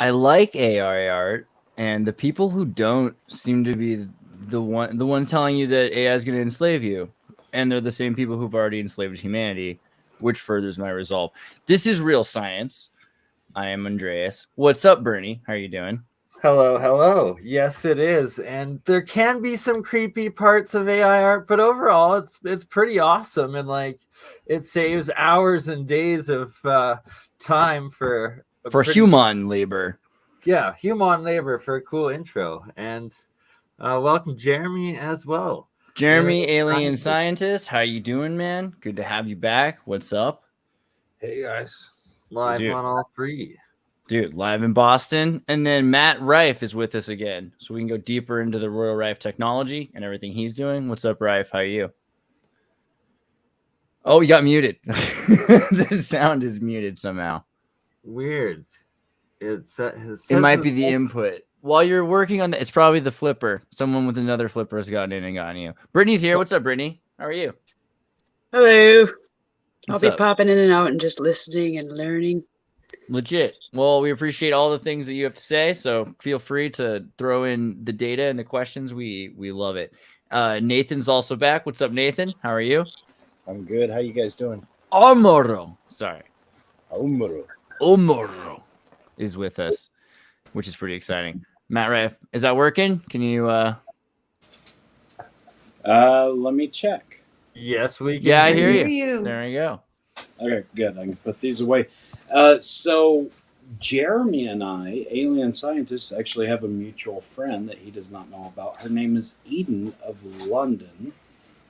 I like AI art, and the people who don't seem to be the one telling you that AI is going to enslave you, and they're the same people who've already enslaved humanity, which furthers my resolve. This is Real Science. I am Andreas. What's up, Bernie? How are you doing? Hello, hello. Yes, it is, and there can be some creepy parts of AI art, but overall, it's pretty awesome, and like it saves hours and days of time for human labor. Yeah, human labor for a cool intro, and welcome Jeremy as well. Jeremy, alien scientist, how you doing, man? Good to have you back. What's up? Hey guys, live on all three. Dude, live in Boston. And then Matt Rife is with us again. So we can go deeper into the Royal Rife technology and everything he's doing. What's up, Rife? How are you? Oh, you got muted. The sound is muted somehow. Weird. It might be the input. While you're working on it's probably the flipper. Someone with another flipper has gotten in and gotten you. Brittany's here. What's up, Brittany? How are you? Hello. I'll be popping in and out and just listening and learning. Legit. Well, we appreciate all the things that you have to say, so feel free to throw in the data and the questions. We love it. Nathan's also back. What's up, Nathan? How are you? I'm good. How you guys doing? Omoro. Sorry. Omoro is with us, which is pretty exciting. Matt Rife, is that working? Can you let me check. Yes, we can. Yeah, I hear you. There you go. Okay, good. I can put these away. So Jeremy and I, alien scientists, actually have a mutual friend that he does not know about. Her name is Eden of London.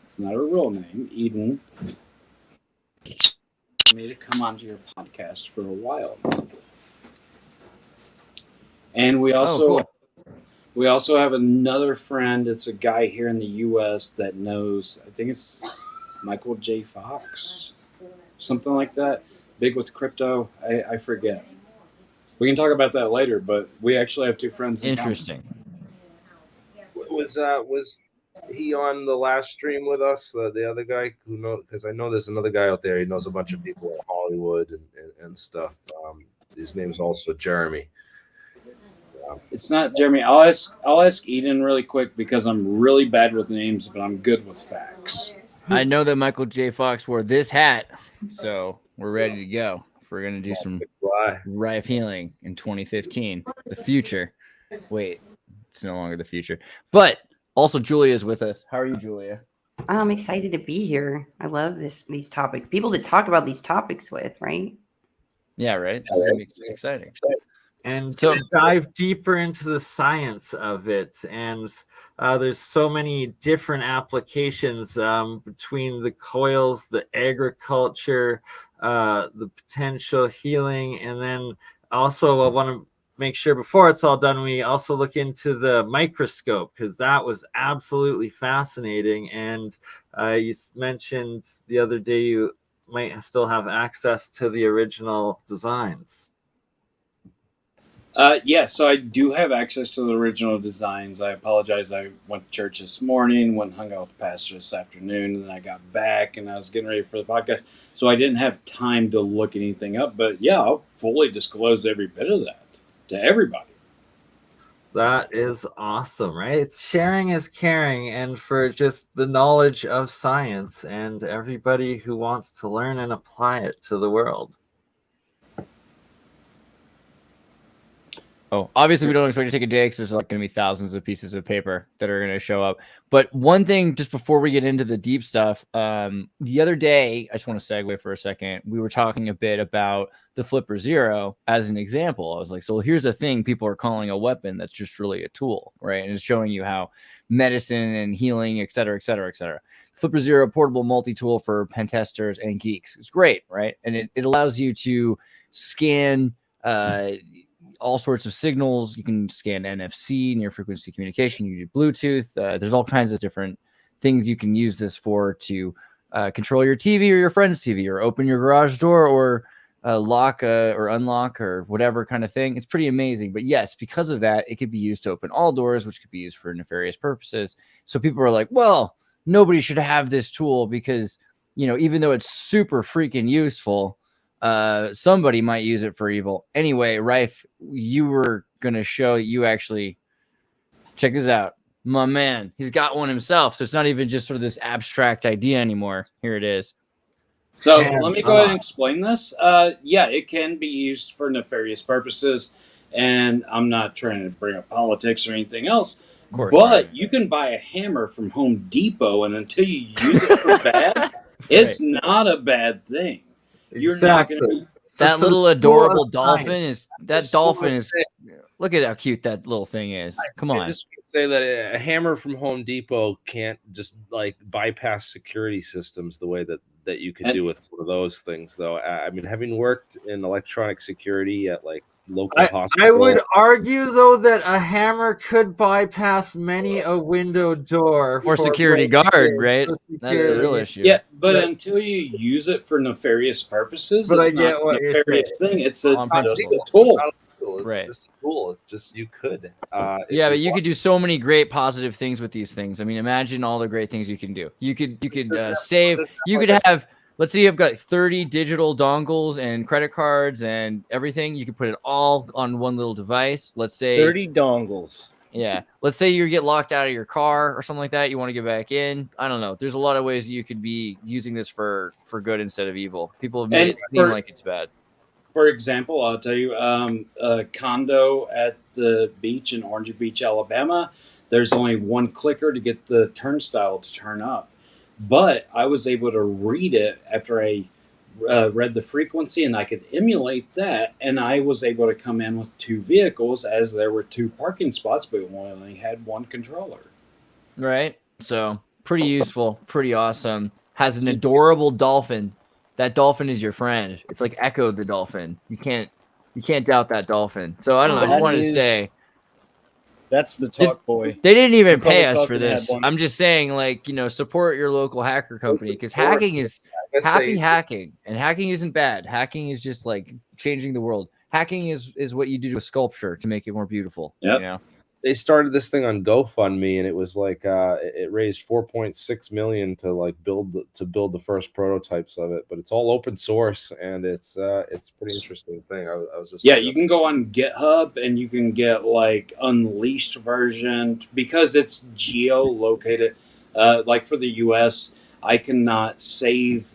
It's not her real name. Eden made it come onto your podcast for a while. And we also we also have another friend. It's a guy here in the U.S. that knows, I think it's Michael J. Fox, something like that. Big with crypto. I forget. We can talk about that later, but we actually have two friends. Interesting. Was he on the last stream with us? The other guy who knows, because I know there's another guy out there. He knows a bunch of people in Hollywood and stuff. His name's also Jeremy. It's not Jeremy. I'll ask Eden really quick because I'm really bad with names, but I'm good with facts. I know that Michael J. Fox wore this hat, so we're ready to go. If we're gonna do some Rife healing in 2015, the future. Wait, it's no longer the future. But also Julia is with us. How are you, Julia? I'm excited to be here. I love these topics. People to talk about these topics with, right? Yeah, right. It's gonna be exciting. And to dive deeper into the science of it. And there's so many different applications between the coils, the agriculture, the potential healing. And then also I want to make sure before it's all done, we also look into the microscope, because that was absolutely fascinating. And you mentioned the other day you might still have access to the original designs. So I do have access to the original designs. I apologize. I went to church this morning, went and hung out with the pastor this afternoon, and then I got back and I was getting ready for the podcast. So I didn't have time to look anything up. But yeah, I'll fully disclose every bit of that to everybody. That is awesome, right? It's sharing is caring, and for just the knowledge of science and everybody who wants to learn and apply it to the world. Oh, obviously we don't expect to take a day because there's like going to be thousands of pieces of paper that are going to show up. But one thing, just before we get into the deep stuff, the other day, I just want to segue for a second. We were talking a bit about the Flipper Zero as an example. I was like, so here's a thing people are calling a weapon that's just really a tool, right? And it's showing you how medicine and healing, et cetera, et cetera, et cetera. Flipper Zero, portable multi-tool for pen testers and geeks. It's great, right? And it allows you to scan all sorts of signals. You can scan NFC, near frequency communication. You do Bluetooth. There's all kinds of different things you can use this for to control your TV or your friend's TV, or open your garage door, or lock or unlock or whatever kind of thing. It's pretty amazing. But yes, because of that, it could be used to open all doors, which could be used for nefarious purposes. So people are like, well, nobody should have this tool because, you know, even though it's super freaking useful, somebody might use it for evil. Anyway, Rife, you were gonna show you actually check this out. My man, he's got one himself, so it's not even just sort of this abstract idea anymore. Here it is. So let me go ahead and explain this. Yeah, it can be used for nefarious purposes, and I'm not trying to bring up politics or anything else. Of course, but you can buy a hammer from Home Depot, and until you use it for bad, it's not a bad thing. You're not going to. That little adorable dolphin is that dolphin is. Look at how cute that little thing is. Come on. I just say that a hammer from Home Depot can't just like bypass security systems the way that you can do with one of those things, though. I mean, having worked in electronic security at like local hospitals, I would argue though that a hammer could bypass many a window door or security guard, right? That's the real issue. Yeah, but until you use it for nefarious purposes, it's not a nefarious thing. It's a tool. It's right. just a tool. It's just you could. Yeah, but you could do so many great positive things with these things. I mean, imagine all the great things you can do. You could save. You could have. Let's say you've got 30 digital dongles and credit cards and everything. You can put it all on one little device. Let's say 30 dongles. Yeah. Let's say you get locked out of your car or something like that. You want to get back in. I don't know. There's a lot of ways you could be using this for good instead of evil. People have made it seem like it's bad. For example, I'll tell you, a condo at the beach in Orange Beach, Alabama, there's only one clicker to get the turnstile to turn up. But I was able to read it after I read the frequency, and I could emulate that, and I was able to come in with 2 vehicles as there were 2 parking spots, but we only had 1 controller. Right? So pretty useful, pretty awesome. Has an adorable dolphin. That dolphin is your friend. It's like Echo the dolphin. You can't doubt that dolphin. So I don't know. I just wanted to say. That's the talk, boy. They didn't even pay us for this. I'm just saying, like, support your local hacker company, because hacking is hacking, and hacking isn't bad. Hacking is just like changing the world. Hacking is what you do to a sculpture to make it more beautiful. Yep. They started this thing on GoFundMe, and it was like it raised $4.6 million to like build the first prototypes of it. But it's all open source, and it's a pretty interesting thing. I was just you can go on GitHub and you can get like unleashed version because it's geolocated. Like for the US, I cannot save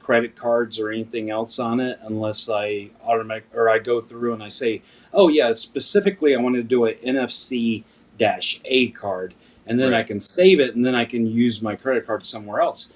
credit cards or anything else on it unless I go through and I say, oh yeah, specifically I want to do an NFC-A card, and then I can save it, and then I can use my credit card somewhere else.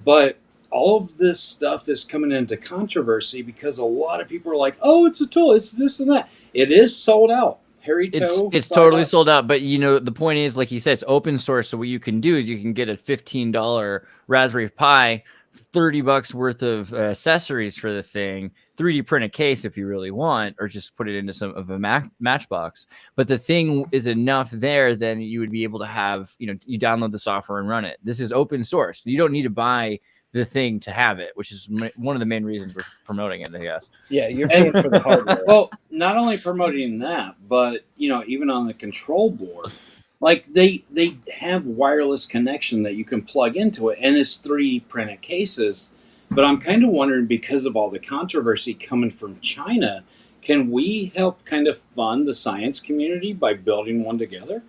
But all of this stuff is coming into controversy because a lot of people are like, oh, it's a tool, it's this and that. It is sold out. It's totally sold out, but the point is, like you said, it's open source. So what you can do is you can get a $15 Raspberry Pi, $30 worth of accessories for the thing, 3D print a case if you really want, or just put it into some of a matchbox. But the thing is enough there, then you would be able to have, you download the software and run it. This is open source. You don't need to buy the thing to have it, which is one of the main reasons we're promoting it, I guess. Yeah, you're paying for the hardware. Well, not only promoting that, but even on the control board, like they have wireless connection that you can plug into it, and it's 3D printed cases. But I'm kind of wondering, because of all the controversy coming from China, can we help kind of fund the science community by building one together?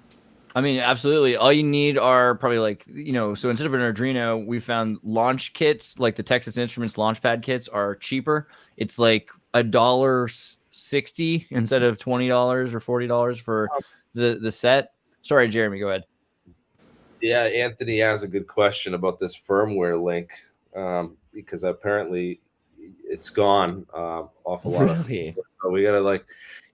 I mean, absolutely. All you need are probably like, so instead of an Arduino, we found launch kits, like the Texas Instruments Launchpad kits are cheaper. It's like $1.60 instead of $20 or $40 for the set. Sorry, Jeremy, go ahead. Yeah, Anthony has a good question about this firmware link, because apparently it's gone off a lot of people. So we gotta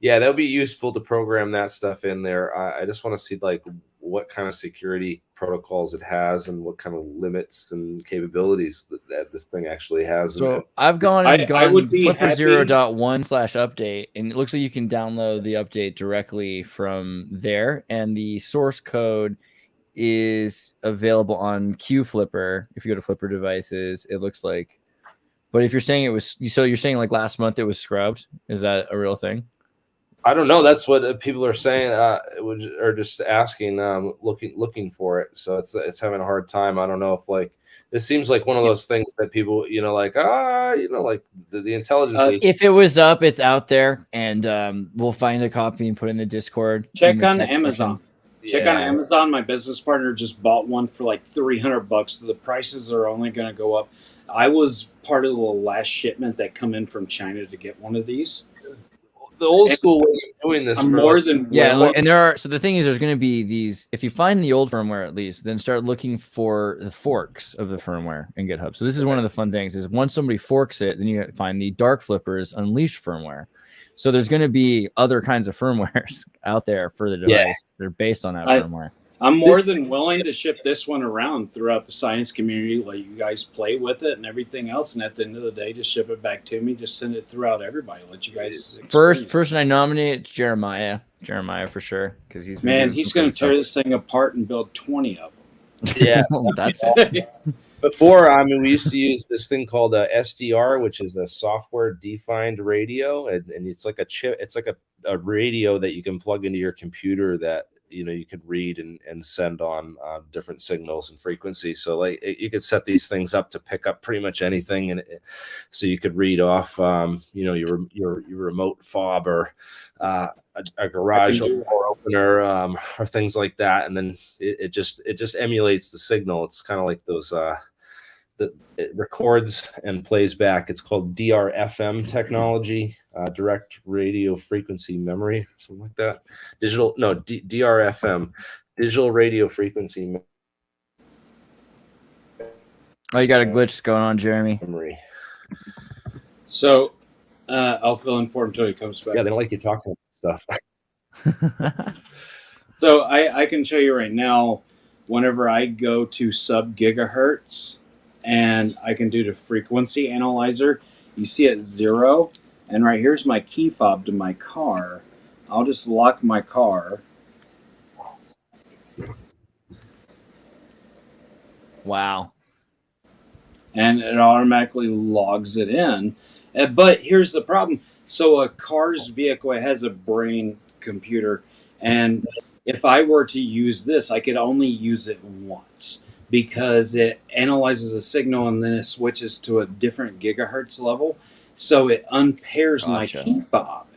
that'll be useful to program that stuff in there. I just want to see like what kind of security protocols it has and what kind of limits and capabilities that this thing actually has. So I've gone flipper0.1/update, and it looks like you can download the update directly from there, and the source code is available on QFlipper. If you go to Flipper devices, it looks like. But if you're saying it was, so you're saying like last month it was scrubbed, is that a real thing? I don't know. That's what people are saying, or just asking, looking for it. So it's having a hard time. I don't know if like This seems like one of those things that people, like the intelligence agency. If it was up, it's out there, and we'll find a copy and put it in the Discord. Check on Amazon. Check on Amazon. My business partner just bought one for like $300. The prices are only going to go up. I was part of the last shipment that come in from China to get one of these. The old school way of doing this. More than and there are. So the thing is, there's going to be these. If you find the old firmware, at least, then start looking for the forks of the firmware in GitHub. So this is one of the fun things: is once somebody forks it, then you find the Dark Flippers Unleashed firmware. So there's going to be other kinds of firmwares out there for the device. Yeah. They're based on that firmware. I'm more than willing to ship this one around throughout the science community, let you guys play with it and everything else. And at the end of the day, just ship it back to me. Just send it throughout everybody. Let you guys. First person I nominate is Jeremiah. Jeremiah for sure, because he's going to tear this thing apart and build 20 of them. Yeah, that's Before, we used to use this thing called a SDR, which is a software-defined radio, and it's like a chip. It's like a radio that you can plug into your computer that you could read and send on different signals and frequencies. So like you could set these things up to pick up pretty much anything, and so you could read off your remote fob or a garage door opener or things like that, and then it just emulates the signal. It's kind of like those it records and plays back. It's called DRFM technology, direct radio frequency memory, something like that. DRFM, digital radio frequency. Oh, you got a glitch going on, Jeremy. Memory. So I'll fill in for him until he comes back. Yeah, they don't like you talking stuff. So I can show you right now, whenever I go to sub-gigahertz, and I can do the frequency analyzer, you see it 0, and right here's my key fob to my car. I'll just lock my car. Wow. And it automatically logs it in. But here's the problem. So a car's vehicle, it has a brain computer, and if I were to use this, I could only use it once, because it analyzes a signal and then it switches to a different gigahertz level. So it unpairs my key fob.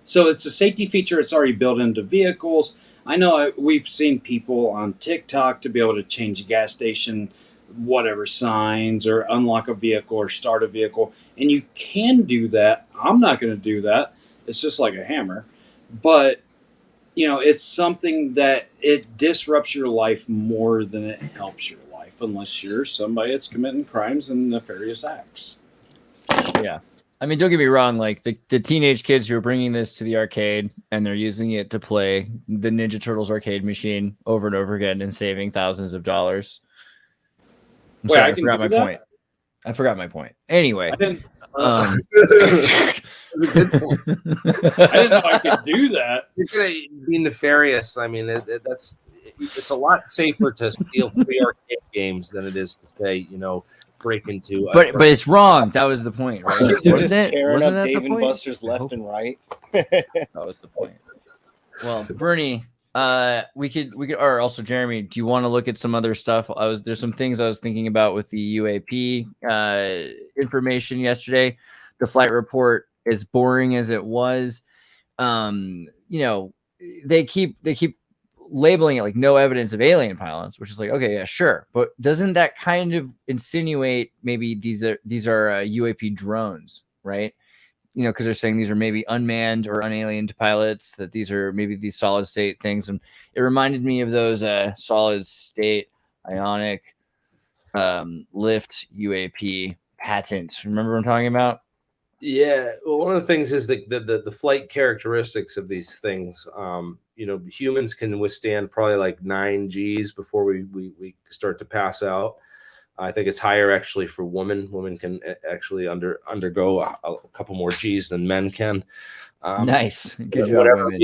So it's a safety feature. It's already built into vehicles. I know we've seen people on TikTok to be able to change a gas station, whatever signs, or unlock a vehicle or start a vehicle. And you can do that. I'm not going to do that. It's just like a hammer. But it's something that it disrupts your life more than it helps your life, unless you're somebody that's committing crimes and nefarious acts. Yeah. I mean, don't get me wrong. Like the teenage kids who are bringing this to the arcade and they're using it to play the Ninja Turtles arcade machine over and over again and saving thousands of dollars. I forgot my point. I forgot my point. Anyway. That's a good point. I didn't know I could do that. You're gonna be nefarious. I mean, it's a lot safer to steal free arcade games than it is to say, break into. But it's wrong. That was the point, right? Wasn't it? Tearing up Dave and Buster's left and right. That was the point. Well, Bernie, we could, or also Jeremy, do you want to look at some other stuff? There's some things I was thinking about with the UAP information yesterday. The flight report, as boring as it was, they keep labeling it like no evidence of alien pilots, which is like, okay, yeah, sure, but doesn't that kind of insinuate maybe these are UAP drones, right? Because they're saying these are maybe unmanned or unaliened pilots, that these are maybe these solid state things. And it reminded me of those solid state ionic lift UAP patents. Remember what I'm talking about? Yeah. Well, one of the things is the flight characteristics of these things. Humans can withstand probably like 9 Gs before we start to pass out. I think it's higher actually for women. Women can actually undergo a couple more Gs than men can. Nice. Good job, women.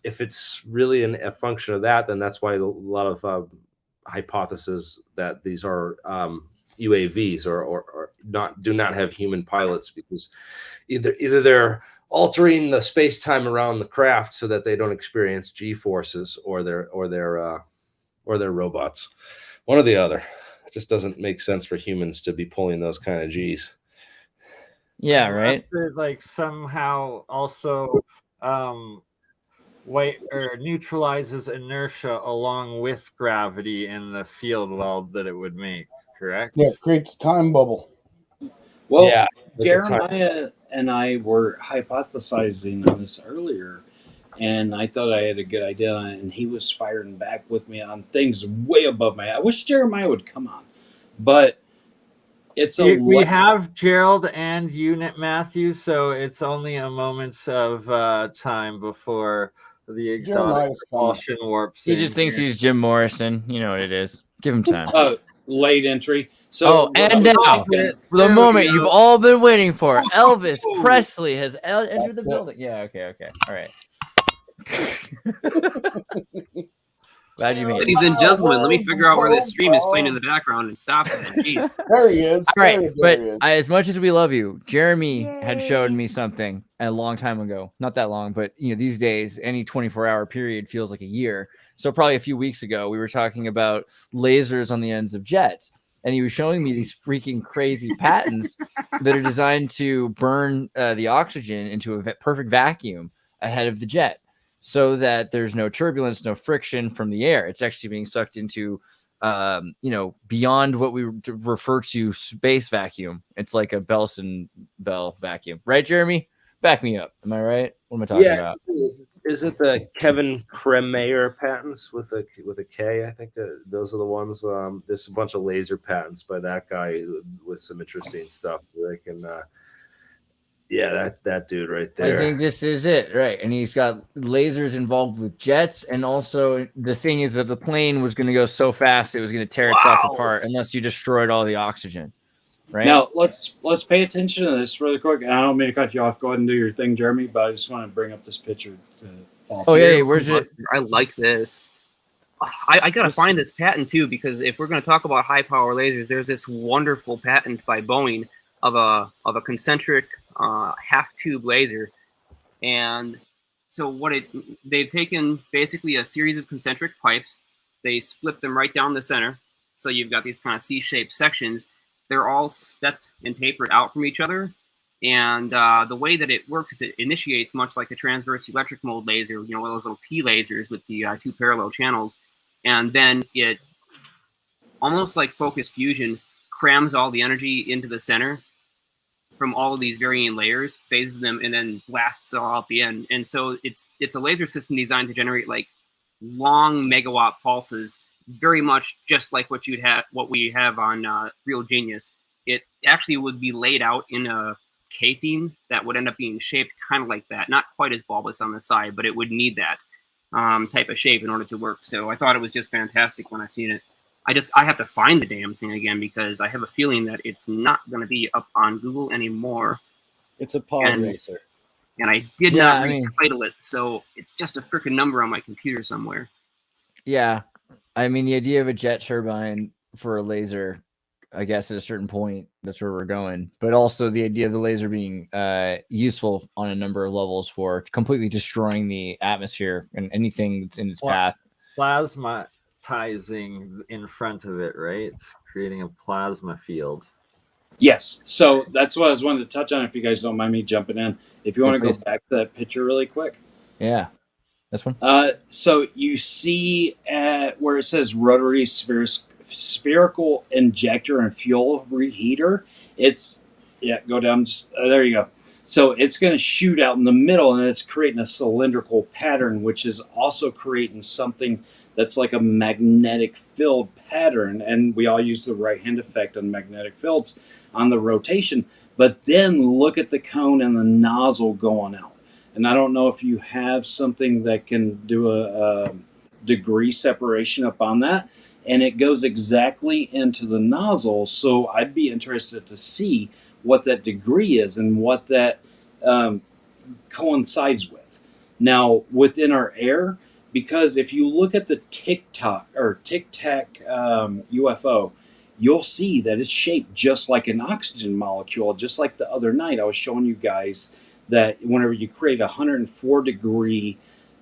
If it's really a function of that, then that's why a lot of hypothesis that these are UAVs or do not have human pilots, because either they're altering the space time around the craft so that they don't experience G forces or their robots. One or the other. It just doesn't make sense for humans to be pulling those kind of G's. Yeah, right. It, like somehow also neutralizes inertia along with gravity in the field weld that it would make. Correct? Yeah, it creates a time bubble. Well, Yeah, Jeremiah and I were hypothesizing on this earlier, and I thought I had a good idea on it, and he was firing back with me on things way above my head. I wish Jeremiah would come on, but it's we have Gerald and Unit Matthew, so it's only a moment of time before the exotic propulsion warps. He just thinks he's Jim Morrison. You know what it is. Give him time. Late entry. So, and now, the moment you've all been waiting for, Elvis Presley has entered the building. Yeah, okay. All right. Glad you made it. Ladies and gentlemen, let me figure out where this stream is playing in the background and stop it. Jeez. There he is. All right, but as much as we love you, Jeremy had showed me something a long time ago. Not that long, but these days, any 24-hour period feels like a year. So probably a few weeks ago, we were talking about lasers on the ends of jets. And he was showing me these freaking crazy patents that are designed to burn the oxygen into a perfect vacuum ahead of the jet, so that there's no turbulence, no friction from the air. It's actually being sucked into, beyond what we refer to space vacuum. It's like a Belson Bell vacuum, right, Jeremy? Back me up. Am I right? What am I talking about? Is it the Kevin Kremeyer patents with a K? I think those are the ones. There's a bunch of laser patents by that guy with some interesting stuff. They can, that dude right there. I think this is it, right? And he's got lasers involved with jets, and also the thing is that the plane was going to go so fast it was going to tear itself apart unless you destroyed all the oxygen. Right now, let's pay attention to this really quick. And I don't mean to cut you off. Go ahead and do your thing, Jeremy. But I just want to bring up this picture. Where's it? I like this. I gotta find this patent too, because if we're going to talk about high power lasers, there's this wonderful patent by Boeing of a concentric half tube laser, and so they've taken basically a series of concentric pipes, they split them right down the center, so you've got these kind of C-shaped sections. They're all stepped and tapered out from each other, and the way that it works is it initiates much like a transverse electric mode laser, one of those little T lasers with the two parallel channels, and then it, almost like focus fusion, crams all the energy into the center from all of these varying layers, phases them, and then blasts it all out the end. And so it's a laser system designed to generate like long megawatt pulses, very much just like what we have on Real Genius. It actually would be laid out in a casing that would end up being shaped kind of like that, not quite as bulbous on the side, but it would need that type of shape in order to work. So I thought it was just fantastic when I seen it. I have to find the damn thing again, because I have a feeling that it's not going to be up on Google anymore. It's a pod racer. And I did not retitle it, so it's just a freaking number on my computer somewhere. Yeah. I mean, the idea of a jet turbine for a laser, I guess at a certain point, that's where we're going. But also the idea of the laser being useful on a number of levels for completely destroying the atmosphere and anything that's in its path. Plasmatizing in front of it, right? Creating a plasma field. Yes. So that's what I was wanting to touch on, if you guys don't mind me jumping in. If you want to go back to that picture really quick. Yeah. This one? So you see where it says rotary spherical injector and fuel reheater. Go down. There you go. So it's going to shoot out in the middle, and it's creating a cylindrical pattern, which is also creating something that's like a magnetic field pattern. And we all use the right-hand effect on magnetic fields on the rotation. But then look at the cone and the nozzle going out. And I don't know if you have something that can do a degree separation up on that. And it goes exactly into the nozzle. So I'd be interested to see what that degree is and what that coincides with. Now, within our air, because if you look at the Tictoc UFO, you'll see that it's shaped just like an oxygen molecule. Just like the other night, I was showing you guys that whenever you create a 104 degree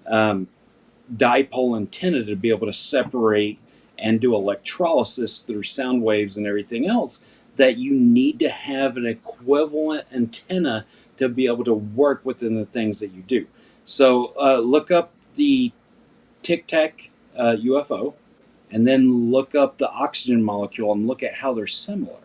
dipole antenna to be able to separate and do electrolysis through sound waves and everything else, that you need to have an equivalent antenna to be able to work within the things that you do. So look up the Tictoc UFO, and then look up the oxygen molecule and look at how they're similar.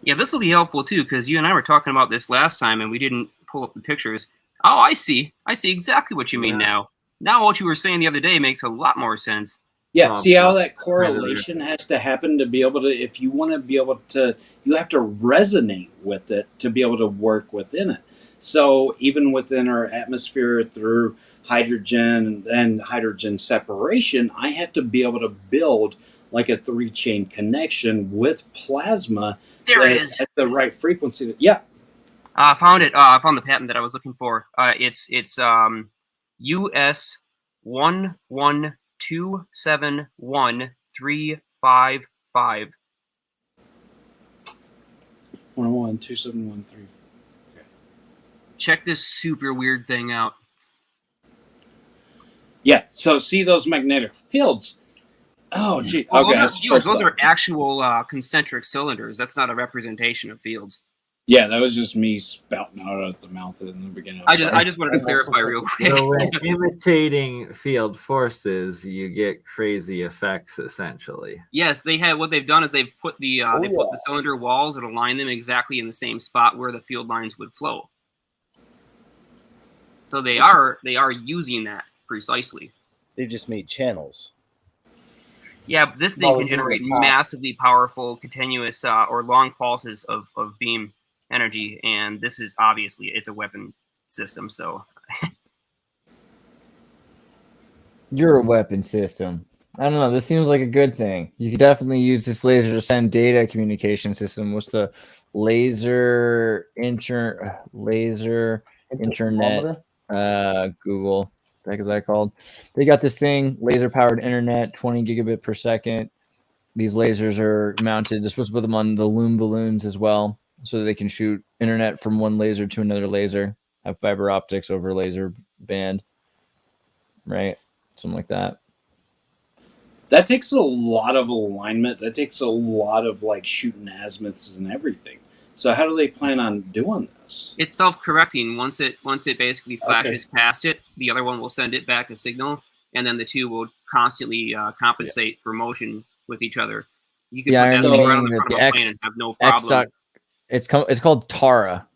Yeah, this will be helpful too, because you and I were talking about this last time and we didn't pull up the pictures. Oh, I see. I see exactly what you mean now. Now what you were saying the other day makes a lot more sense. Yeah, see how that correlation has to happen to be able to, if you want to be able to, you have to resonate with it to be able to work within it. So even within our atmosphere through hydrogen and hydrogen separation, I have to be able to build like a 3-chain connection with plasma. There it is. At the right frequency. Yeah. I found it. I found the patent that I was looking for. It's US 1127135. 1127135. Okay. Check this super weird thing out. Yeah. So see those magnetic fields. Oh, gee. Well, okay. Those are actual concentric cylinders. That's not a representation of fields. Yeah, that was just me spouting out at the mouth in the beginning. I just wanted to clarify real quick. So when imitating field forces, you get crazy effects essentially. Yes, what they've done is they've put the put the cylinder walls and aligned them exactly in the same spot where the field lines would flow. So they are using that precisely. They've just made channels. Yeah, but this thing can generate massively powerful, continuous or long pulses of beam energy, and this is obviously it's a weapon system. So you're a weapon system. I don't know. This seems like a good thing. You could definitely use this laser to send data communication system. What's the laser internet? Google. What the heck is that called? They got this thing, laser powered internet, 20 gigabit per second. These lasers are mounted. They're supposed to put them on the loom balloons as well, so that they can shoot internet from one laser to another laser, have fiber optics over laser band, right? Something like that. That takes a lot of alignment. That takes a lot of like shooting azimuths and everything. So how do they plan on doing this? it's self-correcting. Once it basically flashes past it, the other one will send it back a signal, and then the two will constantly compensate for motion with each other. You can put that thing right on the front of a plane and have no problem. It's called Tara,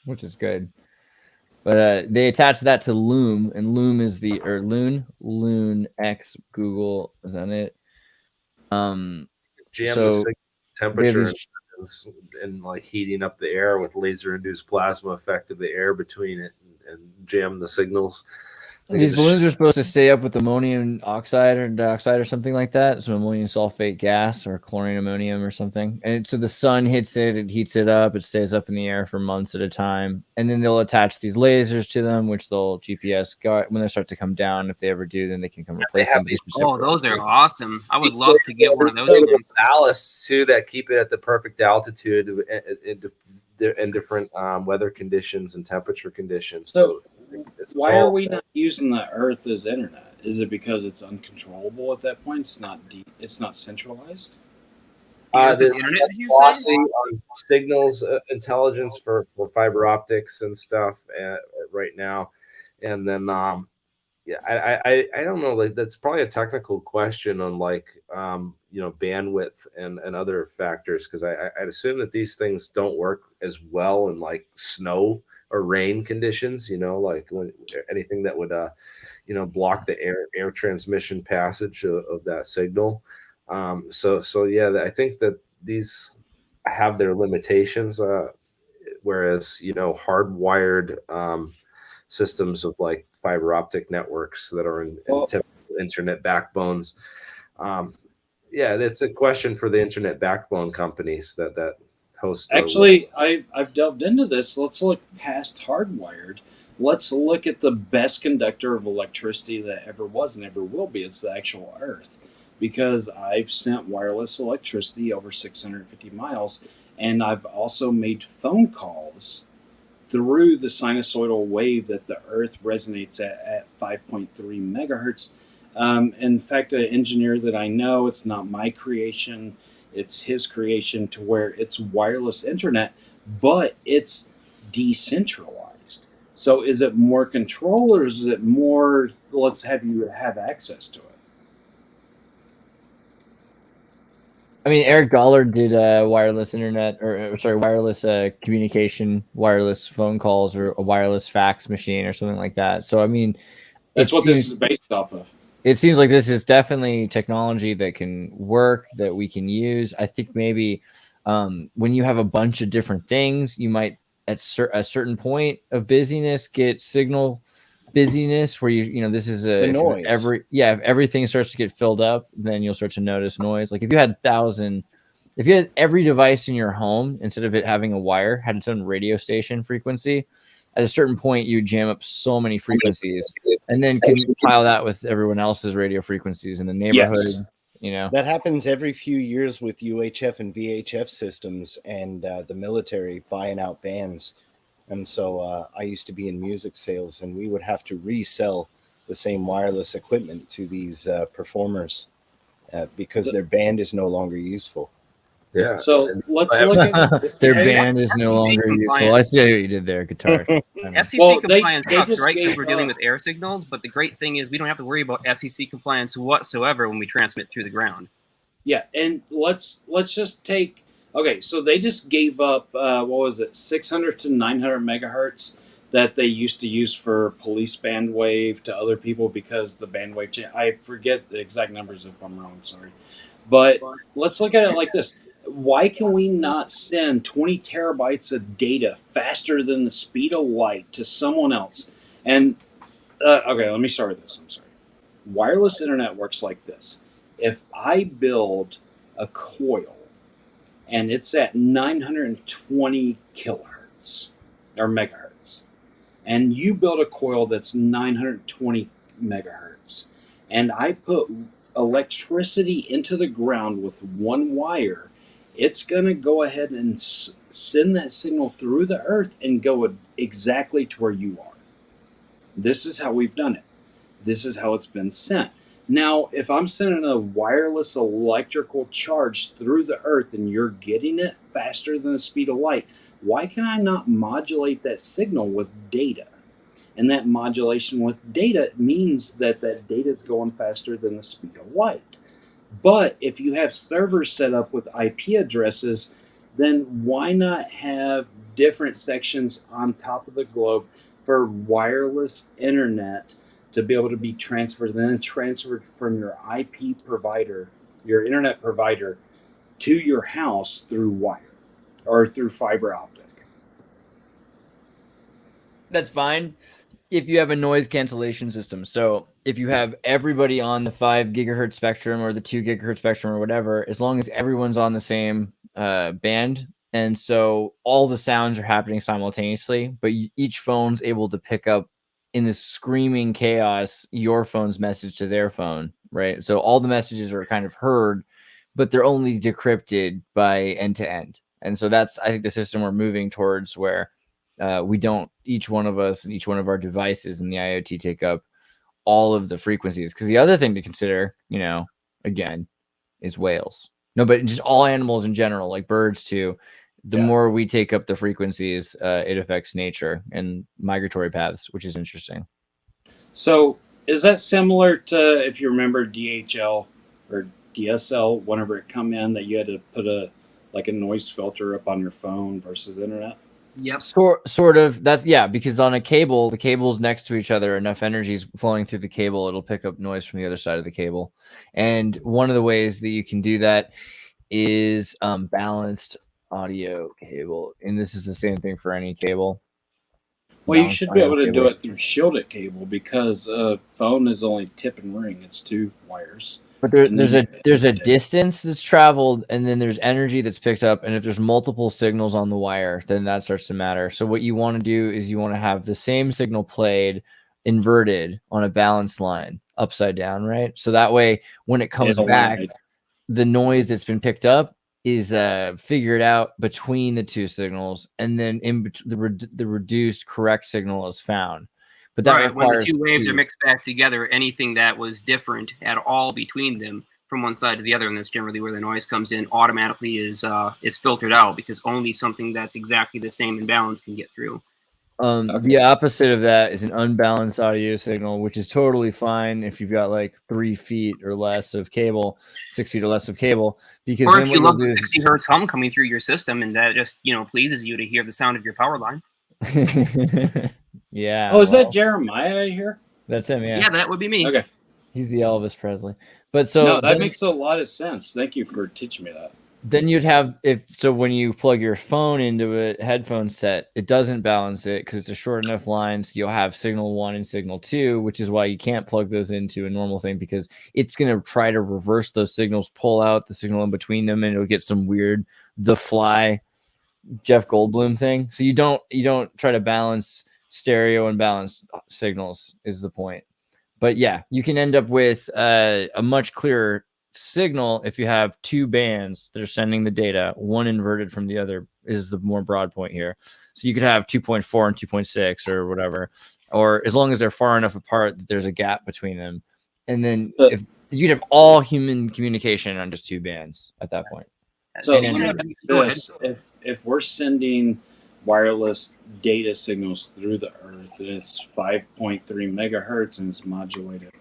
which is good. But they attach that to Loom, and Loom is Loon X Google. Is that it? Jam the temperature and like heating up the air with laser-induced plasma effect of the air between it and jam the signals. These balloons are supposed to stay up with ammonium oxide or dioxide or something like that. So ammonium sulfate gas or chlorine ammonium or something. And so the sun hits it, it heats it up, it stays up in the air for months at a time. And then they'll attach these lasers to them, which they'll GPS when they start to come down. If they ever do, then they can come replace them. Oh, those are awesome. I would love to get one of those things. Ballasts too that keep it at the perfect altitude in different weather conditions and temperature conditions. So why are we not using the Earth as internet? Is it because it's uncontrollable at that point? It's not deep. It's not centralized. There's lossy on signals intelligence for fiber optics and stuff right now, and then I don't know. Like that's probably a technical question on like bandwidth and other factors, because I'd assume that these things don't work as well in like snow or rain conditions. Like when anything that would block the air transmission passage of that signal. So yeah, I think that these have their limitations. Whereas hardwired systems of like fiber optic networks that are in typical internet backbones. It's a question for the internet backbone companies that host. Actually, I've delved into this. Let's look past hardwired. Let's look at the best conductor of electricity that ever was and ever will be. It's the actual Earth. because I've sent wireless electricity over 650 miles, and I've also made phone calls through the sinusoidal wave that the Earth resonates at 5.3 megahertz. In fact, an engineer that I know, it's not my creation, it's his creation, to where it's wireless internet, but it's decentralized. So is it more control, or is it more, let's have you have access to it? I mean, Eric Dollard did wireless internet, or sorry, wireless communication, wireless phone calls, or a wireless fax machine, or something like that. So, I mean, That's what this is based off of. It seems like this is definitely technology that can work, that we can use. I think maybe when you have a bunch of different things, you might at a certain point of busyness get signal busyness where you know, this is a noise. if everything starts to get filled up, then you'll start to notice noise. Like if you had if you had every device in your home, instead of it having a wire, had its own radio station frequency, at a certain point you jam up so many frequencies, and then can pile that with everyone else's radio frequencies in the neighborhood. Yes. You know, that happens every few years with UHF and VHF systems, and the military buying out bands. And so I used to be in music sales, and we would have to resell the same wireless equipment to these performers because their band is no longer useful. Yeah. So let's look at their band is no longer useful. I see what you did there, guitar. FCC compliance sucks, right? Because we're dealing with air signals. But the great thing is we don't have to worry about FCC compliance whatsoever when we transmit through the ground. Yeah, and let's just take. Okay, so they just gave up. What was it? 600 to 900 megahertz that they used to use for police bandwave to other people because the bandwave. I forget the exact numbers if I'm wrong. Sorry, but let's look at it like this. Why can we not send 20 terabytes of data faster than the speed of light to someone else? And, okay, let me start with this. I'm sorry. Wireless internet works like this. If I build a coil and it's at 920 kilohertz or megahertz, and you build a coil that's 920 megahertz, and I put electricity into the ground with one wire, it's going to go ahead and send that signal through the earth and go exactly to where you are. This is how we've done it. This is how it's been sent. Now, if I'm sending a wireless electrical charge through the earth and you're getting it faster than the speed of light, why can I not modulate that signal with data? And that modulation with data means that that data is going faster than the speed of light. But if you have servers set up with IP addresses, then why not have different sections on top of the globe for wireless internet to be able to be transferred, and then transferred from your IP provider, your internet provider, to your house through wire or through fiber optic? That's fine if you have a noise cancellation system. So if you have everybody on the 5 gigahertz spectrum or the 2 gigahertz spectrum or whatever, as long as everyone's on the same band, and so all the sounds are happening simultaneously, but each phone's able to pick up in this screaming chaos your phone's message to their phone, right? So all the messages are kind of heard, but they're only decrypted by end to end. And so that's, I think, the system we're moving towards, where we don't, each one of us and each one of our devices in the IoT take up all of the frequencies. Because the other thing to consider, you know, again, is whales. No, but just all animals in general, like birds too. The more we take up the frequencies, it affects nature and migratory paths, which is interesting. So is that similar to, if you remember, DHL or DSL, whenever it come in, that you had to put a noise filter up on your phone versus internet? Yep. Sort of. That's, yeah, because on a cable, the cables next to each other, enough energy is flowing through the cable, it'll pick up noise from the other side of the cable. And one of the ways that you can do that is balanced audio cable. And this is the same thing for any cable. Well, you should be able to do it through shielded cable, because a phone is only tip and ring. It's 2 wires. But there's a distance that's traveled, and then there's energy that's picked up. And if there's multiple signals on the wire, then that starts to matter. So what you want to do is you want to have the same signal played inverted on a balanced line upside down, right? So that way, when it comes back, the noise that's been picked up is figured out between the two signals, and then the reduced correct signal is found. But that right, when the requires two waves are mixed back together, anything that was different at all between them from one side to the other, and that's generally where the noise comes in, automatically is filtered out, because only something that's exactly the same in balance can get through. The opposite of that is an unbalanced audio signal, which is totally fine if you've got like 3 feet or less of cable, 6 feet or less of cable. Because or then if you love the is... 60 hertz hum coming through your system, and that just pleases you to hear the sound of your power line. Yeah. Oh, is that Jeremiah here? That's him. Yeah. Yeah, that would be me. Okay. He's the Elvis Presley. But so no, that makes a lot of sense. Thank you for teaching me that. Then you'd have when you plug your phone into a headphone set, it doesn't balance it because it's a short enough line. So you'll have signal 1 and signal 2, which is why you can't plug those into a normal thing, because it's going to try to reverse those signals, pull out the signal in between them, and it'll get some weird The Fly Jeff Goldblum thing. So you don't try to balance stereo and balance signals is the point. But yeah, you can end up with a much clearer signal if you have 2 bands that are sending the data, one inverted from the other is the more broad point here. So you could have 2.4 and 2.6 or whatever, or as long as they're far enough apart that there's a gap between them. And then if you'd have all human communication on just 2 bands at that point. So if we're sending wireless data signals through the earth, and it's 5.3 megahertz and it's modulated,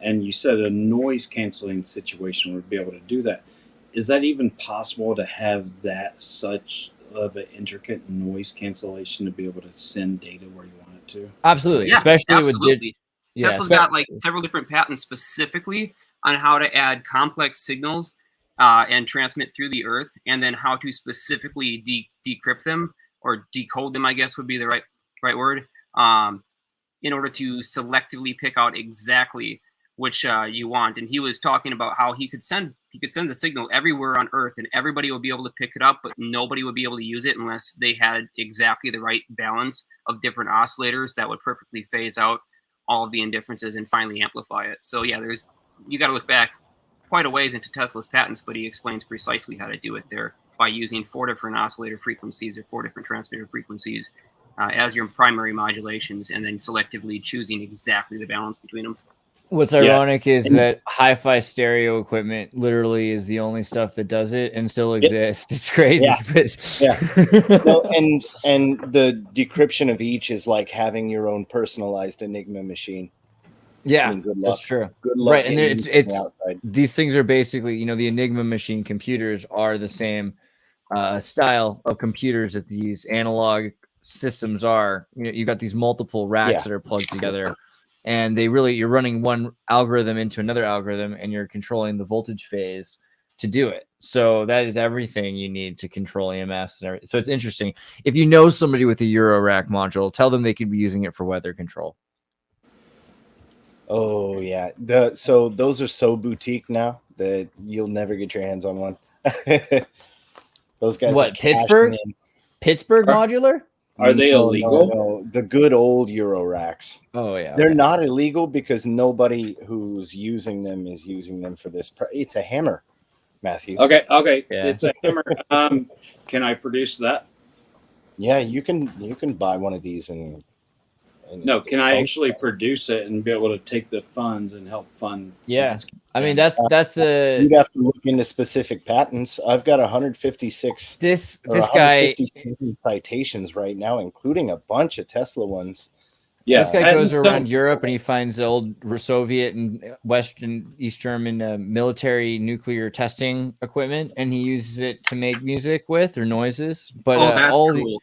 and you said a noise canceling situation would be able to do that. Is that even possible to have that such of an intricate noise cancellation to be able to send data where you want it to? Absolutely. Yeah, especially absolutely. with Tesla's got like several different patents specifically on how to add complex signals and transmit through the earth, and then how to specifically decrypt them, or decode them, I guess would be the right word, in order to selectively pick out exactly which you want. And he was talking about how he could send the signal everywhere on Earth, and everybody would be able to pick it up, but nobody would be able to use it unless they had exactly the right balance of different oscillators that would perfectly phase out all of the indifferences and finally amplify it. So yeah, you got to look back quite a ways into Tesla's patents, but he explains precisely how to do it there by using 4 different oscillator frequencies or 4 different transmitter frequencies as your primary modulations, and then selectively choosing exactly the balance between them. What's ironic is that hi-fi stereo equipment literally is the only stuff that does it and still exists. It's crazy. Well, and the decryption of each is like having your own personalized Enigma machine. Yeah, I mean, good luck. That's true. Good luck. Right, and it's these things are basically, the Enigma machine computers are the same style of computers that these analog systems are. You've got these multiple racks that are plugged together. And you're running one algorithm into another algorithm, and you're controlling the voltage phase to do it. So that is everything you need to control EMFs and everything. So it's interesting. If you know somebody with a Euro rack module, tell them they could be using it for weather control. Oh yeah. So those are so boutique now that you'll never get your hands on one. Those guys. What, Pittsburgh? Pittsburgh modular? Are they illegal? No, the good old Euro racks. Oh yeah, they're not illegal because nobody who's using them is using them for this. It's a hammer, Matthew. Okay, yeah. It's a hammer. Can I produce that? Yeah, you can buy one of these and no, can I actually produce it and be able to take the funds and help fund? Yeah, I mean that's the. You'd have to look into specific patents. I've got 156. This guy citations right now, including a bunch of Tesla ones. Yeah, this guy goes around Europe and he finds the old Soviet and West and East German military nuclear testing equipment, and he uses it to make music with or noises. But that's cool.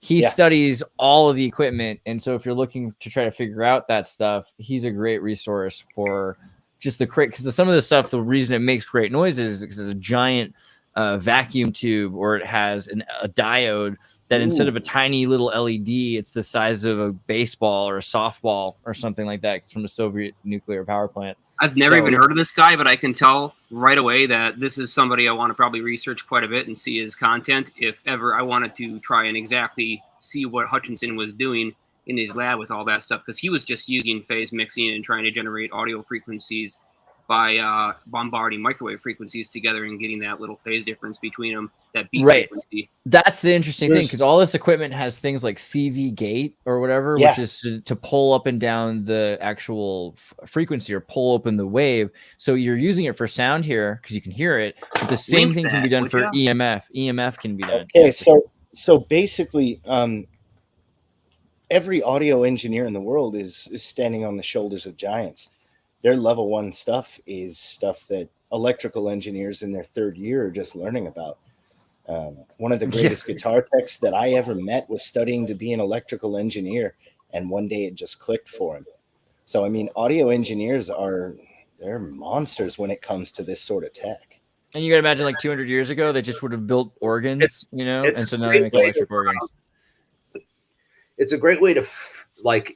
He studies all of the equipment, and so if you're looking to try to figure out that stuff, he's a great resource for just because some of the stuff, the reason it makes great noises is because it's a giant vacuum tube, or it has a diode that instead of a tiny little LED, it's the size of a baseball or a softball or something like that. It's from a Soviet nuclear power plant. I've never even heard of this guy, but I can tell right away that this is somebody I want to probably research quite a bit and see his content if ever I wanted to try and exactly see what Hutchinson was doing in his lab with all that stuff, because he was just using phase mixing and trying to generate audio frequencies by bombarding microwave frequencies together and getting that little phase difference between them, that beat frequency. That's the interesting thing, because all this equipment has things like CV gate or whatever, which is to pull up and down the actual frequency or pull open the wave. So you're using it for sound here because you can hear it, but the same thing can be done for EMF. EMF can be done. Okay, so basically, every audio engineer in the world is standing on the shoulders of giants. Their level 1 stuff is stuff that electrical engineers in their 3rd year are just learning about. One of the greatest guitar techs that I ever met was studying to be an electrical engineer, and one day it just clicked for him. So, I mean, audio engineers they're monsters when it comes to this sort of tech. And you got to imagine, like 200 years ago, they just would have built organs, and so now they make electric organs. It's a great way to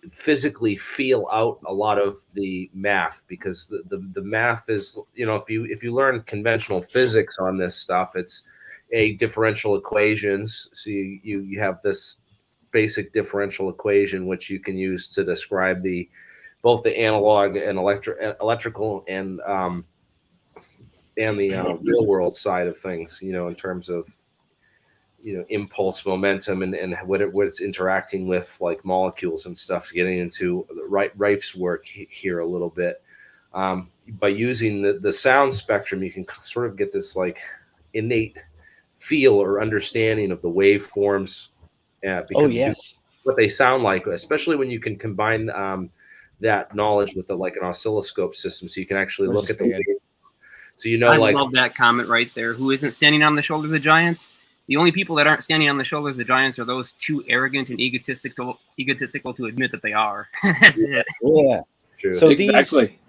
physically feel out a lot of the math, because the math is, if you learn conventional physics on this stuff, it's a differential equations. So you have this basic differential equation which you can use to describe both the analog and electrical and the real world side of things, in terms of impulse momentum and what it's interacting with, like molecules and stuff. Getting into Rife's work here a little bit, by using the sound spectrum, you can sort of get this like innate feel or understanding of the waveforms. What they sound like, especially when you can combine that knowledge with an oscilloscope system, so you can actually look at the wave. So I love that comment right there. Who isn't standing on the shoulders of giants? The only people that aren't standing on the shoulders of giants are those too arrogant and egotistical to admit that they are. That's it. Yeah, true. So exactly.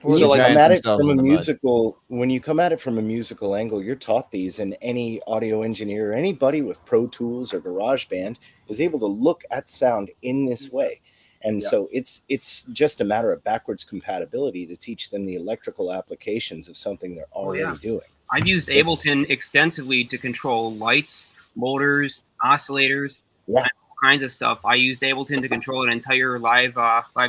So like come at it from a musical, when you come at it from a musical angle, you're taught these, and any audio engineer or anybody with Pro Tools or GarageBand is able to look at sound in this way. And so it's just a matter of backwards compatibility to teach them the electrical applications of something they're already doing. I've used Ableton extensively to control lights, motors, oscillators, all kinds of stuff. I used Ableton to control an entire live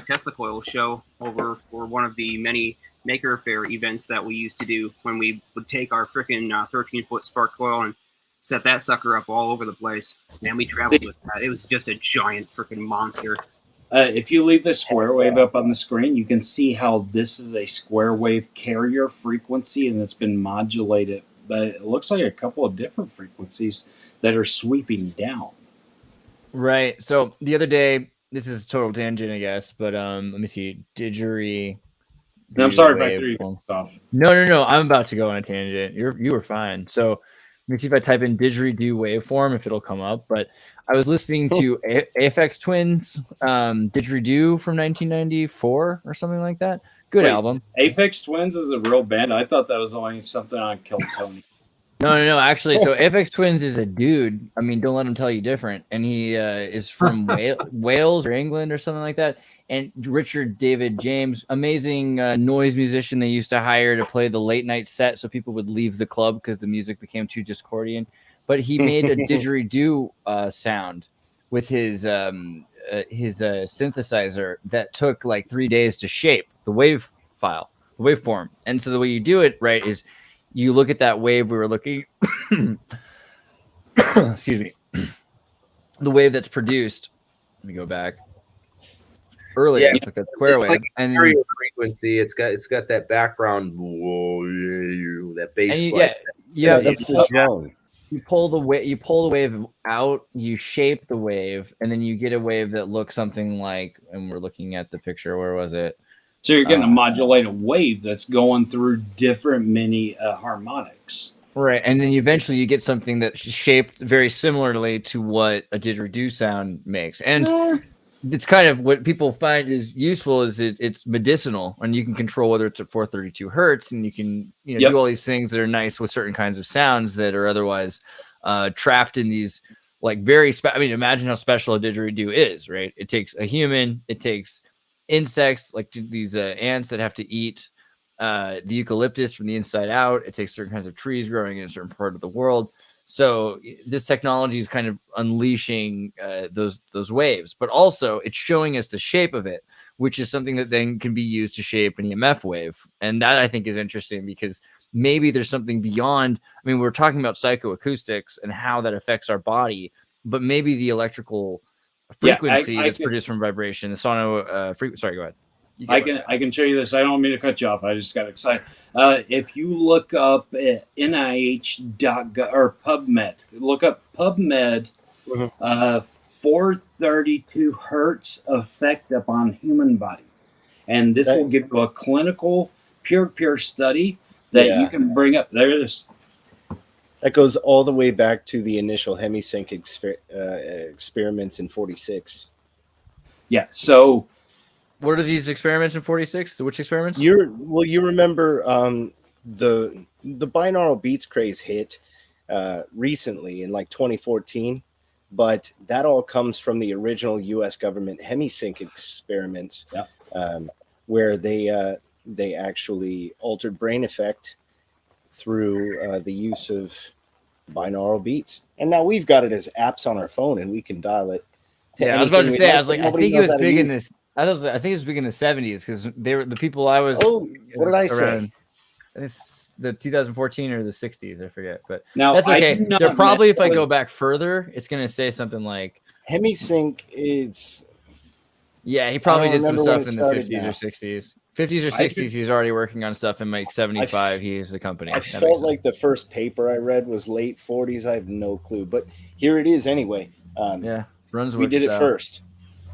Tesla coil show for one of the many Maker Faire events that we used to do, when we would take our freaking 13-foot spark coil and set that sucker up all over the place. Man, we traveled with that. It was just a giant freaking monster. If you leave the square wave up on the screen, you can see how this is a square wave carrier frequency, and it's been modulated. But it looks like a couple of different frequencies that are sweeping down. Right. So the other day, this is a total tangent, I guess, but let me see. Didgeridoo. I'm sorry if I threw you off. No. I'm about to go on a tangent. You were fine. So let me see if I type in didgeridoo waveform, if it'll come up. But I was listening to Aphex Twins, didgeridoo from 1994 or something like that. Good album. Aphex Twins is a real band. I thought that was only something on Kill Tony. No. Actually, so Aphex Twins is a dude. I mean, don't let him tell you different. And he is from Wales or England or something like that. And Richard David James, amazing noise musician they used to hire to play the late night set so people would leave the club because the music became too discordian. But he made a didgeridoo sound with his synthesizer that took like 3 days to shape the waveform. And so the way you do it, right, is you look at that wave we were looking, excuse me, the wave that's produced. Let me go back. Earlier, it's like a square wave, like and frequency. It's got that background, that bass. That's the drone. You pull the wave out, you shape the wave, and then you get a wave that looks something like. And we're looking at the picture. Where was it? So you're getting a modulated wave that's going through different mini harmonics. Right, and then eventually you get something that's shaped very similarly to what a didgeridoo sound makes, and it's kind of what people find is useful. Is it's medicinal, and you can control whether it's at 432 hertz, and you can do all these things that are nice with certain kinds of sounds that are otherwise trapped in these like very. I mean, imagine how special a didgeridoo is, right? It takes a human, it takes insects like these ants that have to eat the eucalyptus from the inside out. It takes certain kinds of trees growing in a certain part of the world. So this technology is kind of unleashing those waves, but also it's showing us the shape of it, which is something that then can be used to shape an EMF wave. And that I think is interesting because maybe there's something beyond. I mean, we're talking about psychoacoustics and how that affects our body, but maybe the electrical frequency that's produced from vibration, the sono frequency. Sorry, go ahead. I can show you this. I don't mean to cut you off. I just got excited. If you look up at NIH.gov or PubMed, look up PubMed, 432 hertz effect upon human body, and this will give you a clinical peer study that you can bring up. There it is. That goes all the way back to the initial hemisync experiments in 46. Yeah. So. What are these experiments in 46? Which experiments? You remember the binaural beats craze hit recently in like 2014, but that all comes from the original U.S. government hemisync experiments, where they actually altered brain effect through the use of binaural beats, and now we've got it as apps on our phone, and we can dial it. I was about to say, I was like, I think it was big in this. I think it was big in the 70s because they were the people I was. Oh, what did I say? It's the 2014 or the 60s, I forget. But now that's okay. They're probably, if I go back further, it's going to say something like hemisync is. Yeah, he probably did some stuff in the 50s or 60s. 50s or 60s, he's already working on stuff in like 75. He is the company. I felt like the first paper I read was late 40s. I have no clue, but here it is anyway. Brunswick. We did it first.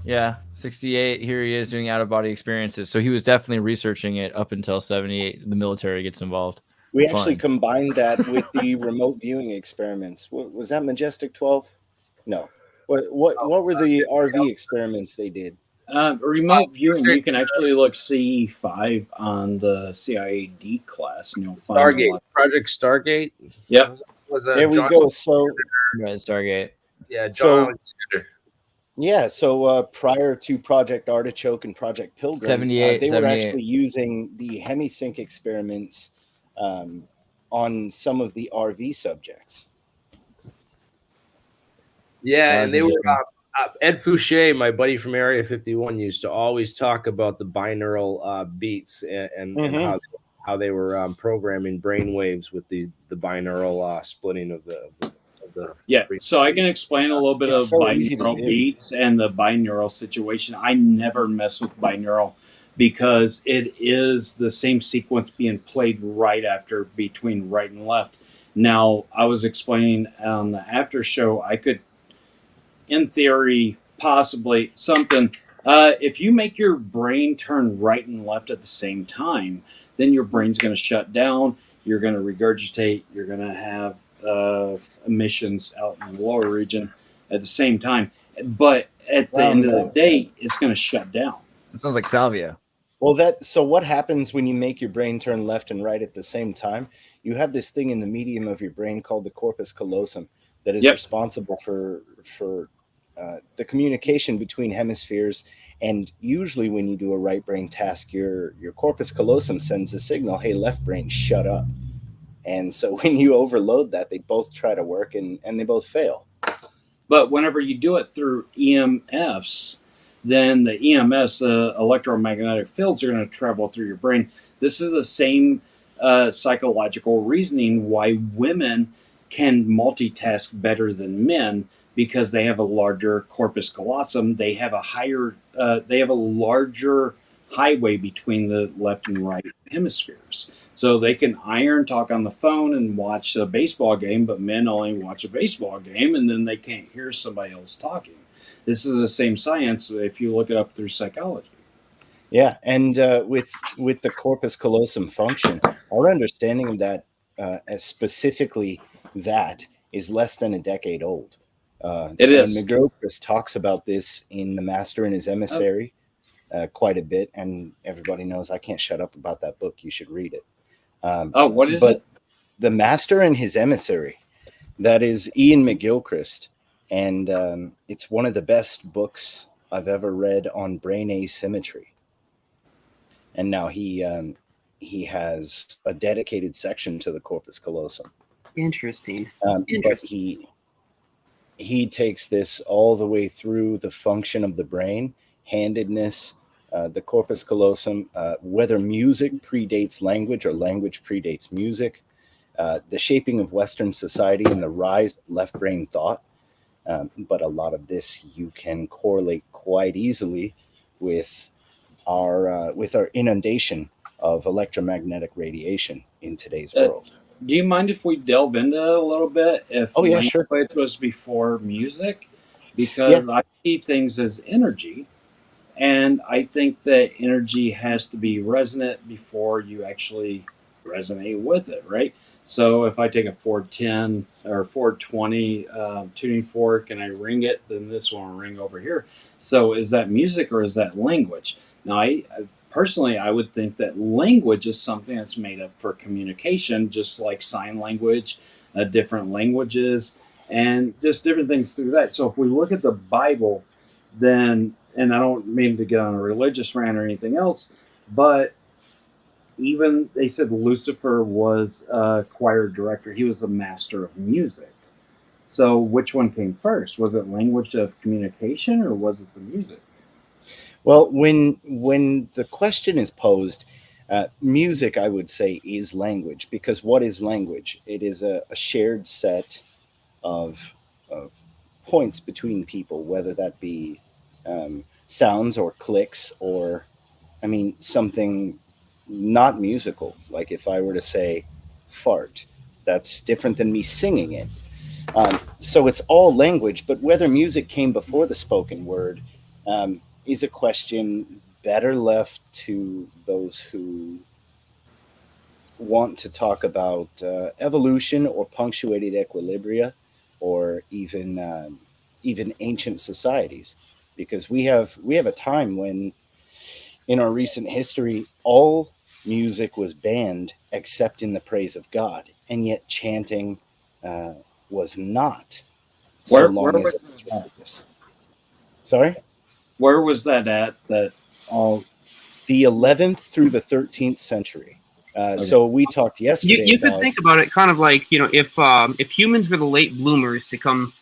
Yeah, 68. Here he is doing out-of-body experiences. So he was definitely researching it up until 78. The military gets involved. We actually combined that with the remote viewing experiments. Was that Majestic 12? No. What were the RV experiments they did? Remote viewing, you can actually look CE5 on the CIAD class, and you'll find Stargate, Project Stargate. Yep. There we go. So Stargate. Yeah, John. So prior to Project Artichoke and Project Pilgrim, 78, they were actually using the hemisync experiments on some of the RV subjects. Yeah, and they were Ed Fouché, my buddy from Area 51, used to always talk about the binaural beats and how they were programming brain waves with the binaural splitting of the. So I can explain a little bit of binaural beats and the binaural situation. I never mess with binaural because it is the same sequence being played right after between right and left. Now, I was explaining on the after show, I could, in theory, possibly something. If you make your brain turn right and left at the same time, then your brain's going to shut down. You're going to regurgitate. You're going to have emissions out in the lower region at the same time, but at the end of the day, it's going to shut down. It sounds like salvia. Well, so what happens when you make your brain turn left and right at the same time? You have this thing in the medium of your brain called the corpus callosum that is responsible for the communication between hemispheres. And usually when you do a right brain task, your corpus callosum sends a signal, hey, left brain, shut up. And so when you overload that, they both try to work and they both fail. But whenever you do it through EMFs, then the EMFs, the electromagnetic fields, are going to travel through your brain. This is the same psychological reasoning why women can multitask better than men, because they have a larger corpus callosum. They have a larger highway between the left and right hemispheres. So they can talk on the phone and watch a baseball game, but men only watch a baseball game and then they can't hear somebody else talking. This is the same science if you look it up through psychology. Yeah, and with the corpus callosum function, our understanding of that, specifically that, is less than a decade old. It is. And McGilchrist talks about this in The Master and His Emissary quite a bit, and everybody knows I can't shut up about that book. You should read it. What is it? The Master and His Emissary. That is Ian McGilchrist, and it's one of the best books I've ever read on brain asymmetry. And now he he has a dedicated section to the corpus callosum. Interesting. But he takes this all the way through the function of the brain, handedness, the corpus callosum, whether music predates language or language predates music, the shaping of Western society and the rise of left brain thought. But a lot of this you can correlate quite easily with our inundation of electromagnetic radiation in today's world. Do you mind if we delve into it a little bit? If language was before music, because I see things as energy, and I think that energy has to be resonant before you actually resonate with it, right? So if I take a 410 or 420 tuning fork and I ring it, then this one will ring over here. So is that music or is that language? Now, I personally, I would think that language is something that's made up for communication, just like sign language, different languages, and just different things through that. So if we look at the Bible, then, and I don't mean to get on a religious rant or anything else, but even they said Lucifer was a choir director. He was a master of music. So which one came first? Was it language of communication or was it the music? Well, when the question is posed, music, I would say, is language, because what is language? It is a shared set of points between people, whether that be sounds or clicks or, I mean, something not musical. Like if I were to say fart, that's different than me singing it. So it's all language, but whether music came before the spoken word is a question better left to those who want to talk about evolution or punctuated equilibria, or even ancient societies, because we have a time when in our recent history all music was banned except in the praise of God, and yet chanting was not. Where was that? Sorry? Where was that at? That all the 11th through the 13th century. So we talked yesterday. You could think about it kind of like, you know, if humans were the late bloomers to come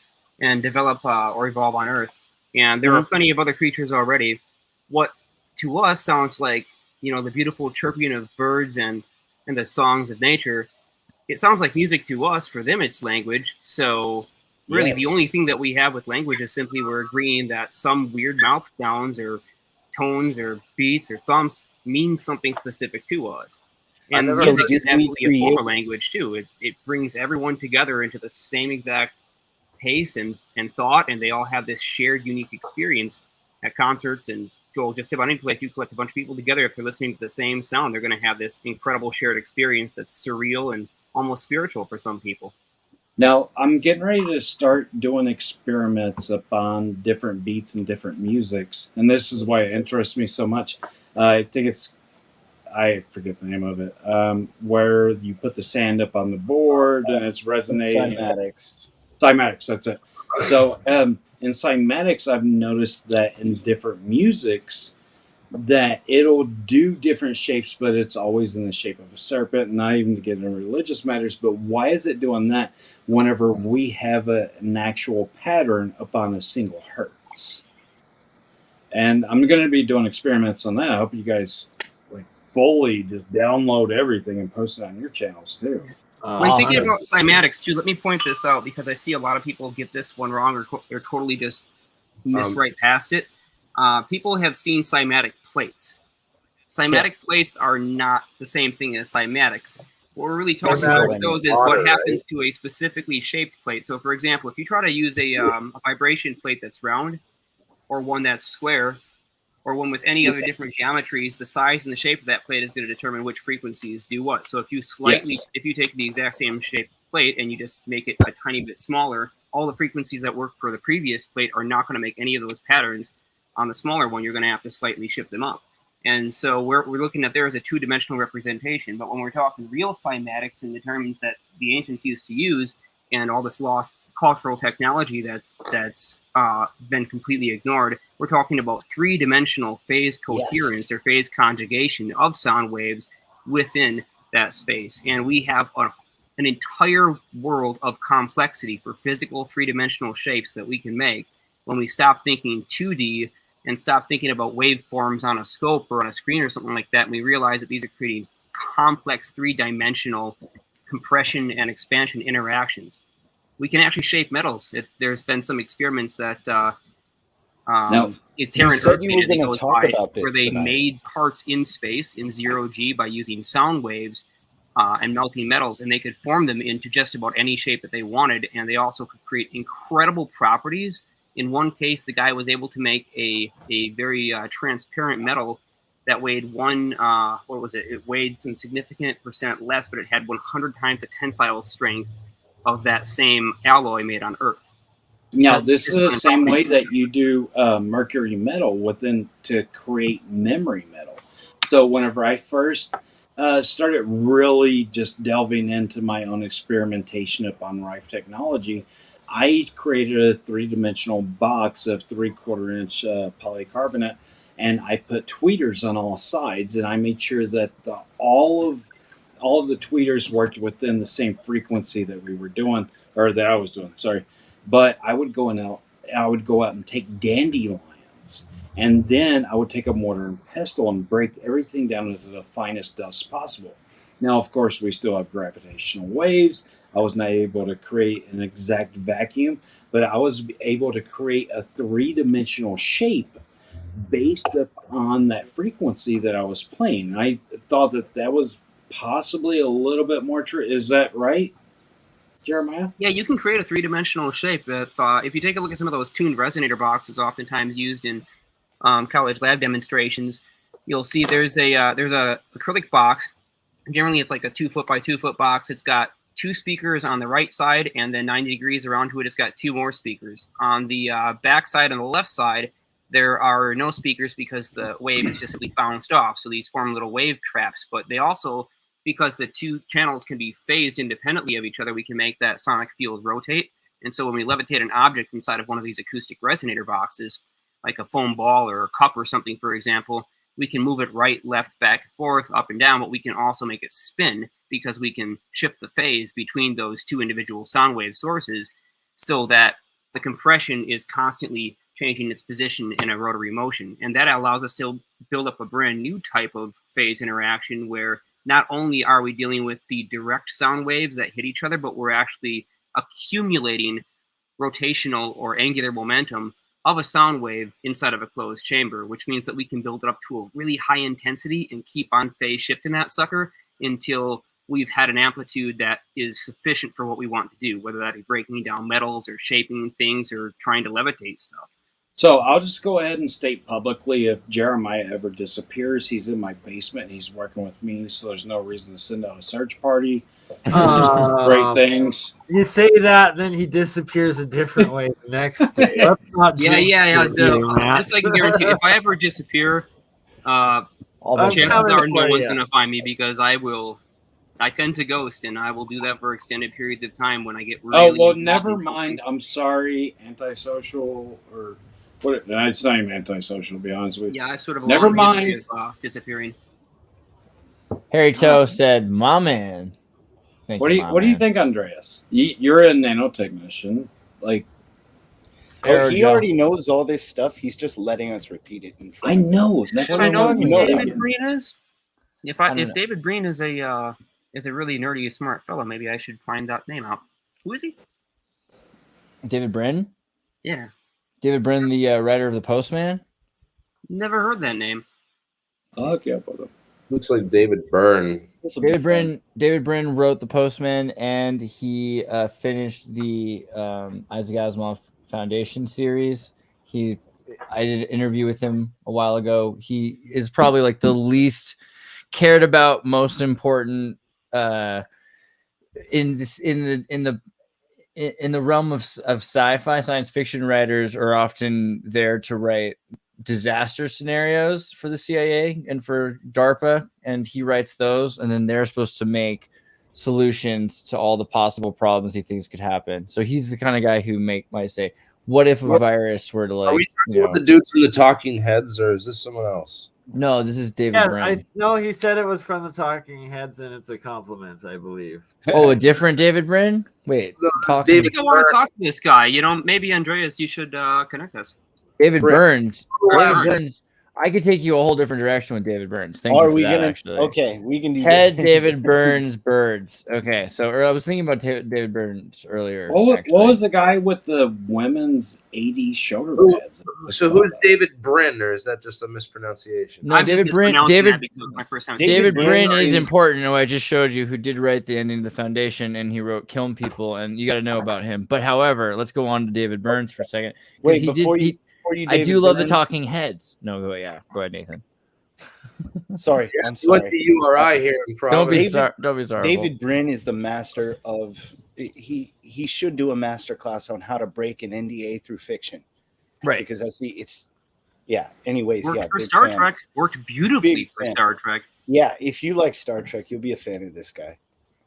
and develop or evolve on Earth, and there are plenty of other creatures already, what to us sounds like, you know, the beautiful chirping of birds and the songs of nature. It sounds like music to us. For them, it's language. So really, the only thing that we have with language is simply we're agreeing that some weird mouth sounds or tones or beats or thumps mean something specific to us. And music is absolutely a form of language too. It brings everyone together into the same exact pace and thought, and they all have this shared unique experience at concerts and just about any place you collect a bunch of people together. If they're listening to the same sound, they're going to have this incredible shared experience that's surreal and almost spiritual for some people. Now, I'm getting ready to start doing experiments upon different beats and different musics, and this is why it interests me so much. I think I forget the name of it, where you put the sand up on the board and it's resonating. Cymatics, that's it. So in cymatics, I've noticed that in different musics, that it'll do different shapes, but it's always in the shape of a serpent, not even to get into religious matters. But why is it doing that whenever we have an actual pattern upon a single hertz? And I'm going to be doing experiments on that. I hope you guys fully just download everything and post it on your channels too. When thinking about cymatics too, let me point this out because I see a lot of people get this one wrong or totally just miss right past it. People have seen cymatic plates. Cymatic plates are not the same thing as cymatics. What we're really talking about with those is what happens to a specifically shaped plate. So, for example, if you try to use a vibration plate that's round, or one that's square, or one with any other different geometries, the size and the shape of that plate is going to determine which frequencies do what. So if you if you take the exact same shaped plate and you just make it a tiny bit smaller, all the frequencies that work for the previous plate are not going to make any of those patterns. On the smaller one, you're going to have to slightly shift them up. And so we're looking at there as a two-dimensional representation. But when we're talking real cymatics and the terms that the ancients used to use, and all this lost cultural technology that's been completely ignored, we're talking about three-dimensional phase coherence or phase conjugation of sound waves within that space. And we have an entire world of complexity for physical three-dimensional shapes that we can make when we stop thinking 2D and stop thinking about waveforms on a scope or on a screen or something like that. And we realize that these are creating complex three-dimensional compression and expansion interactions. We can actually shape metals. There's been some experiments that Now, you said you were going to talk about this where they tonight. made parts in space in zero-G by using sound waves and melting metals, and they could form them into just about any shape that they wanted, and they also could create incredible properties. In one case, the guy was able to make a very transparent metal that weighed it weighed some significant percent less, but it had 100 times the tensile strength of that same alloy made on Earth. Now, this is the same way that you do mercury metal to create memory metal. So whenever I first started really just delving into my own experimentation upon RifeTechnology, I created a three-dimensional box of 3/4 inch polycarbonate, and I put tweeters on all sides, and I made sure that all of the tweeters worked within the same frequency that we were doing, or that I was doing. Sorry. But I would go out and take dandelions, and then I would take a mortar and pestle and break everything down into the finest dust possible. Now, of course, we still have gravitational waves. I was not able to create an exact vacuum, but I was able to create a three-dimensional shape based upon that frequency that I was playing. I thought that was possibly a little bit more true. Is that right, Jeremiah? Yeah, you can create a three-dimensional shape. If you take a look at some of those tuned resonator boxes oftentimes used in college lab demonstrations, you'll see there's a acrylic box. Generally, it's like a 2-foot by 2-foot box. It's got 2 speakers on the right side, and then 90 degrees around to it, it's got 2 more speakers. On the back side and the left side, there are no speakers because the wave is just simply bounced off. So these form little wave traps, but they also, because the 2 channels can be phased independently of each other, we can make that sonic field rotate. And so when we levitate an object inside of one of these acoustic resonator boxes, like a foam ball or a cup or something, for example, we can move it right, left, back, and forth, up and down, but we can also make it spin because we can shift the phase between those 2 individual sound wave sources so that the compression is constantly changing its position in a rotary motion. And that allows us to build up a brand new type of phase interaction where not only are we dealing with the direct sound waves that hit each other, but we're actually accumulating rotational or angular momentum of a sound wave inside of a closed chamber, which means that we can build it up to a really high intensity and keep on phase shifting that sucker until we've had an amplitude that is sufficient for what we want to do, whether that be breaking down metals or shaping things or trying to levitate stuff. So I'll just go ahead and state publicly, if Jeremiah ever disappears, he's in my basement and he's working with me, so there's no reason to send out a search party. Great things. You say that, then he disappears a different way the next day. That's not Yeah. Just like I guarantee, if I ever disappear, chances are no one's going to find me because I tend to ghost, and I will do that for extended periods of time when I get really... never mind. I'm sorry, antisocial or... What? It's not even antisocial, to be honest with you. Yeah, I sort of... Never mind. Disappearing. Harry Toe said, "My man." What do you think, Andreas? You're a nanotechnician. Like, he already knows all this stuff. He's just letting us repeat it. I know. That's what I know. David Breen is. If David Breen is a really nerdy, smart fellow, maybe I should find that name out. Who is he? David Brin? Yeah. David Brin, the writer of The Postman? Never heard that name. I'll look you up with him. Looks like David Byrne. David Brin wrote The Postman, and he finished the Isaac Asimov Foundation series. I did an interview with him a while ago. He is probably like the least cared about, most important in the realm of sci-fi. Science fiction writers are often there to write disaster scenarios for the CIA and for DARPA, and he writes those, and then they're supposed to make solutions to all the possible problems he thinks could happen. So he's the kind of guy who might say, what if a virus were to, like... Are we talking about the dude from the Talking Heads, or is this someone else? No, this is David Yeah, Byrne. no, he said it was from the Talking Heads, and it's a compliment, I believe. Oh, a different David Byrne? Wait, I think I want to talk to this guy. You know, maybe Andreas, you should connect us. David Burns. David Burns. Burns. I could take you a whole different direction with David Burns. Thank you Are for we that, gonna? actually. Okay, we can do Ted that. David Burns birds. Okay, so I was thinking about David Burns earlier. What was the guy with the women's 80s shoulder pads? So who's David Brin, or is that just a mispronunciation? No, David Brin. David David Brin is important. No, I just showed you who did write the ending of the Foundation, and he wrote "Killing People," and you got to know about him. But however, let's go on to David Burns for a second. Wait, before you, I do love the Byrne- Talking Heads. No, go ahead, Nathan. Sorry, I'm sorry. What's the URI here in Providence? Don't be sorry. David Brin is the master of. He should do a master class on how to break an NDA through fiction, right? Because it's yeah. Anyways, Worked yeah. for big Star fan. Trek. Worked beautifully Big for fan. Star Trek. Yeah, if you like Star Trek, you'll be a fan of this guy.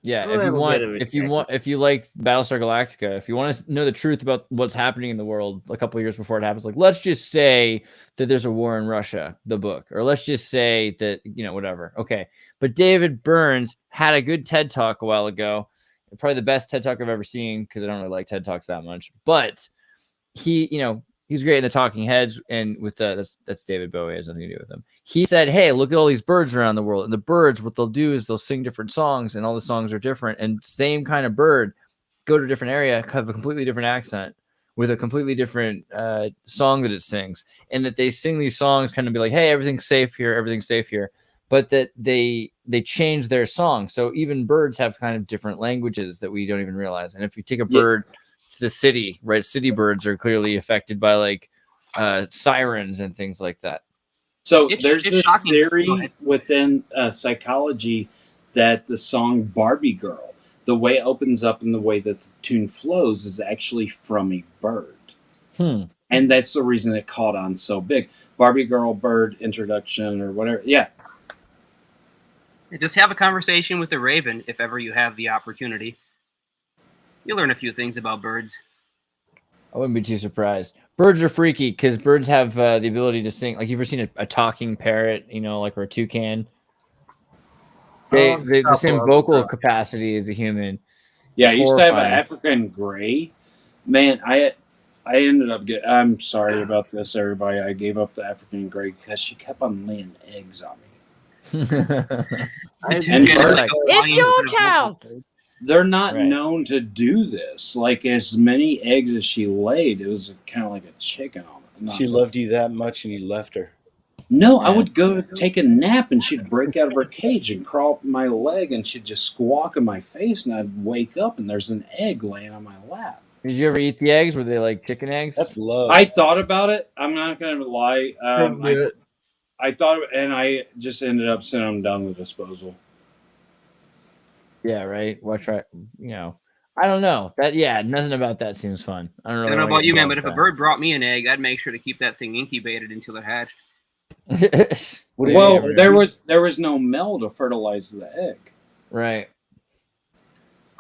Yeah, Well, if you like Battlestar Galactica, if you want to know the truth about what's happening in the world a couple of years before it happens, like let's just say that there's a war in Russia, the book, or let's just say that, whatever. Okay. But David Burns had a good TED Talk a while ago, probably the best TED Talk I've ever seen, because I don't really like TED Talks that much, but he's great in the Talking Heads, and with that's David Bowie, has nothing to do with him. He said, hey, look at all these birds around the world. And the birds, what they'll do is they'll sing different songs, and all the songs are different. And same kind of bird, go to a different area, have a completely different accent with a completely different song that it sings. And that they sing these songs kind of be like, hey, everything's safe here, everything's safe here. But that they change their song. So even birds have kind of different languages that we don't even realize. And if you take a bird to the city, right? City birds are clearly affected by like sirens and things like that. So It's there's this shocking. theory within psychology that the song Barbie Girl, the way it opens up and the way that the tune flows is actually from a bird. And that's the reason it caught on so big. Barbie Girl bird introduction or whatever. Yeah. Just have a conversation with the raven if ever you have the opportunity. You'll learn a few things about birds. I wouldn't be too surprised. Birds are freaky because birds have the ability to sing. Like, you ever seen a talking parrot, or a toucan? They the same vocal capacity as a human. Yeah, It's I used to have an horrifying. African gray. Man, I ended up I'm sorry about this, everybody. I gave up the African gray because she kept on laying eggs on me. It's your child. They're not Right. known to do this. Like, as many eggs as she laid, it was kind of like a chicken on it. She loved you that much, and you left her. No, I would go take a nap, and she'd break out of her cage and crawl up my leg, and she'd just squawk in my face, and I'd wake up, and there's an egg laying on my lap. Did you ever eat the eggs? Were they like chicken eggs? That's love. I thought about it. I'm not going to lie. I thought, and I just ended up sending them down the disposal. Yeah, right. What try? I don't know. Nothing about that seems fun. I don't I really don't know wanna about get you, man, but involved if a with bird brought me an egg, I'd make sure to keep that thing incubated until it hatched. that. Well, there was no male to fertilize the egg. Right.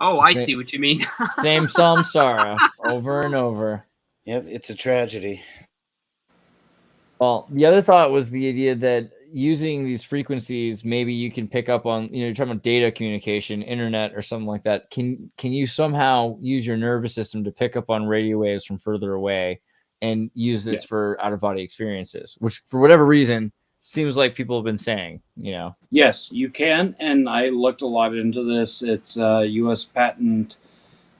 Oh, I see what you mean. Same samsara over and over. Yep, it's a tragedy. Well, the other thought was the idea that using these frequencies, maybe you can pick up on, you're talking about data communication, internet, or something like that. Can you somehow use your nervous system to pick up on radio waves from further away and use this for out-of-body experiences, which for whatever reason seems like people have been saying, Yes, you can, and I looked a lot into this. It's a U.S. patent,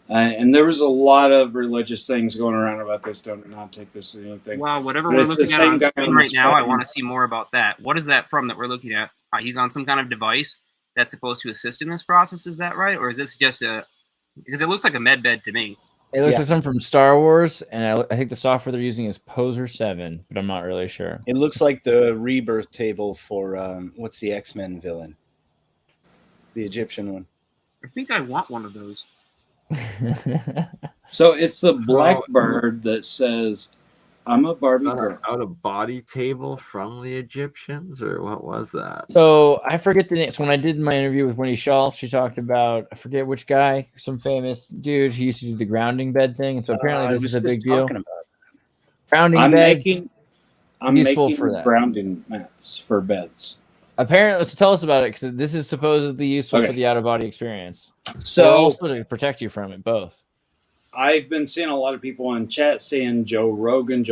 and there was a lot of religious things going around about this. Don't not take this as anything. Wow, whatever But we're it's the looking at same on guy screen on right this now, I button. want to see more about that. What is that from that we're looking at? He's on some kind of device that's supposed to assist in this process. Is that right? Or is this just because it looks like a med bed to me. It looks like something from Star Wars, and I think the software they're using is Poser 7, but I'm not really sure. It looks like the rebirth table for what's the X-Men villain? The Egyptian one. I think I want one of those. So it's the blackbird that says, "I'm a Barbie girl." Out of body table from the Egyptians, or what was that? So I forget the name. So when I did my interview with Wendy Shaw, she talked about, I forget which guy, some famous dude. He used to do the grounding bed thing. And so apparently this is a big deal. Grounding I'm beds. I'm useful making for that. grounding mats for beds. Apparently, so tell us about it, because this is supposedly useful Okay. for the out-of-body experience. So or also to protect you from it, both. I've been seeing a lot of people in chat saying Joe Rogan.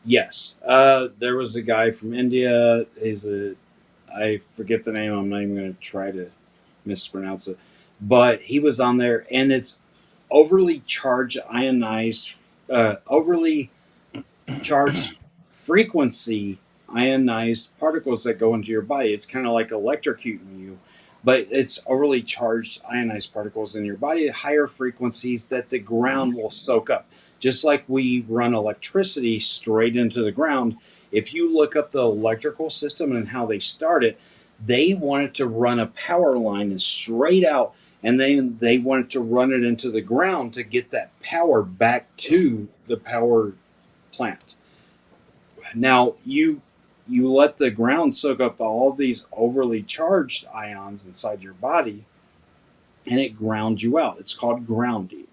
Yes. There was a guy from India. I forget the name. I'm not even going to try to mispronounce it. But he was on there, and it's overly charged overly charged frequency ionized particles that go into your body. It's kind of like electrocuting you, but it's overly charged ionized particles in your body at higher frequencies that the ground will soak up. Just like we run electricity straight into the ground, if you look up the electrical system and how they start it, they wanted to run a power line straight out, and then they wanted to run it into the ground to get that power back to the power plant. Now, you let the ground soak up all these overly charged ions inside your body, and it grounds you out. It's called grounding.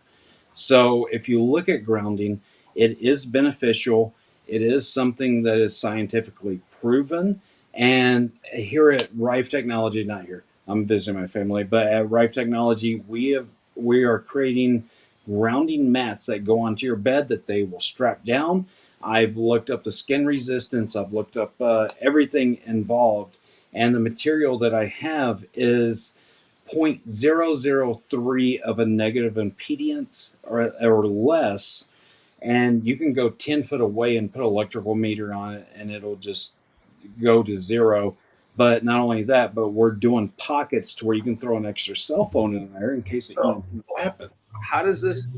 So if you look at grounding, it is beneficial. It is something that is scientifically proven. And here at RifeTechnology, not here, I'm visiting my family, but at RifeTechnology, we are creating grounding mats that go onto your bed that they will strap down. I've looked up the skin resistance. I've looked up everything involved. And the material that I have is 0.003 of a negative impedance or less. And you can go 10 foot away and put an electrical meter on it, and it'll just go to zero. But not only that, but we're doing pockets to where you can throw an extra cell phone in there in case it happens. How does this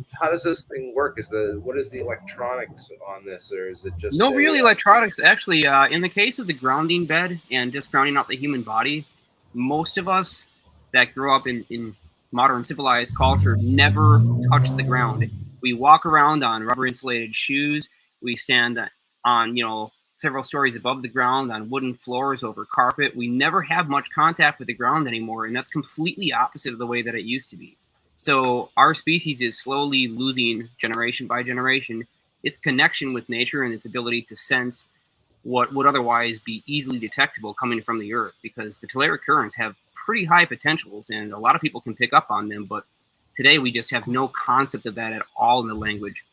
thing work? What is the electronics on this, or is it just no really electronics? Actually, in the case of the grounding bed and just grounding out the human body, most of us that grew up in modern civilized culture never touch the ground. We walk around on rubber insulated shoes. We stand on several stories above the ground on wooden floors over carpet. We never have much contact with the ground anymore, and that's completely opposite of the way that it used to be. So our species is slowly losing, generation by generation, its connection with nature and its ability to sense what would otherwise be easily detectable coming from the Earth, because the telluric currents have pretty high potentials, and a lot of people can pick up on them, but today we just have no concept of that at all in the language.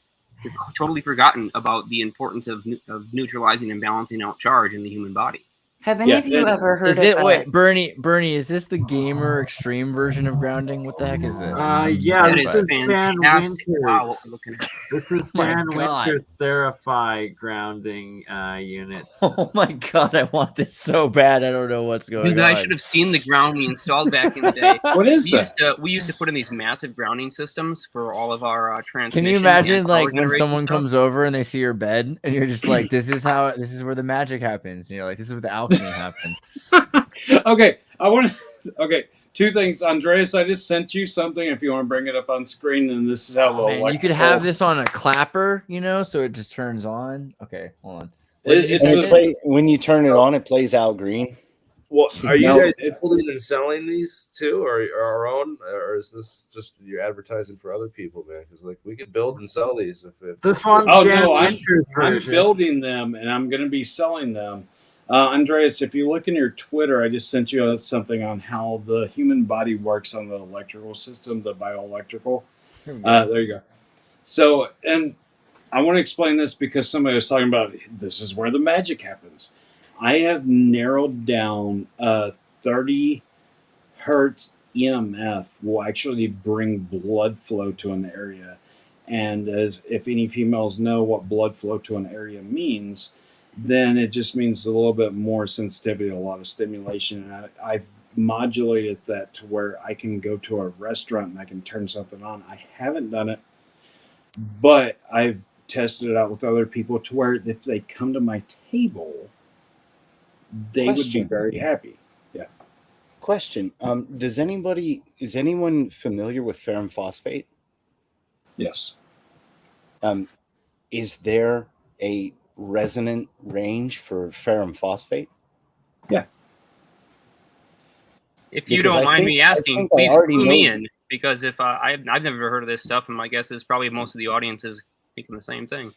We've totally forgotten about the importance of neutralizing and balancing out charge in the human body. Have any of you ever heard of wait, Bernie, is this the gamer extreme version of grounding? What the heck is this? Yeah, That this is is Dan fantastic. Winters. Wow, what we're looking at. This is Dan Winters Therify grounding units. Oh my god, I want this so bad. I don't know what's going on. You guys should have seen the ground we installed back in the day. What is that? We used to put in these massive grounding systems for all of our transmission. Can you imagine, and like, power when generation someone stuff? comes over and they see your bed, and you're just like, this is where the magic happens. You know, like, this is where the alchemy happens. Okay, two things. Andreas, I just sent you something if you want to bring it up on screen, and this is how Man, you could have this on a clapper, so it just turns on. Okay, hold on. When you turn it on, it plays Al Green. Well, are you guys building and selling these too, or our own, or is this just you're advertising for other people, man? Because like we could build and sell these if this one's I'm building them and I'm going to be selling them. Andreas, if you look in your Twitter, I just sent you something on how the human body works on the electrical system, the bioelectrical. There you go. So, and I want to explain this because somebody was talking about this is where the magic happens. I have narrowed down 30 hertz EMF will actually bring blood flow to an area. And as if any females know what blood flow to an area means, then it just means a little bit more sensitivity, a lot of stimulation. And I've modulated that to where I can go to a restaurant and I can turn something on. I haven't done it, but I've tested it out with other people to where if they come to my table, they would be very happy. Yeah. Question. Is anyone familiar with ferrum phosphate? Yes. Is there a resonant range for ferrum phosphate? Yeah. If you don't mind me asking, please clue me in, because if I've never heard of this stuff, and my guess is probably most of the audience is thinking the same thing.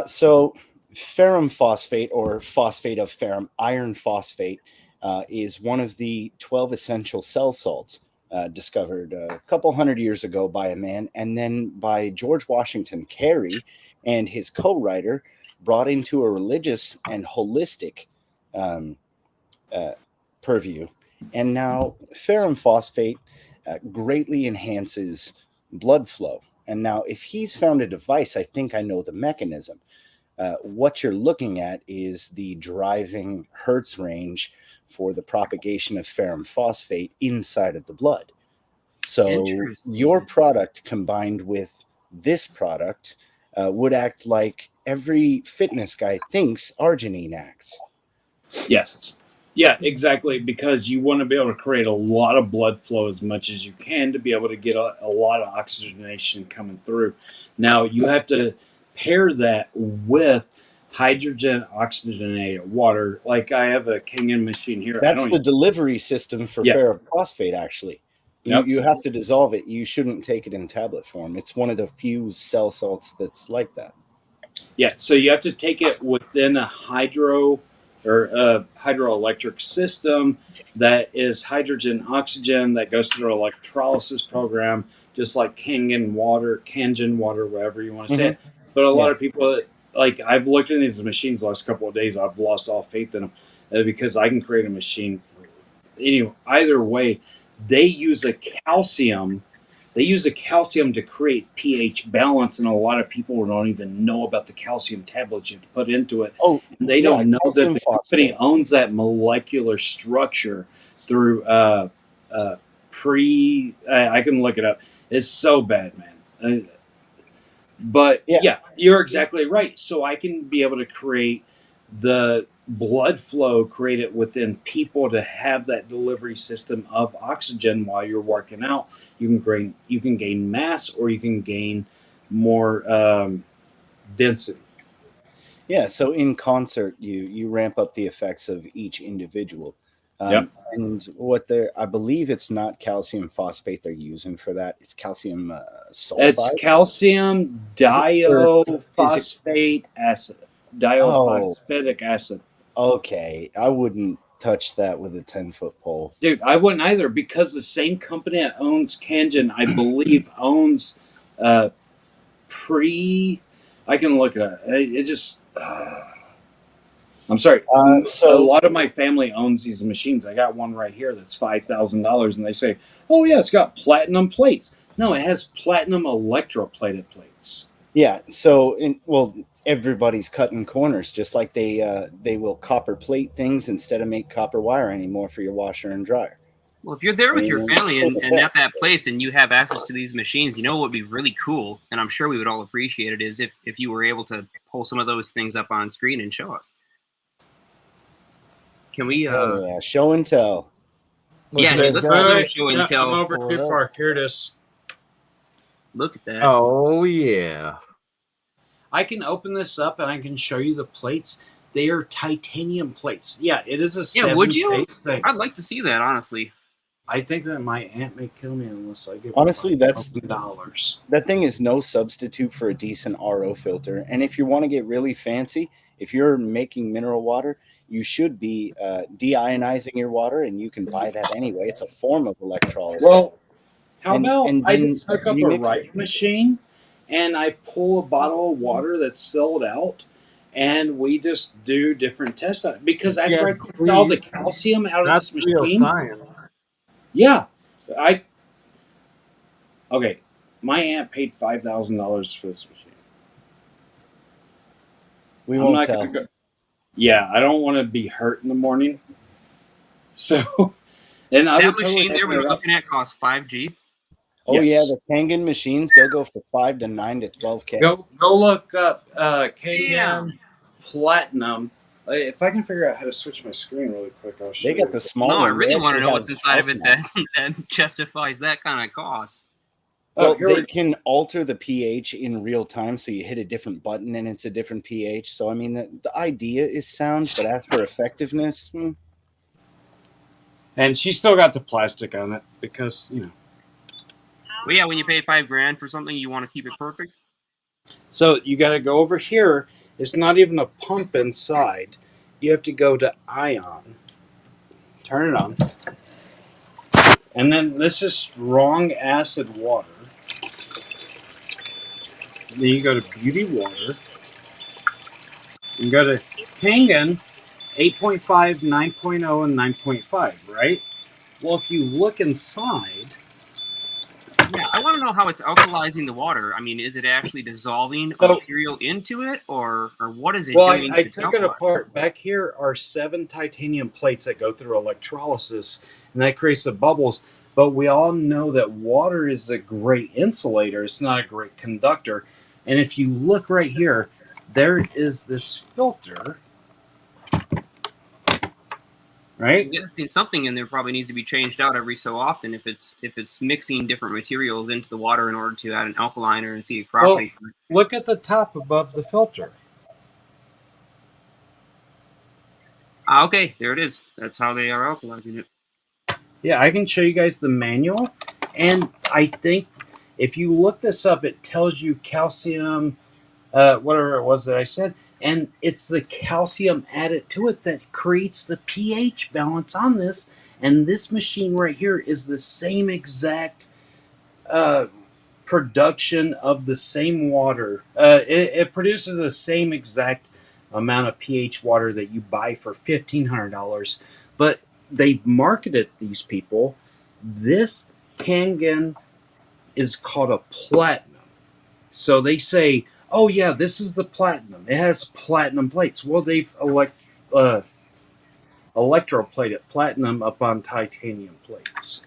So ferrum phosphate, or phosphate of ferrum, iron phosphate, is one of the 12 essential cell salts discovered a couple hundred years ago by a man, and then by George Washington Carey and his co-writer, brought into a religious and holistic purview. And now ferrum phosphate greatly enhances blood flow. And now if he's found a device, I think I know the mechanism. What you're looking at is the driving hertz range for the propagation of ferrum phosphate inside of the blood. So your product combined with this product would act like every fitness guy thinks arginine acts. Yes. Yeah, exactly. Because you want to be able to create a lot of blood flow as much as you can to be able to get a lot of oxygenation coming through. Now, you have to pair that with hydrogen oxygenated water. Like I have a Kangen machine here. That's the delivery system for ferrum phosphate, actually. You have to dissolve it. You shouldn't take it in tablet form. It's one of the few cell salts that's like that. Yeah, so you have to take it within a hydroelectric system that is hydrogen oxygen that goes through an electrolysis program, just like Kangen water, whatever you want to say it. But a lot of people, like I've looked in these machines the last couple of days, I've lost all faith in them because I can create a machine. Anyway, either way, they use a calcium. They use the calcium to create pH balance, and a lot of people don't even know about the calcium tablets you have to put into it. Oh, and they don't know that the company owns that molecular structure through I can look it up. It's so bad, man. But yeah, you're exactly right. So I can be able to create the blood flow, create it within people to have that delivery system of oxygen while you're working out. You can gain mass, or you can gain more density. Yeah. So in concert, you ramp up the effects of each individual. And I believe it's not calcium phosphate they're using for that. It's calcium sulfide. It's calcium diophosphate acid. Diophosphatic acid. Okay, I wouldn't touch that with a 10-foot pole. Dude, I wouldn't either, because the same company that owns Kangen, I believe, owns I can look at it. It just... I'm sorry. So a lot of my family owns these machines. I got one right here that's $5,000, and they say, "Oh yeah, it's got platinum plates." No, it has platinum electroplated plates. Yeah. So, everybody's cutting corners, just like they will copper plate things instead of make copper wire anymore for your washer and dryer. Well, if you're there with your family and at that place and you have access to these machines, what would be really cool, and I'm sure we would all appreciate it, is if you were able to pull some of those things up on screen and show us. Can we show and tell? Yeah, let's do show and tell. I'm over too far. Here it is. Look at that. Oh yeah. I can open this up and I can show you the plates. They are titanium plates. Yeah, it is a 7 would you? face thing. I'd like to see that, honestly. I think that my aunt may kill me unless I get $1,000. That thing is no substitute for a decent RO filter. And if you want to get really fancy, if you're making mineral water, you should be deionizing your water, and you can buy that anyway. It's a form of electrolysis. Well, how about I just hook up a Rife machine, and I pull a bottle of water that's sold out, and we just do different tests on it. Because after I cleaned all the calcium out of this machine, real science. Yeah, okay. My aunt paid $5,000 for this machine. We won't tell. Yeah, I don't want to be hurt in the morning. So, and that machine there we're looking at costs $5,000. Oh yeah, the Kangen machines, they'll go for $5,000 to $9,000 to $12,000. Go look up Kangen Platinum. If I can figure out how to switch my screen really quick, I'll show you. They got the small. No, I really want to know what's inside of it that justifies that kind of cost. Well, they can alter the pH in real time, so you hit a different button and it's a different pH. So, I mean, the idea is sound, but as for effectiveness... And she's still got the plastic on it because, Well, yeah, when you pay $5,000 for something, you want to keep it perfect. So, you got to go over here. It's not even a pump inside. You have to go to ion. Turn it on. And then this is strong acid water. Then you go to beauty water. You go to Kangen, 8.5, 9.0, and 9.5, right? Well, if you look inside... Yeah, I want to know how it's alkalizing the water. I mean, is it actually dissolving a material into it, or what is it doing? I took it apart. Back here are 7 titanium plates that go through electrolysis, and that creates the bubbles. But we all know that water is a great insulator. It's not a great conductor. And if you look right here, there is this filter, right? I'm guessing something in there probably needs to be changed out every so often if it's mixing different materials into the water in order to add an alkaliner and acidic properties. Well, look at the top above the filter. Okay, there it is. That's how they are alkalizing it. Yeah, I can show you guys the manual. And I think if you look this up, it tells you calcium, whatever it was that I said. And it's the calcium added to it that creates the pH balance on this. And this machine right here is the same exact production of the same water. It produces the same exact amount of pH water that you buy for $1,500. But they've marketed these people. This Kangen is called a platinum. So they say, oh yeah, this is the platinum. It has platinum plates. Well, they've electroplated platinum up on titanium plates.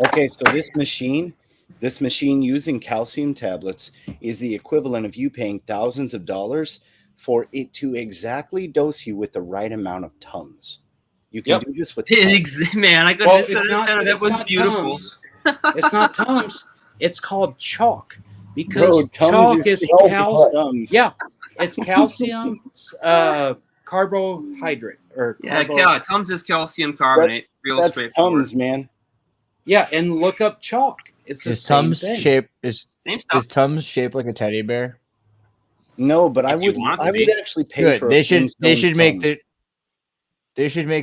Okay, so this machine using calcium tablets is the equivalent of you paying thousands of dollars for it to exactly dose you with the right amount of Tums. You can do this with man. I couldn't have said it better. That was beautiful. It's not Tums. It's called chalk because chalk is calcium. Yeah, it's calcium carbohydrate or Tums is calcium carbonate. That's Tums, man. Yeah, and look up chalk. It's the same thing. Same stuff. Is Tums shaped like a teddy bear? No, but I would actually pay for. They should make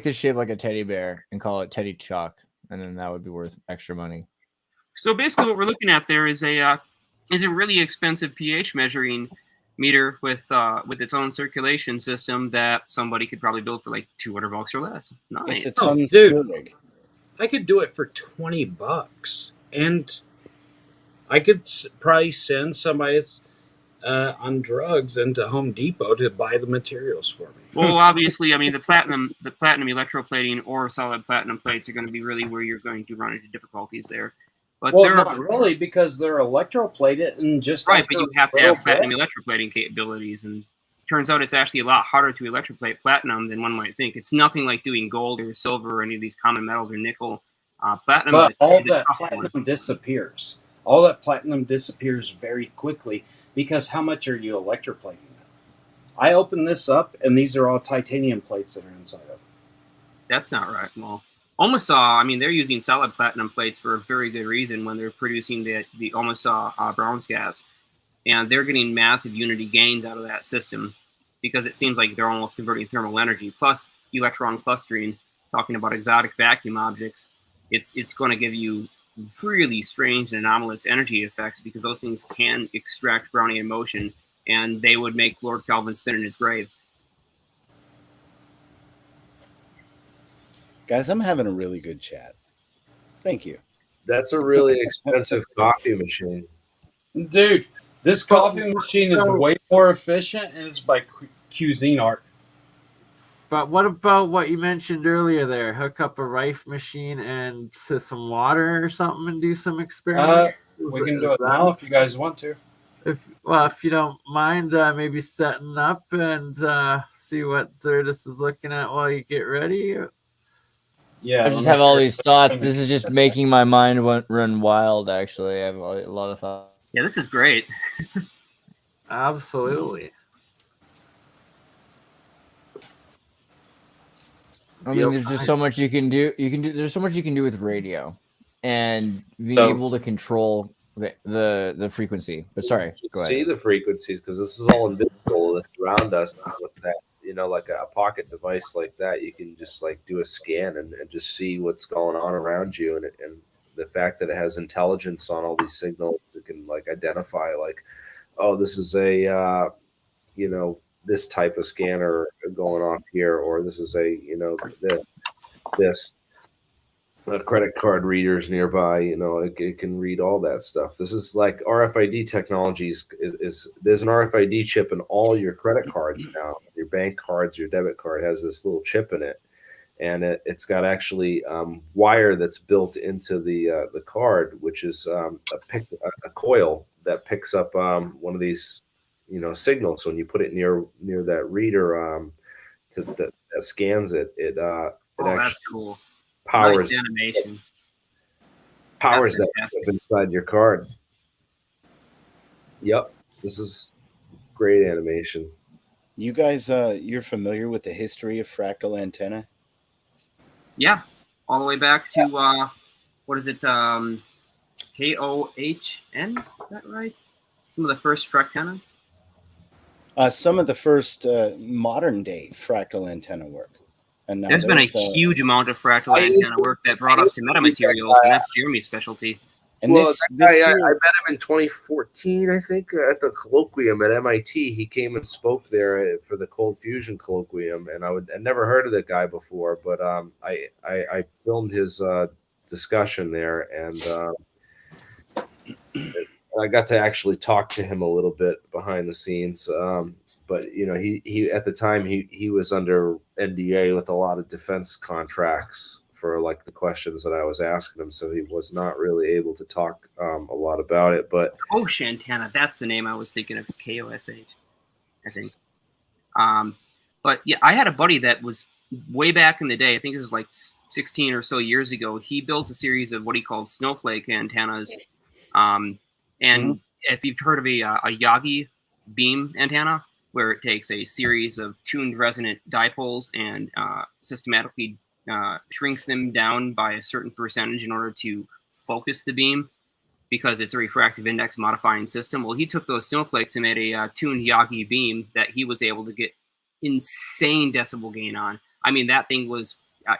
this shape like a teddy bear and call it Teddy Chalk, and then that would be worth extra money. So basically, what we're looking at there is a really expensive pH measuring meter with its own circulation system that somebody could probably build for like $200 or less. Nice, it's a Tums dude. I could do it for $20, and I could probably send somebody that's on drugs into Home Depot to buy the materials for me. Well, obviously, I mean the platinum electroplating or solid platinum plates are going to be really where you're going to run into difficulties there. But not really, because they're electroplated and just right. But you have to have platinum electroplating capabilities, and it turns out it's actually a lot harder to electroplate platinum than one might think. It's nothing like doing gold or silver or any of these common metals or nickel. Platinum, but all that platinum disappears. All that platinum disappears very quickly because how much are you electroplating? I open this up, and these are all titanium plates that are inside of it. That's not right. Well, I mean, they're using solid platinum plates for a very good reason when they're producing the Brown's gas. And they're getting massive unity gains out of that system because it seems like they're almost converting thermal energy. Plus, electron clustering, talking about exotic vacuum objects, it's going to give you really strange and anomalous energy effects because those things can extract Brownian motion, and they would make Lord Kelvin spin in his grave. Guys, I'm having a really good chat. Thank you. That's a really expensive coffee machine. Dude, this coffee machine is way more efficient, and it's by Cuisinart. But what about what you mentioned earlier there? Hook up a Rife machine and to some water or something and do some experiments? We can do it now if you guys want to. If you don't mind, maybe setting up and see what Xirtus is looking at while you get ready. Yeah, I just have all these thoughts. This is just making my mind run wild, actually. I have a lot of thoughts. Yeah, this is great. Absolutely. I mean, there's just so much you can do. There's so much you can do with radio, and being able to control the frequency. But sorry, go ahead. See the frequencies because this is all invisible that's around us. With that, like a pocket device like that, you can just like do a scan and just see what's going on around you, and the fact that it has intelligence on all these signals, it can like identify like, oh, this is a this type of scanner going off here, or this is a this credit card readers nearby. It can read all that stuff. This is like RFID technologies. Is there's an RFID chip in all your credit cards now. Your bank cards, your debit card has this little chip in it, and it's got actually wire that's built into the card, which is a coil that picks up one of these signals. So when you put it near that reader that scans it, it actually that's cool. Powers nice animation. Powers that chip inside your card. Yep, this is great animation. You guys, you're familiar with the history of fractal antenna? Yeah, all the way back to what is it? KOHN? Is that right? Some of the first fractana. Some of the first modern day fractal antenna work. And there's been a huge amount of fractal antenna work that brought us to metamaterials, and that's Jeremy's specialty. And I met him in 2014, I think, at the colloquium at MIT. He came and spoke there for the cold fusion colloquium, and I never heard of the guy before, but I filmed his discussion there, and I got to actually talk to him a little bit behind the scenes. But he at the time he was under NDA with a lot of defense contracts for like the questions that I was asking him, so he was not really able to talk a lot about it. But Antenna, that's the name I was thinking of. KOSH, I think. But yeah, I had a buddy that was way back in the day. I think it was like 16 or so years ago. He built a series of what he called snowflake antennas. And if you've heard of a Yagi beam antenna, where it takes a series of tuned resonant dipoles and systematically shrinks them down by a certain percentage in order to focus the beam because it's a refractive index modifying system. Well, he took those snowflakes and made a tuned Yagi beam that he was able to get insane decibel gain on. I mean, that thing was,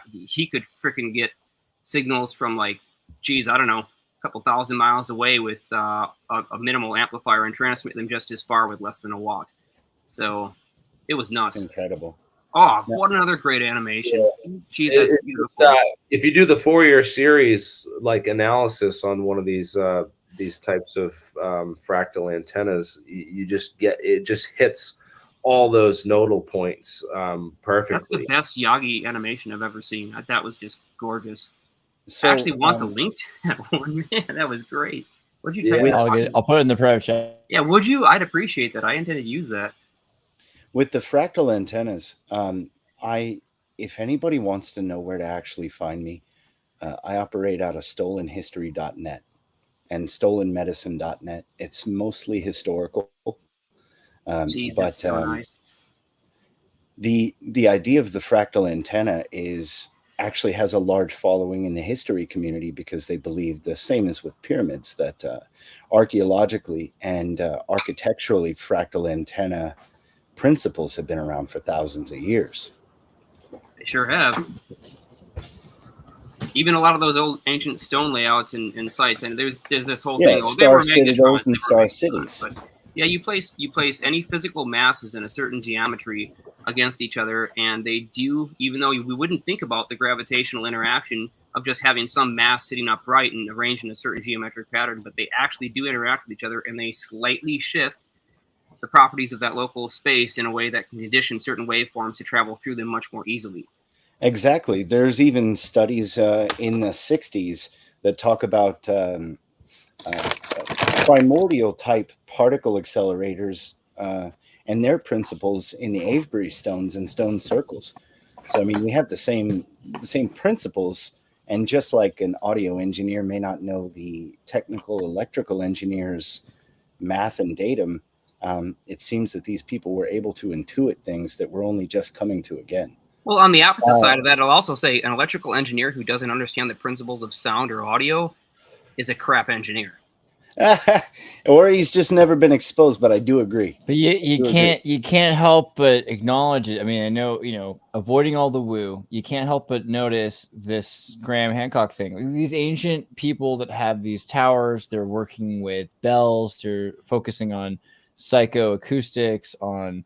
he could freaking get signals from like, geez, I don't know, a couple thousand miles away with a minimal amplifier and transmit them just as far with less than a watt. So it was nuts. That's incredible. Oh, what another great animation. Jeez, that's beautiful. If you do the Fourier series like analysis on one of these types of fractal antennas, you just get, it just hits all those nodal points perfectly. That's the best Yagi animation I've ever seen. That was just gorgeous. So, I actually want the link to that one. Man, that was great. What'd you type? I'll put it in the private chat. Yeah, would you? I'd appreciate that. I intended to use that. With the fractal antennas, if anybody wants to know where to actually find me, I operate out of stolenhistory.net and stolenmedicine.net. It's mostly historical. Jeez, that's so nice. The idea of the fractal antenna actually has a large following in the history community because they believe the same as with pyramids, that archaeologically and architecturally fractal antenna principles have been around for thousands of years. They sure have. Even a lot of those old ancient stone layouts and sites, and there's this whole thing. Star citadels and star cities. But yeah, you place any physical masses in a certain geometry against each other, and they do, even though we wouldn't think about the gravitational interaction of just having some mass sitting upright and arranged in a certain geometric pattern, but they actually do interact with each other, and they slightly shift the properties of that local space in a way that can condition certain waveforms to travel through them much more easily. Exactly. There's even studies in the 60s that talk about primordial type particle accelerators and their principles in the Avebury stones and stone circles. So, I mean, we have the same principles, and just like an audio engineer may not know the technical electrical engineer's math and datum, it seems that these people were able to intuit things that we're only just coming to again. Well, on the opposite side of that, I'll also say an electrical engineer who doesn't understand the principles of sound or audio is a crap engineer. Or he's just never been exposed, but I do agree. But you can't help but acknowledge it. I mean, I know, avoiding all the woo, you can't help but notice this Graham Hancock thing. These ancient people that have these towers, they're working with bells, they're focusing on psychoacoustics, on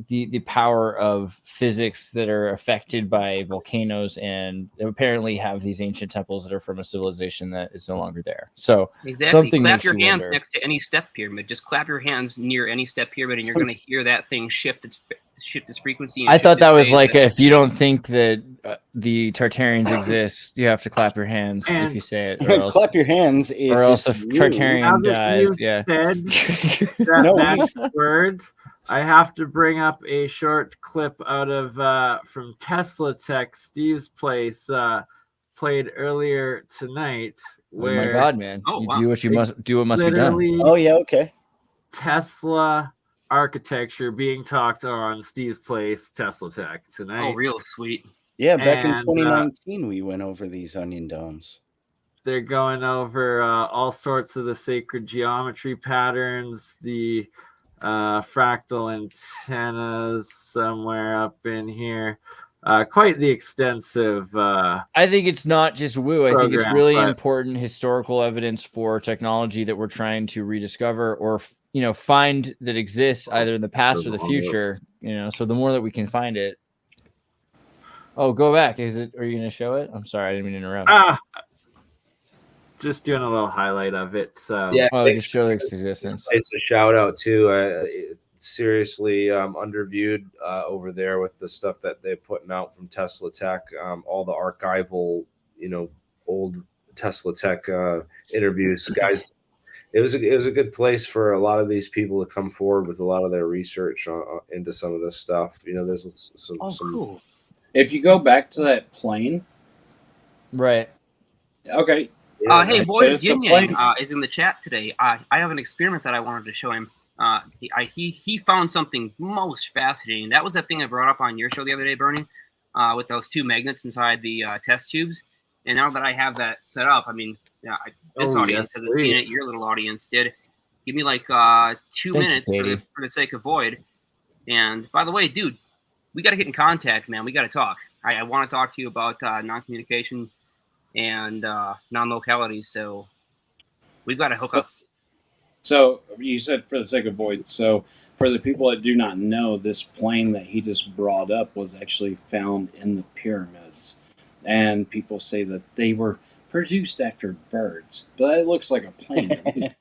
the power of physics that are affected by volcanoes, and they apparently have these ancient temples that are from a civilization that is no longer there. So exactly, clap your hands next to any step pyramid. Just clap your hands near any step pyramid, and you're going to hear that thing shift its frequency. I thought that was like if you don't think that the Tartarians exist, you have to clap your hands if you say it, or else clap your hands, or else if Tartarian dies. Yeah. Said that word. I have to bring up a short clip out of from Tesla Tech, Steve's place, played earlier tonight. Where, oh my God, man! Do what you must do. What must be done. Oh yeah, okay. Tesla architecture being talked on Steve's place, Tesla Tech tonight. Oh, real sweet. Yeah, back in 2019, we went over these onion domes. They're going over all sorts of the sacred geometry patterns, the fractal antennas somewhere up in here. Quite the extensive I think it's not just woo. I think it's really important historical evidence for technology that we're trying to rediscover or find that exists either in the past or the future. So the more that we can find it. Oh, go back. Are you going to show it? I'm sorry, I didn't mean to interrupt. Just doing a little highlight of it. So yeah, just show its existence. It's a shout out too. Seriously underviewed over there with the stuff that they're putting out from Tesla Tech. All the archival, old Tesla Tech interviews, guys. It was a good place for a lot of these people to come forward with a lot of their research into some of this stuff. There's some. Cool. If you go back to that plane, right? Okay. Hey, Boyd Yin Yang is in the chat today. I have an experiment that I wanted to show him. He found something most fascinating. That was that thing I brought up on your show the other day, Bernie, with those two magnets inside the test tubes. And now that I have that set up, I mean, this audience hasn't seen it. Your little audience did. Give me like 2 minutes for the sake of Void. And by the way, dude, we got to get in contact, man. We got to talk. I want to talk to you about non-communication and non-localities. So we've got to hook up. So you said for the sake of Void. So for the people that do not know, this plane that he just brought up was actually found in the pyramids. And people say that they were produced after birds. But it looks like a plane.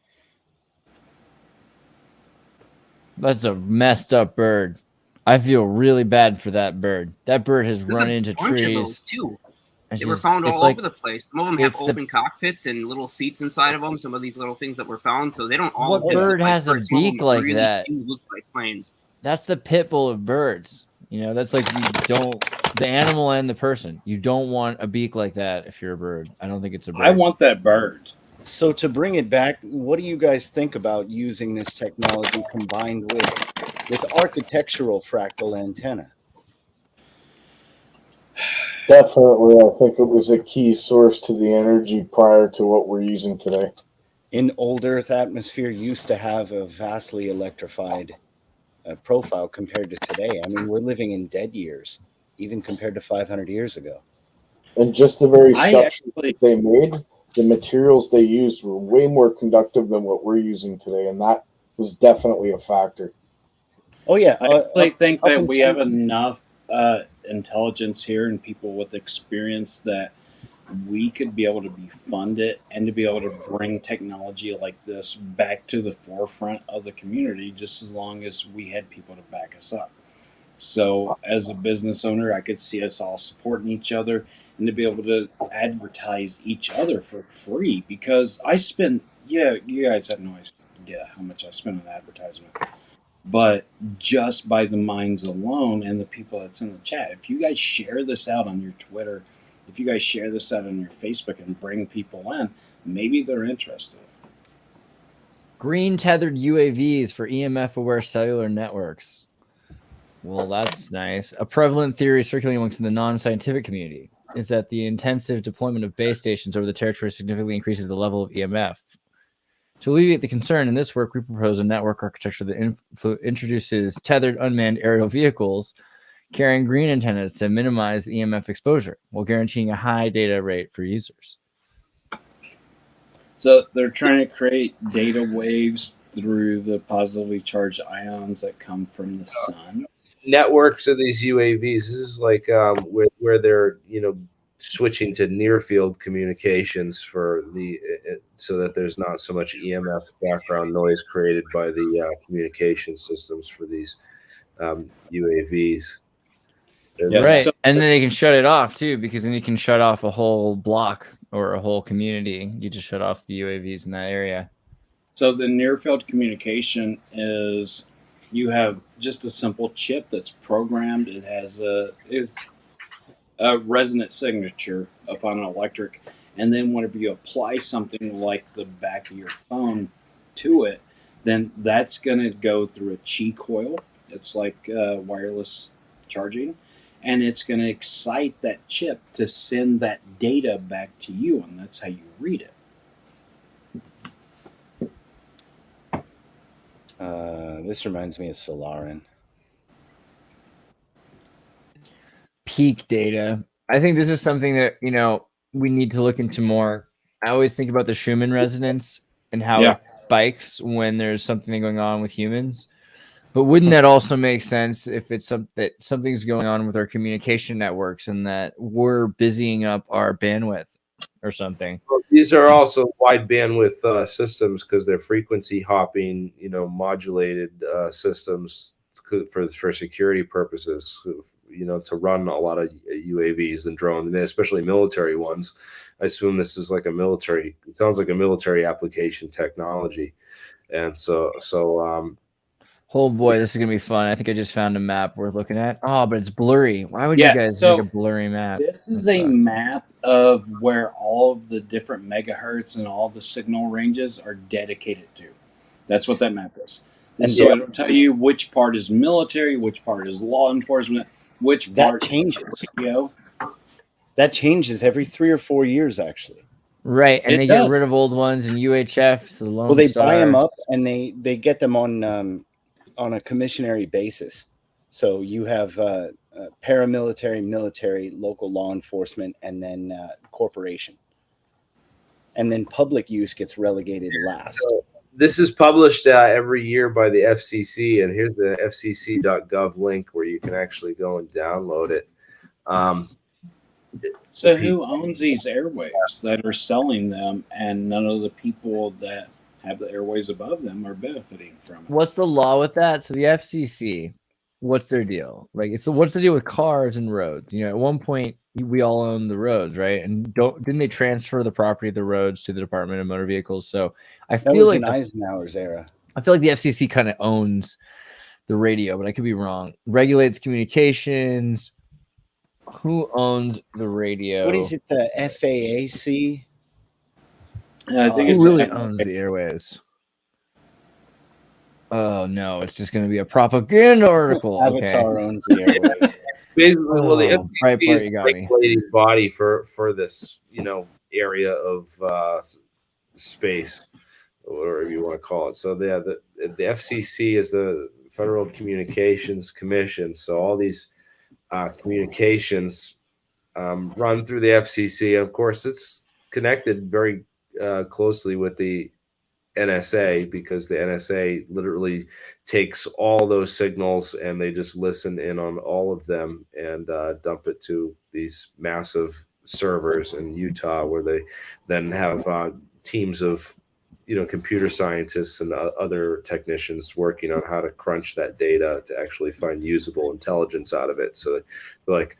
That's a messed up bird. I feel really bad for that bird. That bird has run into trees. Of those too. They were found all over the place. Some of them have open cockpits and little seats inside of them. Some of these little things that were found, so they don't all. What bird has a beak like really that? Do look like planes. That's the pit bull of birds. That's like the animal and the person. You don't want a beak like that if you're a bird. I don't think it's a bird. I want that bird. So to bring it back, what do you guys think about using this technology combined with architectural fractal antenna? Definitely, I think it was a key source to the energy prior to what we're using today. In old Earth atmosphere used to have a vastly electrified profile compared to today. I mean, we're living in dead years, even compared to 500 years ago. And just the very structure they made, the materials they used were way more conductive than what we're using today, and that was definitely a factor. Oh, yeah. I think that we have enough intelligence here and people with experience that we could be able to be funded and to be able to bring technology like this back to the forefront of the community, just as long as we had people to back us up. So as a business owner, I could see us all supporting each other and to be able to advertise each other for free, because I spend, you guys have no idea how much I spend on advertisement. But just by the minds alone and the people that's in the chat, if you guys share this out on your Twitter, if you guys share this out on your Facebook and bring people in, maybe they're interested. Green tethered UAVs for EMF aware cellular networks. Well, that's nice. A prevalent theory circulating amongst the non-scientific community is that the intensive deployment of base stations over the territory significantly increases the level of EMF. To alleviate the concern in this work, we propose a network architecture that introduces tethered unmanned aerial vehicles carrying green antennas to minimize the EMF exposure while guaranteeing a high data rate for users. So they're trying to create data waves through the positively charged ions that come from the sun. Networks of these UAVs. This is like where they're switching to near field communications for so that there's not so much EMF background noise created by the communication systems for these UAVs. Right, and then they can shut it off too, because then you can shut off a whole block or a whole community. You just shut off the UAVs in that area. So the near field communication is you have just a simple chip that's programmed. It has a resonant signature upon an electric, and then whenever you apply something like the back of your phone to it, then that's going to go through a Qi coil. It's like wireless charging, and it's going to excite that chip to send that data back to you, and that's how you read it. This reminds me of Solarin. Peak data. I think this is something that, we need to look into more. I always think about the Schumann resonance and how it spikes when there's something going on with humans. But wouldn't that also make sense if it's that something's going on with our communication networks and that we're busying up our bandwidth or something? Well, these are also wide bandwidth systems because they're frequency hopping, modulated systems for security purposes, to run a lot of UAVs and drones, and especially military ones. I assume this is like it sounds like a military application technology. And so oh boy, this is going to be fun. I think I just found a map worth looking at. Oh, but it's blurry. Why would you guys make a blurry map? This is a map of where all of the different megahertz and all the signal ranges are dedicated to. That's what that map is. And so it'll tell you which part is military, which part is law enforcement, which part changes. Radio. That changes every 3 or 4 years, actually. Right, and they get rid of old ones and UHF. So the well, they buy them up and they get them on a commissionary basis. So you have paramilitary, military, local law enforcement, and then corporation. And then public use gets relegated last. So this is published every year by the FCC, and here's the fcc.gov link where you can actually go and download it. So who owns these airwaves that are selling them, and none of the people that have the airwaves above them are benefiting from it? What's the law with that? So the FCC, what's their deal? Like, what's the deal with cars and roads? At one point we all own the roads, right? And didn't they transfer the property of the roads to the Department of Motor Vehicles? So I feel like in Eisenhower's era. I feel like the FCC kind of owns the radio, but I could be wrong. Regulates communications. Who owns the radio? What is it? The FAAC? I think who really owns the airwaves? Oh no, it's just going to be a propaganda article. Avatar owns the airwaves. Basically, well, the FCC is you a got me. regulating body for this, area of space, or whatever you want to call it. So the FCC is the Federal Communications Commission. So all these communications run through the FCC, and of course, it's connected very closely with the NSA, because the NSA literally takes all those signals and they just listen in on all of them and dump it to these massive servers in Utah, where they then have teams of computer scientists and other technicians working on how to crunch that data to actually find usable intelligence out of it. So they're like,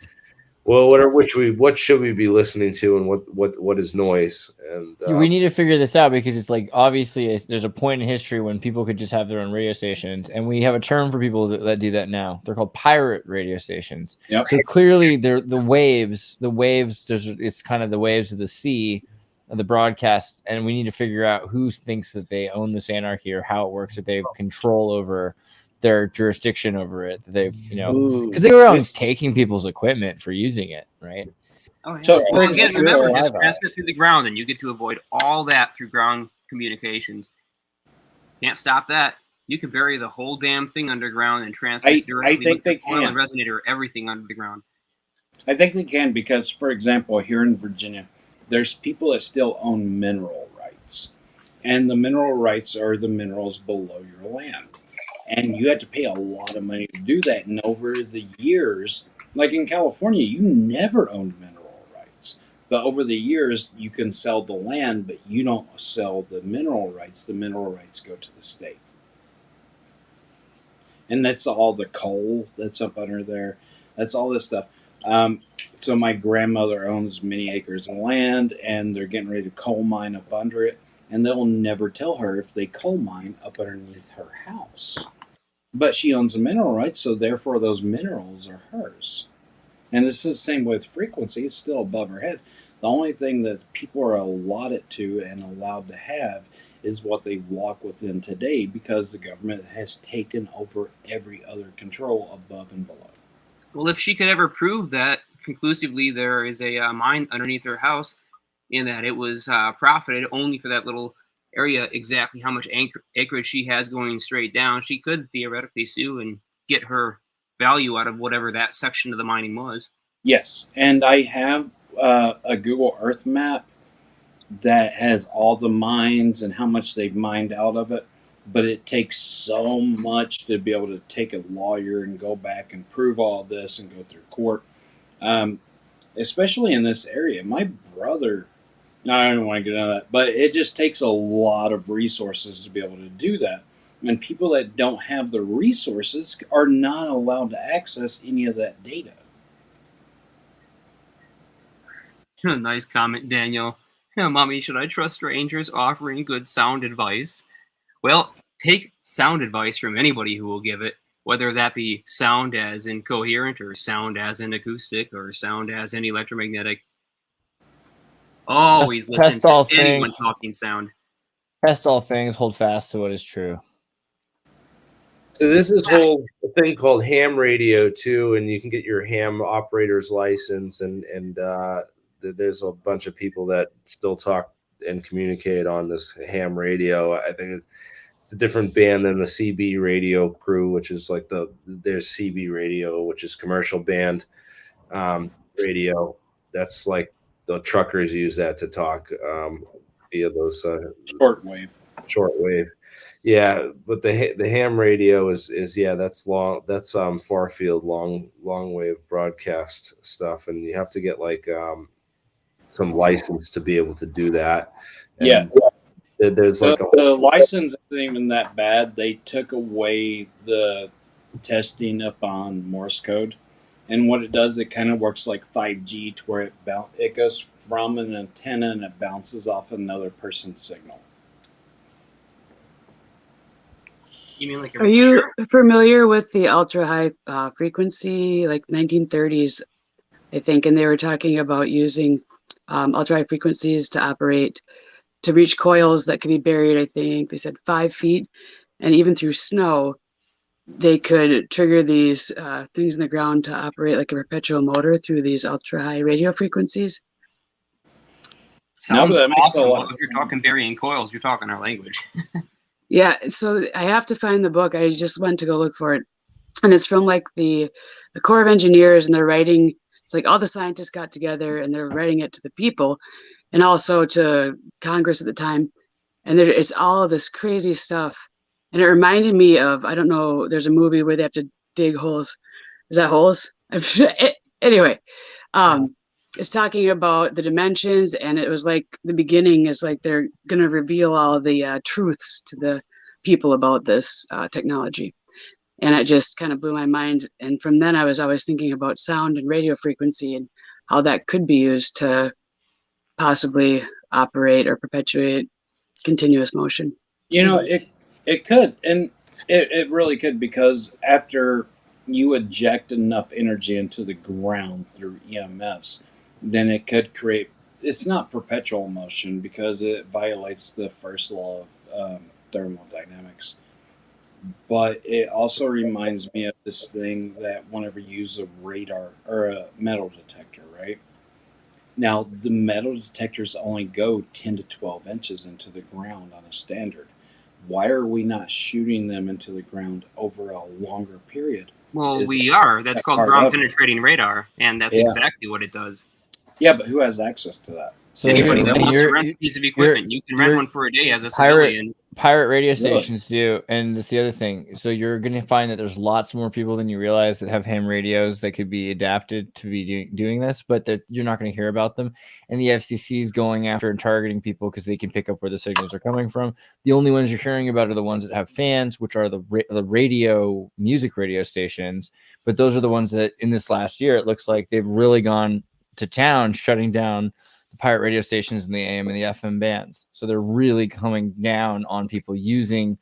well, what should we be listening to, and what is noise? And we need to figure this out, because it's like, obviously there's a point in history when people could just have their own radio stations, and we have a term for people that do that now. They're called pirate radio stations. Yep. So clearly they're the waves. It's kind of the waves of the sea of the broadcast, and we need to figure out who thinks that they own this anarchy, or how it works, that they have control over their jurisdiction over it. That they, because they were on taking people's equipment for using it, right? Oh, yeah. So again, remember, just transmit through the ground, and you get to avoid all that through ground communications. Can't stop that. You can bury the whole damn thing underground and transmit directly I think with they the coil can. and resonator, everything under the ground. I think they can because, for example, here in Virginia, there's people that still own mineral rights. And the mineral rights are the minerals below your land. And you have to pay a lot of money to do that. And over the years, like in California, you never owned mineral rights. But over the years, you can sell the land, but you don't sell the mineral rights. The mineral rights go to the state. And that's all the coal that's up under there. That's all this stuff. So my grandmother owns many acres of land, and they're getting ready to coal mine up under it. And they'll never tell her if they coal mine up underneath her house. But she owns the mineral rights, so therefore those minerals are hers. And this is the same with frequency. It's still above her head. The only thing that people are allotted to and allowed to have is what they walk within today, because the government has taken over every other control above and below. Well, if she could ever prove that conclusively there is a mine underneath her house and that it was profited only for that little area, exactly how much acreage she has going straight down, she could theoretically sue and get her value out of whatever that section of the mining was. Yes, and I have a Google Earth map that has all the mines and how much they've mined out of it, but it takes so much to be able to take a lawyer and go back and prove all this and go through court, especially in this area. My brother, I don't want to get into that, but it just takes a lot of resources to be able to do that. And people that don't have the resources are not allowed to access any of that data. Nice comment, Daniel. Mommy, should I trust strangers offering good sound advice? Well, take sound advice from anybody who will give it, whether that be sound as in coherent or sound as in acoustic or sound as in electromagnetic. Always listen to anyone talking sound. Test all things, hold fast to what is true. So this is whole thing called ham radio too, and you can get your ham operator's license, and there's a bunch of people that still talk and communicate on this ham radio. I think it's a different band than the CB radio crew, which is like there's CB radio, which is commercial band radio. That's like the truckers use that to talk via those shortwave. Yeah, but the ham radio is that's long. That's far field long wave broadcast stuff, and you have to get like some license to be able to do that. And there's like the license isn't even that bad. They took away the testing up on Morse code, and what it does, it kind of works like 5G, to where it goes from an antenna and it bounces off another person's signal. You mean like Are you familiar with the ultra high frequency, like 1930s, I think, and they were talking about using ultra high frequencies to reach coils that could be buried, I think they said 5 feet, and even through snow, they could trigger these things in the ground to operate like a perpetual motor through these ultra high radio frequencies. Sounds awesome. If you're talking burying coils, you're talking our language. Yeah, so I have to find the book. I just went to go look for it, and it's from like the Corps of Engineers, and they're writing. It's like all the scientists got together and they're writing it to the people, and also to Congress at the time. And it's all of this crazy stuff, and it reminded me of, I don't know, there's a movie where they have to dig holes. Is that holes? Anyway, it's talking about the dimensions, and it was like the beginning is like they're going to reveal all the truths to the people about this technology. And it just kind of blew my mind. And from then I was always thinking about sound and radio frequency and how that could be used to possibly operate or perpetuate continuous motion. You know, it could, and it really could, because after you eject enough energy into the ground through EMFs, then it could create, it's not perpetual motion because it violates the first law of thermodynamics. But it also reminds me of this thing that whenever you use a radar or a metal detector, right? Now, the metal detectors only go 10 to 12 inches into the ground on a standard. why are we not shooting them into the ground over a longer period? Well, we are. That's called ground penetrating radar, and that's exactly what it does. Yeah, but who has access to that? So anybody that wants to rent a piece of equipment, you can rent one for a day as a civilian. Pirate radio stations do, and that's the other thing. So you're going to find that there's lots more people than you realize that have ham radios that could be adapted to be doing this, but that you're not going to hear about them. And the FCC is going after and targeting people because they can pick up where the signals are coming from. The only ones you're hearing about are the ones that have fans, which are the music radio stations. But those are the ones that in this last year, it looks like they've really gone to town, shutting down the pirate radio stations in the AM and the FM bands. So they're really coming down on people using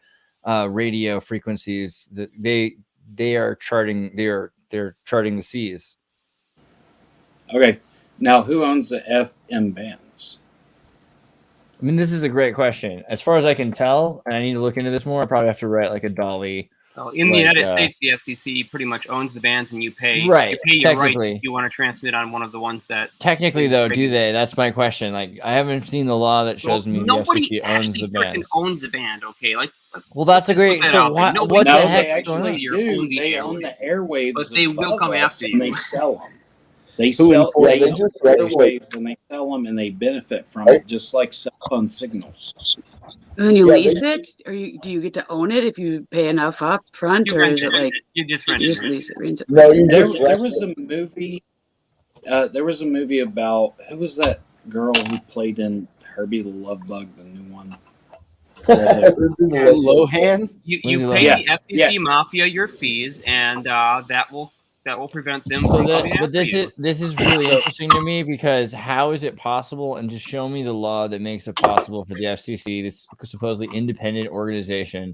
radio frequencies that they are charting. They're charting the seas. Okay, now who owns the FM bands? I mean, this is a great question. As far as I can tell, and I need to look into this more, I probably have to write like a Dolly. Well, in the United States, the FCC pretty much owns the bands, and you pay. Right. You pay your right if you want to transmit on one of the ones that. Technically, though, do they? That's my question. Like, I haven't seen the law that shows me the FCC owns the band. Owns a band. Okay, well, that's a great. So what the heck? They own the airwaves, but they will come after you. And they sell them. They sell airwaves, and they sell them, and they benefit from it, just like cell phone signals. And then you lease it, or do you get to own it if you pay enough up front, or is it like you just lease it? No, there was a movie. There was a movie about who was that girl who played in Herbie the Love Bug, the new one. Lohan. You pay the FCC mafia your fees, and that will prevent them from coming after you. This is really interesting to me because how is it possible? And just show me the law that makes it possible for the FCC, this supposedly independent organization,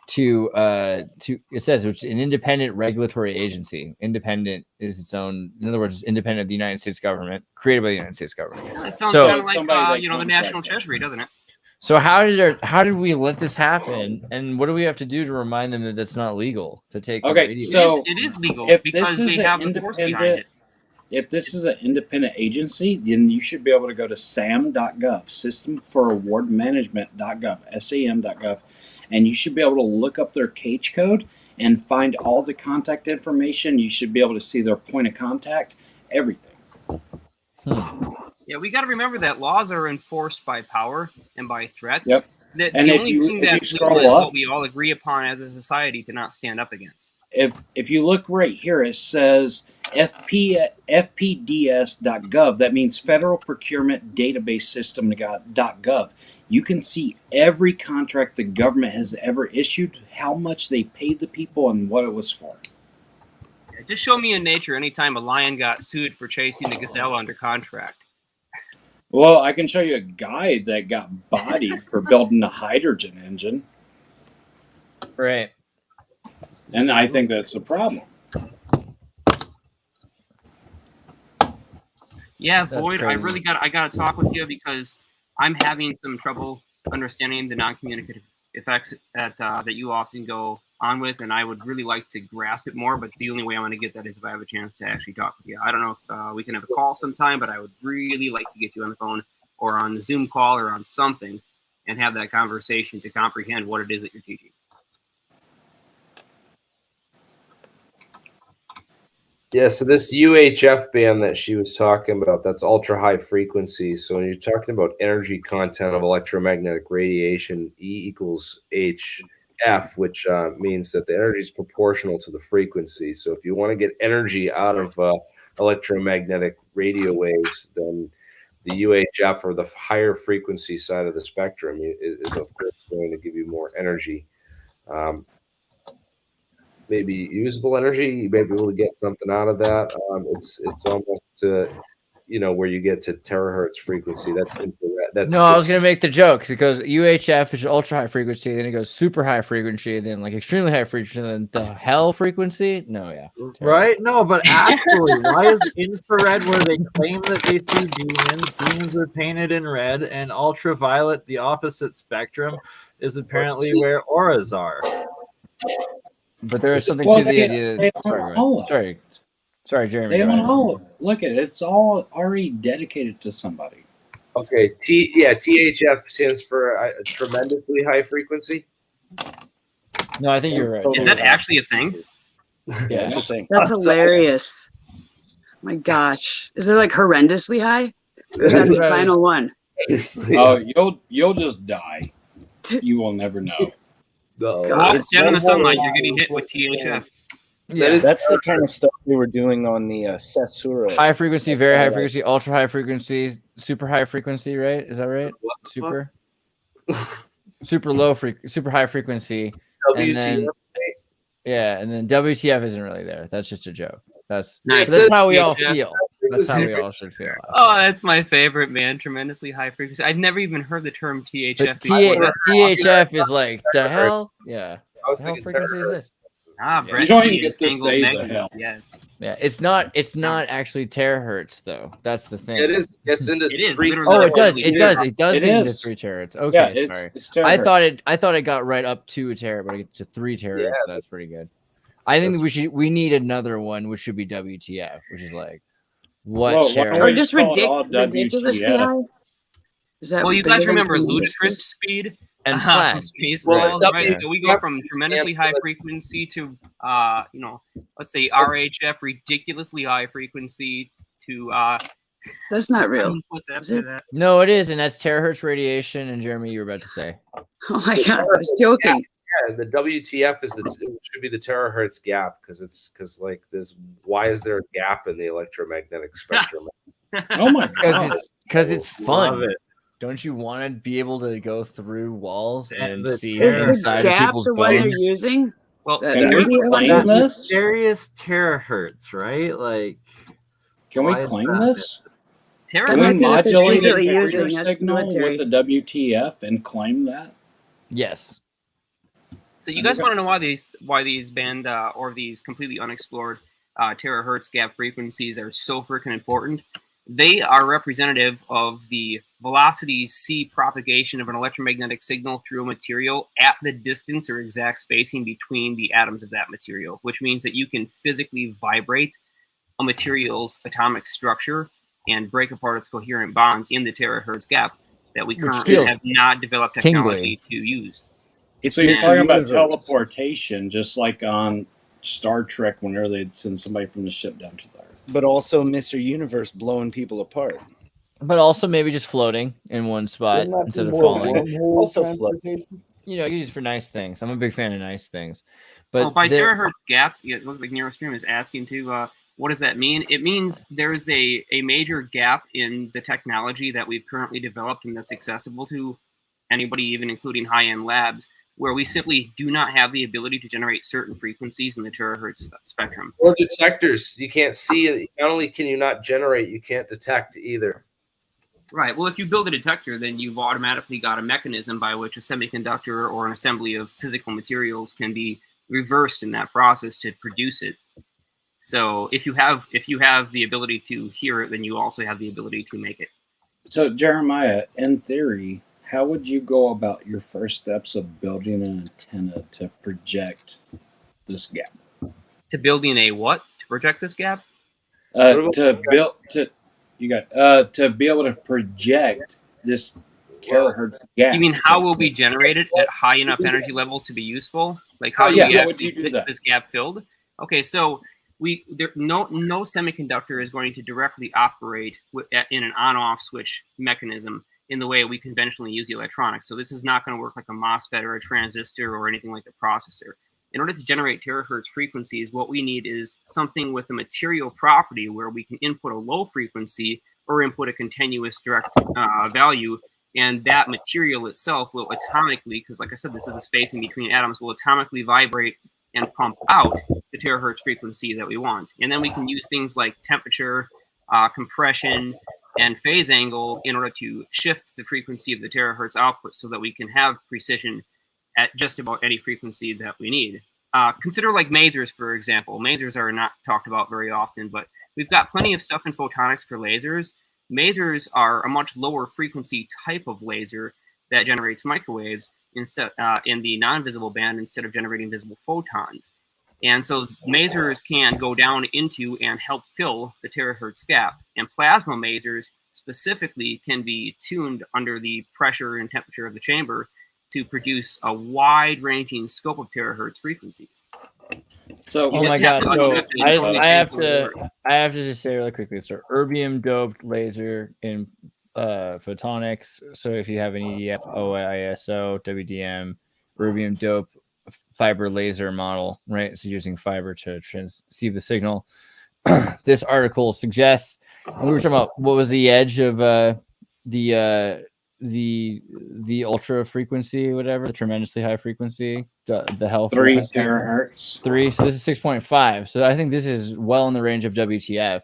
to it says it's an independent regulatory agency. Independent is its own. In other words, it's independent of the United States government, created by the United States government. That sounds kind of like the National Treasury, doesn't it? So how did we let this happen, and what do we have to do to remind them that that's not legal to take? Okay, so it is legal if because they have the force behind it. If this is an independent agency, then you should be able to go to SAM.gov, System for Award Management.gov, SAM.gov, and you should be able to look up their CAGE code and find all the contact information. You should be able to see their point of contact, everything. Yeah, we got to remember that laws are enforced by power and by threat. Yep. The only thing that's legal is what we all agree upon as a society to not stand up against. If you look right here, it says FPDS.gov. That means Federal Procurement Database System.gov. You can see every contract the government has ever issued, how much they paid the people, and what it was for. Just show me in nature anytime a lion got sued for chasing a gazelle under contract. Well, I can show you a guy that got bodied for building a hydrogen engine. Right. And I think that's a problem. Yeah, Void, I got to talk with you because I'm having some trouble understanding the non-communicative effects that you often go on with, and I would really like to grasp it more, but the only way I'm going to get that is if I have a chance to actually talk with you. I don't know if we can have a call sometime, but I would really like to get you on the phone or on the Zoom call or on something and have that conversation to comprehend what it is that you're teaching. Yeah, so this UHF band that she was talking about, that's ultra high frequency. So when you're talking about energy content of electromagnetic radiation, E equals HF, which means that the energy is proportional to the frequency. So if you want to get energy out of electromagnetic radio waves, then the UHF, or the higher frequency side of the spectrum, is of course going to give you more energy. Maybe usable energy. You may be able to get something out of that. It's almost where you get to terahertz frequency. That's infrared. I was gonna make the joke because it goes UHF is ultra high frequency, then it goes super high frequency, then like extremely high frequency, then the hell frequency. No, yeah, right. No, but actually, why is infrared where they claim that they see demons? Demons are painted in red, and ultraviolet, the opposite spectrum, is apparently where auras are. But there is something to the idea. Sorry, Jeremy. They own all of it. Look at it; it's all already dedicated to somebody. Okay, THF stands for tremendously high frequency. No, I think you're right. Is that actually a thing? Yeah, it's a thing. That's hilarious. My gosh. Is it like horrendously high? Or is that the final one? Oh, you'll just die. You will never know. Stand in the sunlight, you're getting hit with THF. Yeah, that's the kind of stuff we were doing on the Sesura. High frequency, very high frequency, ultra high frequency, super high frequency, right? Is that right? Super. Super low super high frequency. WTF. And then WTF isn't really there. That's just a joke. That's nice. That's how we all feel. That's how we all should feel. Oh, that's my favorite, man. Tremendously high frequency. I've never even heard the term THF. THF is like the hell. Yeah. I was thinking frequency is this? Brett, you don't even get to say the hell. Yes. Yeah, it's not actually terahertz though. That's the thing. It is. Gets into it is. 3. Oh, it does. It does. It does It get into is. 3 terahertz. Okay, Yeah, sorry. it's terahertz. I thought it got right up to a terahertz, but I get to 3 terahertz. Yeah, That's pretty good. I think we need another one, which should be WTF, which is like what terahertz? Or just ridiculously high. Is that well, you guys remember ludicrous speed and Spaceballs, right? So we go from tremendously high frequency to let's say RHF, ridiculously high frequency to that's not real. What's after that? No, it is, and that's terahertz radiation. And Jeremy, you were about to say. Oh my god, I was joking. Yeah, the WTF should be the terahertz gap because like this. Why is there a gap in the electromagnetic spectrum? Oh my god! Because it's fun. Don't you want to be able to go through walls and see is inside of people's the one bones? they're using? Well, can we claim this? Various terahertz, right? Like, can we claim this? Can we modulate a really carrier signal with the WTF and claim that? Yes. So you guys want to know why these band or these completely unexplored terahertz gap frequencies are so freaking important? They are representative of the velocity c propagation of an electromagnetic signal through a material at the distance or exact spacing between the atoms of that material, which means that you can physically vibrate a material's atomic structure and break apart its coherent bonds in the terahertz gap that we currently have not developed technology to use. So you're talking about teleportation, just like on Star Trek whenever they'd send somebody from the ship down to the Earth. But also Mr. Universe blowing people apart. But also maybe just floating in one spot instead of falling. Also floating. You know, use it for nice things. I'm a big fan of nice things. But by terahertz gap, it looks like NeuroStream is asking to what does that mean? It means there's a major gap in the technology that we've currently developed and that's accessible to anybody, even including high-end labs, where we simply do not have the ability to generate certain frequencies in the terahertz spectrum. Or detectors. You can't see it. Not only can you not generate, you can't detect either. Right. Well, if you build a detector, then you've automatically got a mechanism by which a semiconductor or an assembly of physical materials can be reversed in that process to produce it. So if you have the ability to hear it, then you also have the ability to make it. So Jeremiah, in theory, how would you go about your first steps of building an antenna to project this gap? To building a what? To project this gap? To be able to project this terahertz gap. You mean how will be generated at high enough energy levels to be useful? Like how you get this gap filled? Okay, so no semiconductor is going to directly operate in an on-off switch mechanism in the way we conventionally use the electronics. So this is not going to work like a MOSFET or a transistor or anything like a processor. In order to generate terahertz frequencies, what we need is something with a material property where we can input a low frequency or input a continuous direct value, and that material itself will atomically, because like I said, this is the spacing between atoms, will atomically vibrate and pump out the terahertz frequency that we want. And then we can use things like temperature, compression, and phase angle in order to shift the frequency of the terahertz output so that we can have precision at just about any frequency that we need. Consider like masers, for example. Masers are not talked about very often, but we've got plenty of stuff in photonics for lasers. Masers are a much lower frequency type of laser that generates microwaves instead in the non-visible band instead of generating visible photons. And so masers can go down into and help fill the terahertz gap. And plasma masers specifically can be tuned under the pressure and temperature of the chamber to produce a wide-ranging scope of terahertz frequencies. So, oh my god! So I have to just say really quickly. So erbium doped laser in photonics. So if you have an EDF, OISO, WDM, erbium doped fiber laser model, right? So using fiber to transceive the signal. This article suggests, and we were talking about what was the edge of the ultra frequency, whatever, the tremendously high frequency, the hell 3 frequency. terahertz. 3. So this is 6.5. So I think this is well in the range of WTF.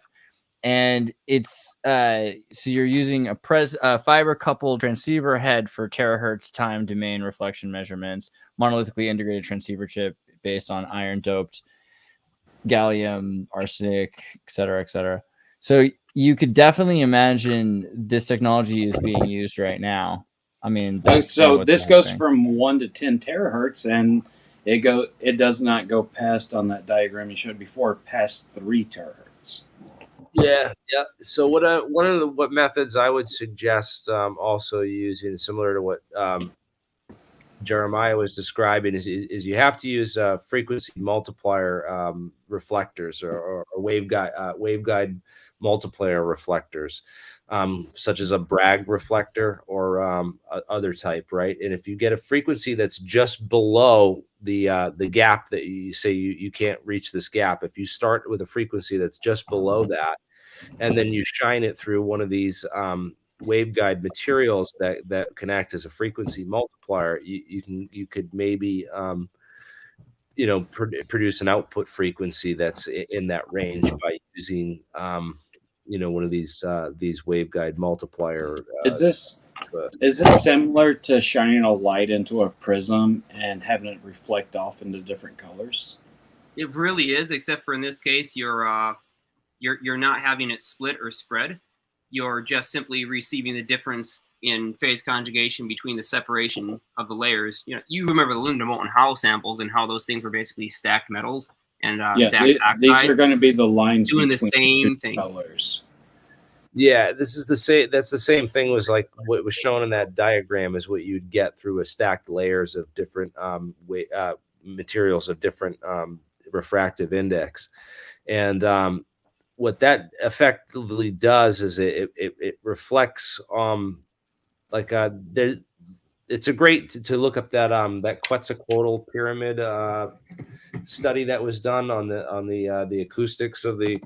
And it's so you're using a fiber coupled transceiver head for terahertz time domain reflection measurements, monolithically integrated transceiver chip based on iron doped gallium, arsenic, et cetera. So you could definitely imagine this technology is being used right now. I mean, so this goes from 1 to 10 terahertz, and it does not go past, on that diagram you showed before, past 3 terahertz. Yeah. So what methods I would suggest also using, similar to what Jeremiah was describing, is you have to use frequency multiplier reflectors or waveguide multiplier reflectors, such as a Bragg reflector or other type, right? And if you get a frequency that's just below the gap that you say you can't reach this gap, if you start with a frequency that's just below that, and then you shine it through one of these waveguide materials that can act as a frequency multiplier, you could maybe produce an output frequency that's in that range by using one of these waveguide multiplier. Is this similar to shining a light into a prism and having it reflect off into different colors? It really is, except for in this case, you're not having it split or spread. You're just simply receiving the difference in phase conjugation between the separation of the layers. You remember the Linda Moulton Howe samples and how those things were basically stacked metals and stacked oxides. These are going to be the lines doing the same thing. Colors. Yeah, this is the same. That's the same thing. Was like what was shown in that diagram is what you'd get through a stacked layers of different materials of different refractive index, and what that effectively does is it reflects it's a great to look up that Quetzalcoatl pyramid study that was done on the acoustics of the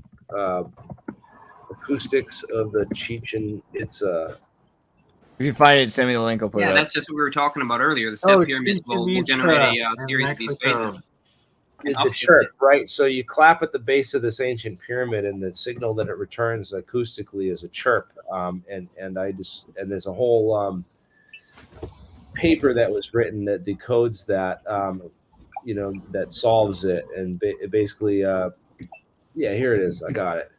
Chichen Itza. If you find it, send me the link. I'll put it up. That's just what we were talking about earlier. The step pyramids will generate a series of these phases. Is the chirp, right? So you clap at the base of this ancient pyramid, and the signal that it returns acoustically is a chirp. And there's a whole paper that was written that decodes that, that solves it, and basically, here it is. I got it.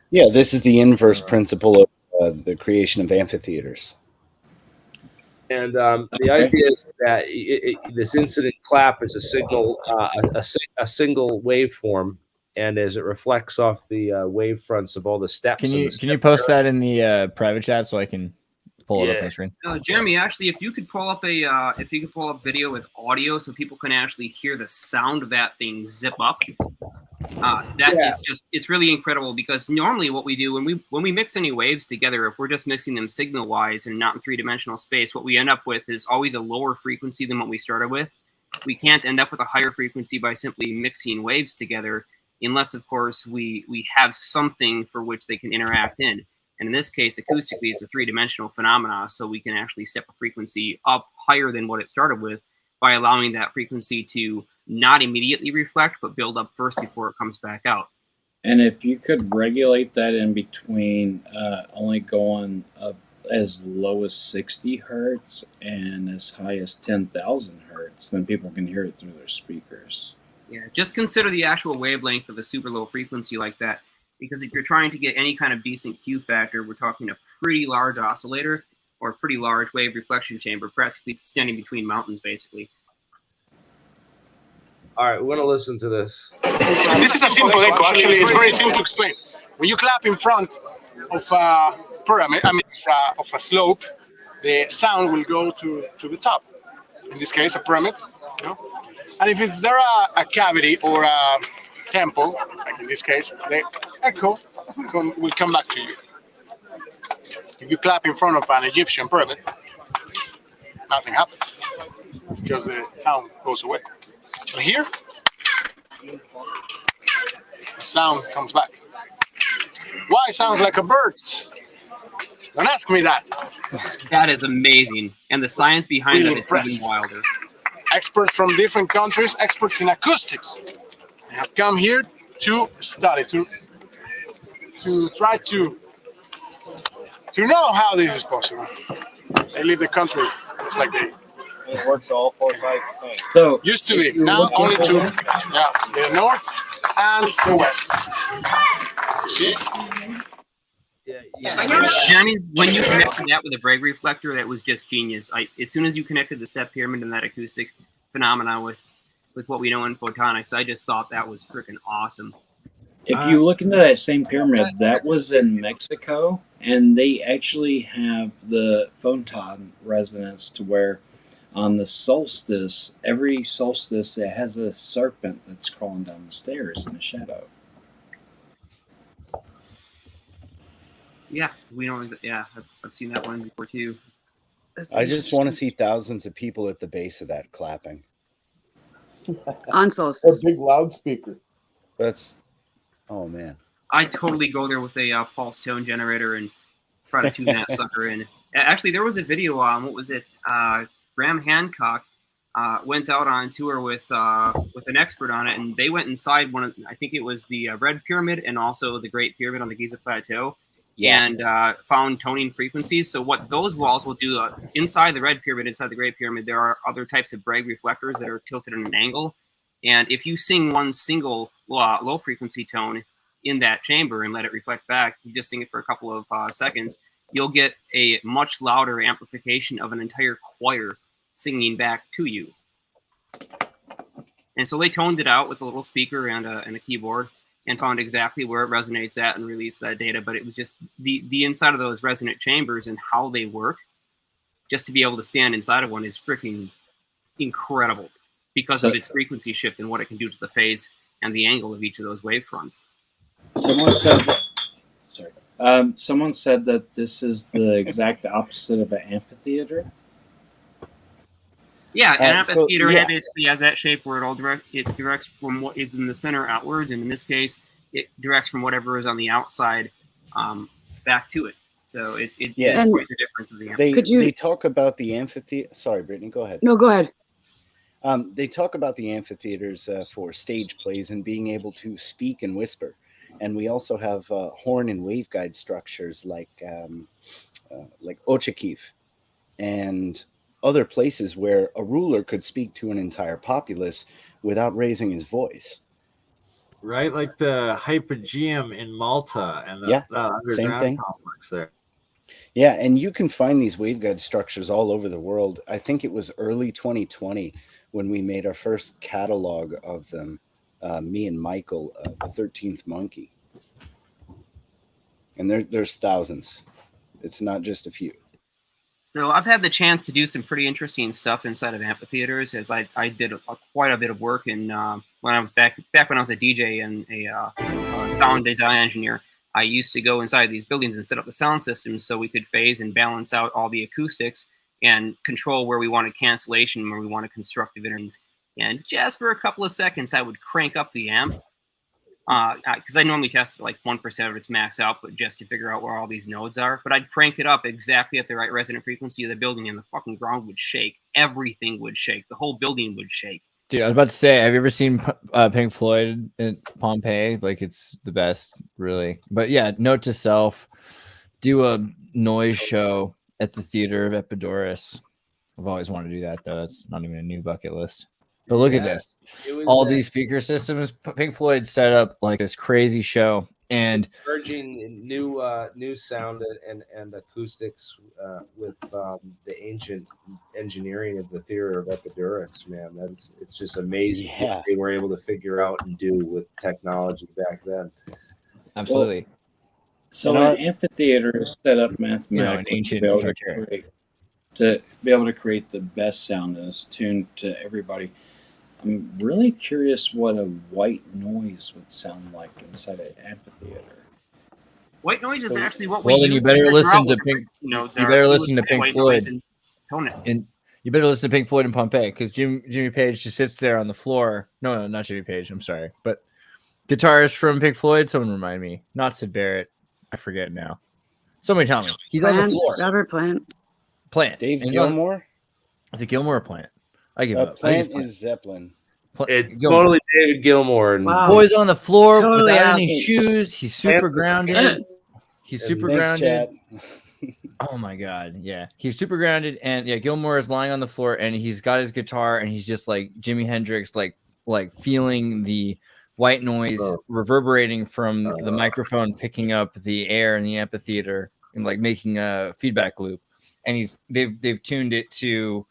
Yeah, this is the inverse principle of the creation of amphitheaters. And the idea is that this incident clap is a signal, a single waveform, and as it reflects off the wave fronts of all the steps. Can you post that in the private chat so I can pull it up on the screen? Jeremy, actually, if you could pull up video with audio so people can actually hear the sound of that thing zip up. It's really incredible, because normally what we do when we mix any waves together, if we're just mixing them signal wise and not in 3-dimensional space, what we end up with is always a lower frequency than what we started with. We can't end up with a higher frequency by simply mixing waves together, unless of course we have something for which they can interact in. And in this case, acoustically, it's a 3-dimensional phenomena, so we can actually step a frequency up higher than what it started with by allowing that frequency to not immediately reflect, but build up first before it comes back out. And if you could regulate that in between only going up as low as 60 hertz and as high as 10,000 hertz, then people can hear it through their speakers. Yeah, just consider the actual wavelength of a super low frequency like that, because if you're trying to get any kind of decent Q factor, we're talking a pretty large oscillator or a pretty large wave reflection chamber, practically standing between mountains, basically. All right, we're going to listen to this. This is a simple echo. Actually, it's very simple to explain. When you clap in front of a pyramid, of a slope, the sound will go to the top. in this case, a pyramid. You know? And if it's there a cavity or a temple, like in this case, the echo will come back to you. If you clap in front of an Egyptian pyramid, nothing happens because the sound goes away. But here, the sound comes back. Why it sounds like a bird? Don't ask me that. That is amazing. And the science behind it is even wilder. Experts from different countries, experts in acoustics, have come here to study, to try to know how this is possible. They leave the country just like they. It works all four sides the same. So used to be, now only two. Yeah, the north and the west. See? Jeremy, when you connected that with a Bragg reflector, that was just genius. As soon as you connected the step pyramid and that acoustic phenomena with what we know in photonics, I just thought that was freaking awesome. If you look into that same pyramid, that was in Mexico, and they actually have the photon resonance to where on the solstice, every solstice, it has a serpent that's crawling down the stairs in the shadow. Yeah, we know. Yeah, I've seen that one before too. I just want to see thousands of people at the base of that clapping. On solstice. A big loudspeaker. That's, oh man. I totally go there with a pulse tone generator and try to tune that sucker in. Actually, there was a video on, what was it? Graham Hancock went out on tour with an expert on it, and they went inside one of, I think it was the Red Pyramid and also the Great Pyramid on the Giza Plateau. Yeah. And found toning frequencies. So what those walls will do inside the Red Pyramid, inside the Great Pyramid, there are other types of Bragg reflectors that are tilted at an angle. And if you sing one single low frequency tone in that chamber and let it reflect back, you just sing it for a couple of seconds, you'll get a much louder amplification of an entire choir singing back to you. And so they toned it out with a little speaker and a keyboard, and found exactly where it resonates at and released that data. But it was just the inside of those resonant chambers and how they work, just to be able to stand inside of one is freaking incredible because of its frequency shift and what it can do to the phase and the angle of each of those wavefronts. Someone said that this is the exact opposite of an amphitheater. Yeah, an amphitheater basically has that shape where it directs from what is in the center outwards, and in this case, it directs from whatever is on the outside back to it. So it's quite the difference of the amphitheater. They talk about the amphitheater. Sorry, Brittany, go ahead. No, go ahead. They talk about the amphitheaters for stage plays and being able to speak and whisper. And we also have horn and waveguide structures like Ochakif and other places where a ruler could speak to an entire populace without raising his voice. Right, like the Hypogeum in Malta and the underground complex there. Yeah, and you can find these waveguide structures all over the world. I think it was early 2020 when we made our first catalog of them, me and Michael, the 13th Monkey. And there's thousands. It's not just a few. So I've had the chance to do some pretty interesting stuff inside of amphitheaters, as I did quite a bit of work in when I was back when I was a DJ and a sound design engineer. I used to go inside these buildings and set up the sound systems so we could phase and balance out all the acoustics and control where we wanted cancellation, where we wanted constructive interference. And just for a couple of seconds, I would crank up the amp. Because I normally test like 1% of its max output just to figure out where all these nodes are. But I'd crank it up exactly at the right resonant frequency of the building, and the fucking ground would shake. Everything would shake. The whole building would shake. Dude, I was about to say, have you ever seen Pink Floyd in Pompeii? Like, it's the best, really. But yeah, note to self, do a noise show at the Theater of Epidaurus. I've always wanted to do that, though. That's not even a new bucket list. But look at this. All these speaker systems, Pink Floyd set up like this crazy show. And merging new sound and acoustics with the ancient engineering of the Theater of Epidaurus, man, it's just amazing what they were able to figure out and do with technology back then. Absolutely. So an amphitheater is set up mathematically. An ancient to be able to create the best sound and it's tuned to everybody. I'm really curious what a white noise would sound like inside an amphitheater. White noise is actually what we Well, then you use better figure listen out to what the Pink. frequency nodes You are. better We listen would to play Pink white Floyd. noise and tone it. And you better listen to Pink Floyd and Pompeii, because Jimmy Page just sits there on the floor. No, not Jimmy Page. I'm sorry, but guitarist from Pink Floyd. Someone remind me. Not Sid Barrett. I forget now. Somebody tell me. He's on the floor. Robert Plant. Dave And Gilmore. Is it Gilmore or Plant? I give up. Plant is Zeppelin. It's Gilmore. totally David Gilmour. And Wow. Boy's on the floor Totally without out. any shoes. He's super grounded. He's super Thanks, grounded. Chad. Oh my god, yeah. He's super grounded, and yeah, Gilmore is lying on the floor and he's got his guitar and he's just like Jimi Hendrix, like feeling the white noise reverberating from the microphone, picking up the air in the amphitheater and like making a feedback loop. And they've tuned it to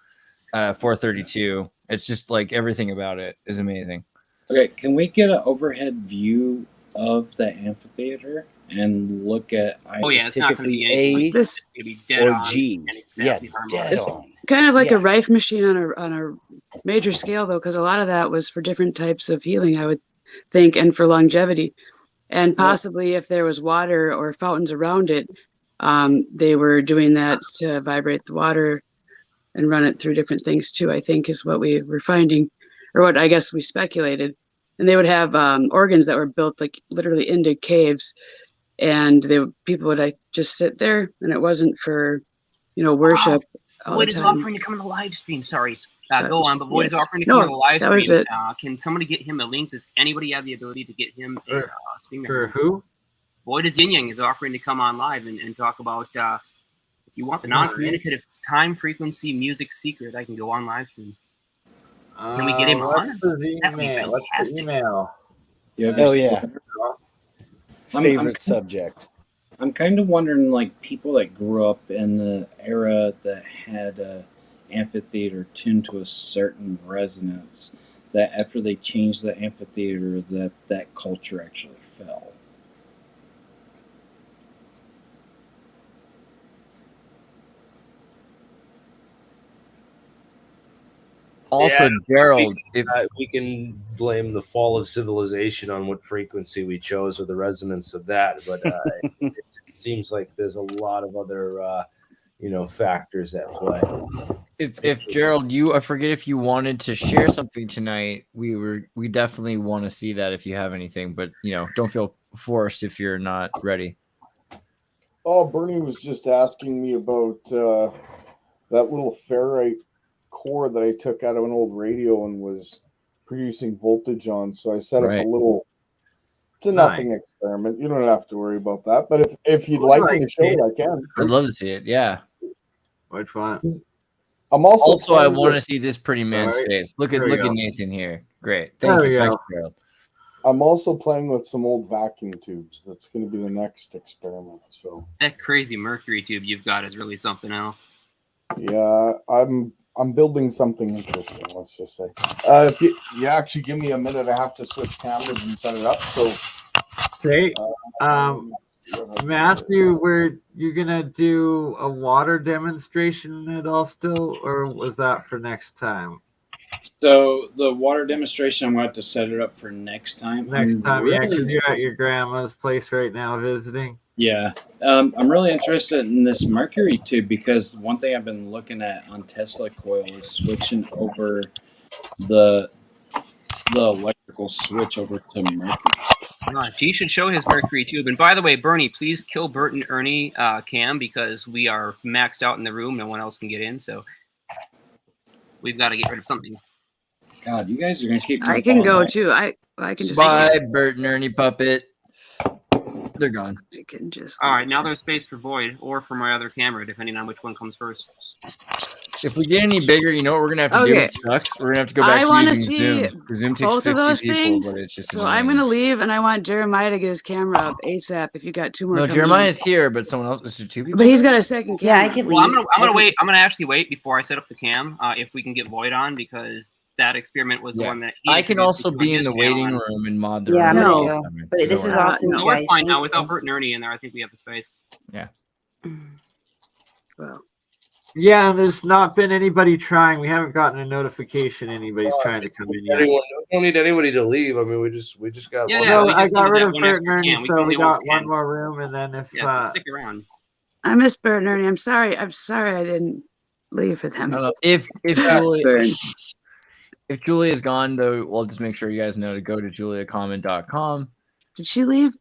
432. It's just like everything about it is amazing. Okay, can we get an overhead view of the amphitheater and look at? It's not going to be A This It's going to be dead or on G. and exactly harmonic. It's kind of like a Rife machine on a major scale, though, because a lot of that was for different types of healing, I would think, and for longevity. And possibly if there was water or fountains around it, they were doing that to vibrate the water and run it through different things too, I think is what we were finding, or what I guess we speculated. And they would have organs that were built like literally into caves, and people would just sit there, and it wasn't for, worship. Void is offering to come on the live stream. Sorry, go on. But Void is offering to come on the live that was stream. it. Can somebody get him a link? Does anybody have the ability to get him a stream? For who? Void is Yin Yang is offering to come on live and talk about if you want the non-communicative time frequency music secret, I can go on live stream. Can we get him on? What's the email? Oh yeah. Favorite subject. I'm kind of wondering, like, people that grew up in the era that had a amphitheater tuned to a certain resonance, that after they changed the amphitheater, that culture actually fell. Also, Gerald, we can blame the fall of civilization on what frequency we chose or the resonance of that, but it seems like there's a lot of other factors at play. If Gerald, I forget if you wanted to share something tonight. We definitely want to see that if you have anything, but don't feel forced if you're not ready. Oh, Bernie was just asking me about that little ferrite core that I took out of an old radio and was producing voltage on. So I set up a little. It's a nothing experiment. You don't have to worry about that. But if you'd like me to show it, I can. I'd love to see it. Yeah. Which one? I'm also. I want to see this pretty man's face. Look at Nathan here. Great. Thank you. Thanks, Gerald. I'm also playing with some old vacuum tubes. That's going to be the next experiment. So that crazy mercury tube you've got is really something else. Yeah, I'm building something interesting. Let's just say. If you actually give me a minute, I have to switch cameras and set it up. So, okay. Matthew, were you gonna do a water demonstration at all still, or was that for next time? So the water demonstration, I'm going to have to set it up for next time. Yeah, because you're at your grandma's place right now visiting. Yeah, I'm really interested in this mercury tube because one thing I've been looking at on Tesla coil is switching over the electrical switch over to mercury. He should show his mercury tube. And by the way, Bernie, please kill Bert and Ernie Cam because we are maxed out in the room. No one else can get in, so we've got to get rid of something. God, you guys are gonna keep. I can go too. I can just. Bye, Bert and Ernie puppet. They're gone. I can just. All right, now there's space for Void or for my other camera, depending on which one comes first. If we get any bigger, you know what we're gonna have to do with Chucks? We're gonna have to go back to using Zoom. Zoom takes both 50 of those people, things. but it's just so annoying. I'm gonna leave, and I want Jeremiah to get his camera up ASAP. If you got two more. No, Jeremiah's here, but someone else. Is there two people? But he's got a second camera. Yeah, I can leave. Well, I'm gonna wait. I'm gonna actually wait before I set up the cam. If we can get Void on, because that experiment was the one that I can also be in the waiting room and mod the room. I'm gonna go. But this was awesome. No, we're fine now. Without Bert and Ernie in there, I think we have the space. Yeah. Well, Yeah, and there's not been anybody trying. We haven't gotten a notification anybody's trying to come in yet. We don't need anybody to leave. I mean, we just got. Yeah, one. yeah, No, we I just got needed rid that of one Bert extra and Ernie, can. We so can we only hold got 10. one more room, and then if Yeah, so stick around. I miss Bert and Ernie. I'm sorry I didn't leave with him. If Julia Burn. if Julia is gone, though, we'll just make sure you guys know to go to juliacommon.com. Did she leave?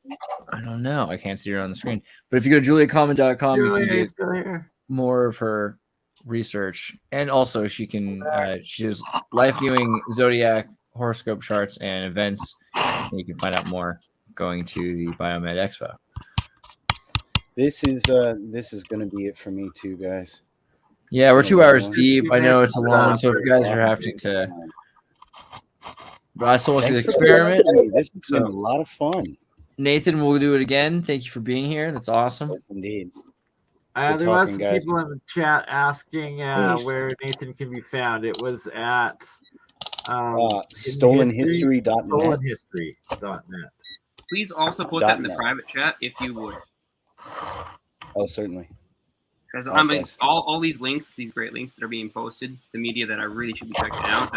I don't know. I can't see her on the screen. But if you go to juliacommon.com, you can Julia get is still here. more of her research. And also she can she does live viewing zodiac horoscope charts and events. And you can find out more going to the Biomed Expo. This is going to be it for me too, guys. Yeah, we're 2 hours long. deep. I know it's a long, so if you guys are having to, but I still want to see the experiment. This has been a lot of fun. Nathan, we'll do it again. Thank you for being here. That's awesome. Indeed. There was some people in the chat asking where Nathan can be found. It was at stolenhistory.net. Stolenhistory.net. Please also put that in the private chat if you would. Oh, certainly. Because I mean, all these links, these great links that are being posted, the media that I really should be checking out,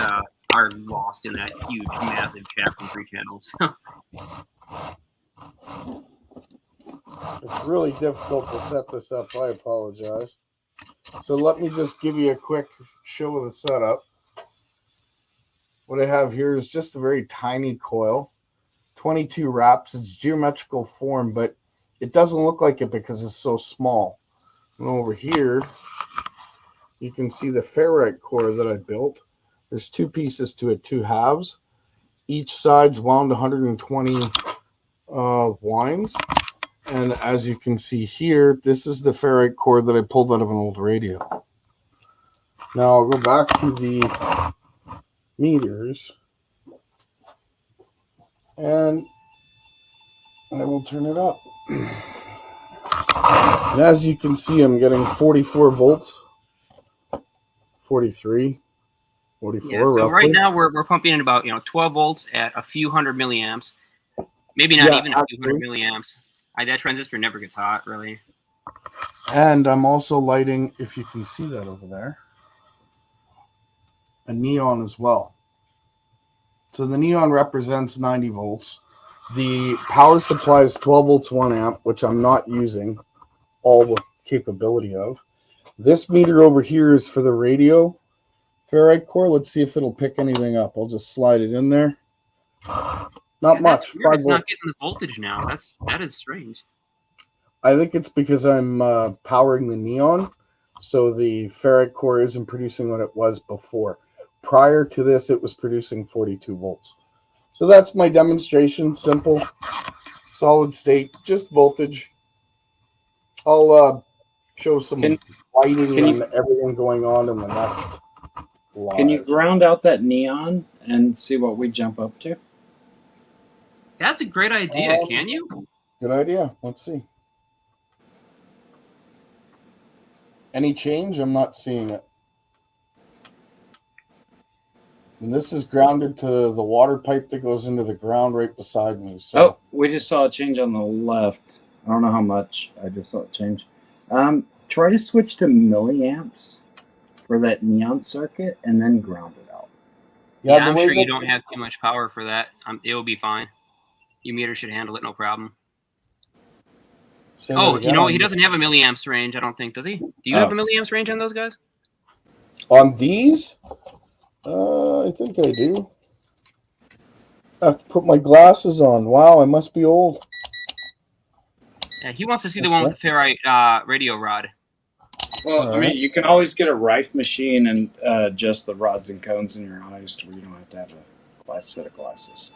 are lost in that huge, massive chat from 3 channels. It's really difficult to set this up. I apologize. So let me just give you a quick show of the setup. What I have here is just a very tiny coil, 22 wraps. It's geometrical form, but it doesn't look like it because it's so small. And over here, you can see the ferrite core that I built. There's 2 pieces to it, 2 halves. Each side's wound 120 winds. And as you can see here, this is the ferrite core that I pulled out of an old radio. Now I'll go back to the meters. And I will turn it up. And as you can see, I'm getting 44 volts, 43, 44. Yeah, so roughly. right now we're pumping in about 12 volts at a few hundred milliamps, maybe not even a few hundred milliamps. That transistor never gets hot, really. And I'm also lighting, if you can see that over there, a neon as well. So the neon represents 90 volts. The power supply is 12 volts, 1 amp, which I'm not using all the capability of. This meter over here is for the radio ferrite core. Let's see if it'll pick anything up. I'll just slide it in there. Not much. Weird. It's not getting the voltage now. That is strange. I think it's because I'm powering the neon, so the ferrite core isn't producing what it was before. Prior to this, it was producing 42 volts. So that's my demonstration. Simple, solid state, just voltage. I'll show some lighting and everything going on in the next live. Can you ground out that neon and see what we jump up to? That's a great idea. Can you? Good idea. Let's see. Any change? I'm not seeing it. And this is grounded to the water pipe that goes into the ground right beside me. So. Oh, we just saw a change on the left. I don't know how much. I just saw it change. Try to switch to milliamps for that neon circuit and then ground it out. Yeah, I'm sure you don't have too much power for that. It will be fine. Your meter should handle it, no problem. Oh, he doesn't have a milliamps range, I don't think, does he? Do you have a milliamps range on those guys? On these? I think I do. I have to put my glasses on. Wow, I must be old. Yeah, he wants to see the one with the ferrite radio rod. Well, I mean, you can always get a Rife machine and adjust the rods and cones in your eyes to where you don't have to have a set of glasses.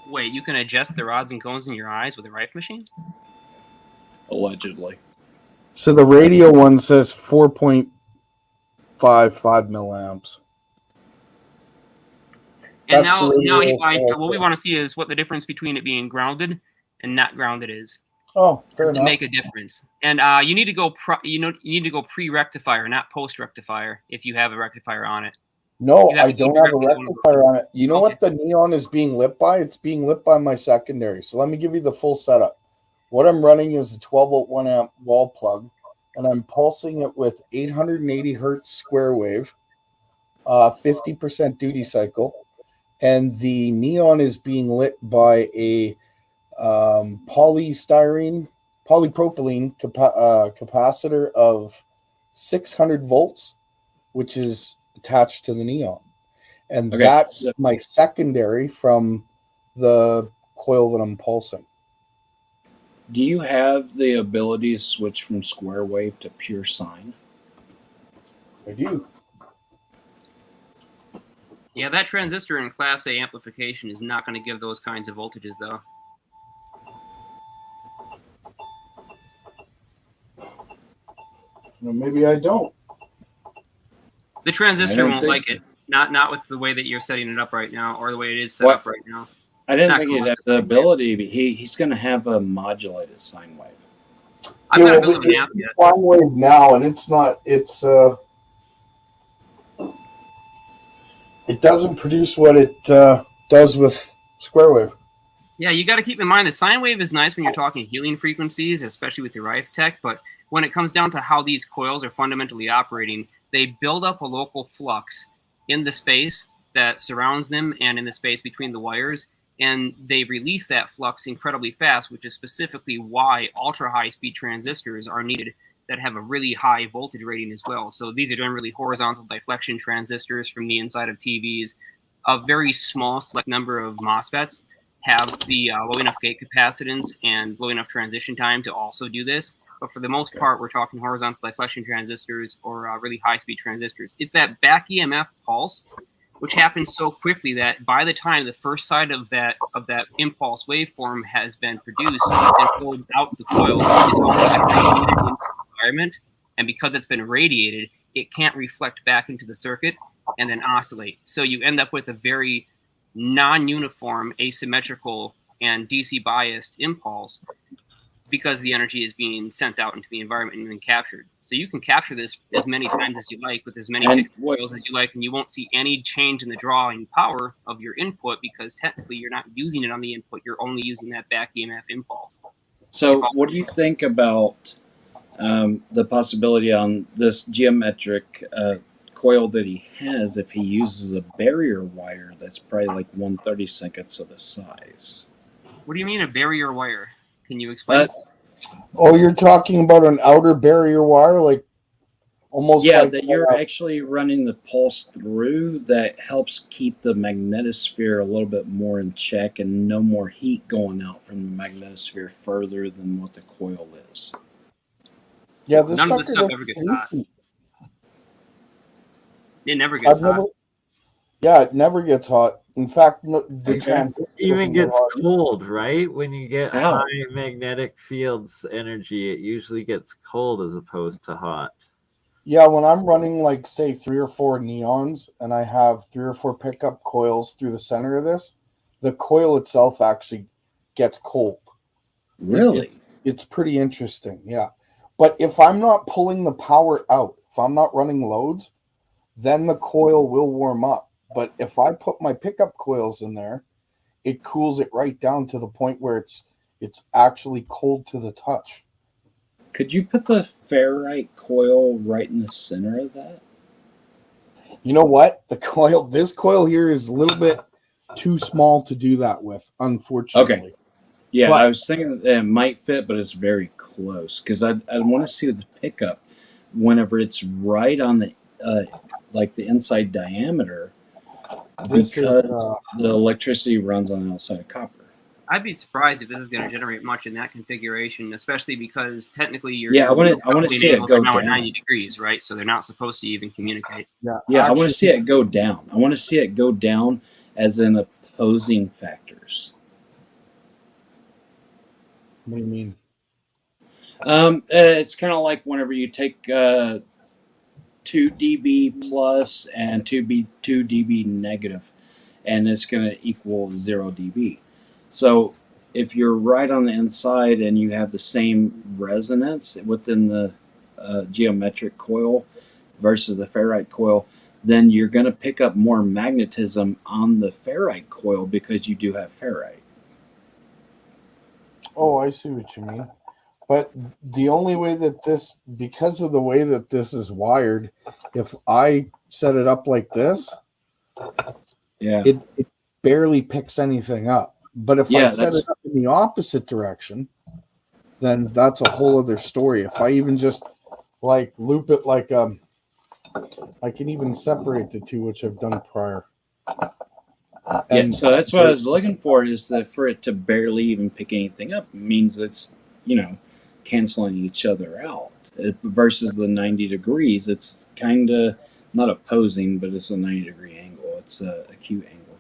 Wait, you can adjust the rods and cones in your eyes with a Rife machine? Allegedly. So the radio one says 4.55 milliamps. And now what we want to see is what the difference between it being grounded and not grounded is. Oh, fair Does enough. it make a difference? And you need to go pre-rectifier, not post-rectifier, if you have a rectifier on it. No, I don't have a rectifier on it. You know what the neon is being lit by? It's being lit by my secondary. So let me give you the full setup. What I'm running is a 12 volt 1 amp wall plug and I'm pulsing it with 880 hertz square wave, 50% duty cycle, and the neon is being lit by a polypropylene capacitor of 600 volts, which is attached to the neon. And that's my secondary from the coil that I'm pulsing. Do you have the ability to switch from square wave to pure sine? I do. Yeah, that transistor in Class A amplification is not going to give those kinds of voltages, though. Well, maybe I don't. The transistor won't like it. Not with the way that you're setting it up right now, or the way it is set up right now. I didn't think he'd have the ability, but he's going to have a modulated sine wave. I've got to build an app yet. Sine wave now, and it's not. It's it doesn't produce what it does with square wave. Yeah, you got to keep in mind the sine wave is nice when you're talking healing frequencies, especially with your RifeTech. But when it comes down to how these coils are fundamentally operating, they build up a local flux in the space that surrounds them and in the space between the wires, and they release that flux incredibly fast, which is specifically why ultra-high-speed transistors are needed that have a really high voltage rating as well. So these are generally horizontal deflection transistors from the inside of TVs. A very small select number of MOSFETs have the low enough gate capacitance and low enough transition time to also do this. But for the most part, we're talking horizontal deflection transistors or really high-speed transistors. It's that back EMF pulse, which happens so quickly that by the time the first side of that impulse waveform has been produced and pulled out the coil, it's already been radiated into the environment. And because it's been radiated, it can't reflect back into the circuit and then oscillate. So you end up with a very non-uniform, asymmetrical, and DC biased impulse because the energy is being sent out into the environment and then captured. So you can capture this as many times as you like with as many coils as you like, and you won't see any change in the drawing power of your input because technically you're not using it on the input. You're only using that back EMF impulse. So what do you think about the possibility on this geometric coil that he has if he uses a barrier wire that's probably like 1/32 of the size? What do you mean a barrier wire? Can you explain? Oh, you're talking about an outer barrier wire, like almost like that you're actually running the pulse through that helps keep the magnetosphere a little bit more in check and no more heat going out from the magnetosphere further than what the coil is. Yeah, none of this stuff ever gets hot. It never gets hot. Yeah, it never gets hot. In fact, the transistor even gets cold, right? When you get high magnetic fields energy, it usually gets cold as opposed to hot. Yeah, when I'm running like say 3 or 4 neons and I have 3 or 4 pickup coils through the center of this, the coil itself actually gets cold. Really? It's pretty interesting, yeah. But if I'm not pulling the power out, if I'm not running loads, then the coil will warm up. But if I put my pickup coils in there, it cools it right down to the point where it's actually cold to the touch. Could you put the ferrite coil right in the center of that? You know what? This coil here is a little bit too small to do that with, unfortunately. Okay. Yeah, I was thinking that it might fit, but it's very close because I want to see the pickup whenever it's right on the like the inside diameter. Because the electricity runs on the outside of copper. I'd be surprised if this is going to generate much in that configuration, especially because technically you're I want to see it go down. 90 degrees, right? So they're not supposed to even communicate. Yeah, I want to see it go down. I want to see it go down as in opposing factors. What do you mean? It's kind of like whenever you take 2 dB plus and 2 dB negative, and it's going to equal 0 dB. So if you're right on the inside and you have the same resonance within the geometric coil versus the ferrite coil, then you're going to pick up more magnetism on the ferrite coil because you do have ferrite. Oh, I see what you mean. But the only way that this, because of the way that this is wired, if I set it up like this, it barely picks anything up. But if I set it up in the opposite direction, then that's a whole other story. If I even just like loop it like I can even separate the two, which I've done prior. And so that's what I was looking for, is that for it to barely even pick anything up means it's, you know, canceling each other out. Versus the 90 degrees, it's kind of not opposing, but it's a 90-degree angle. It's a acute angle.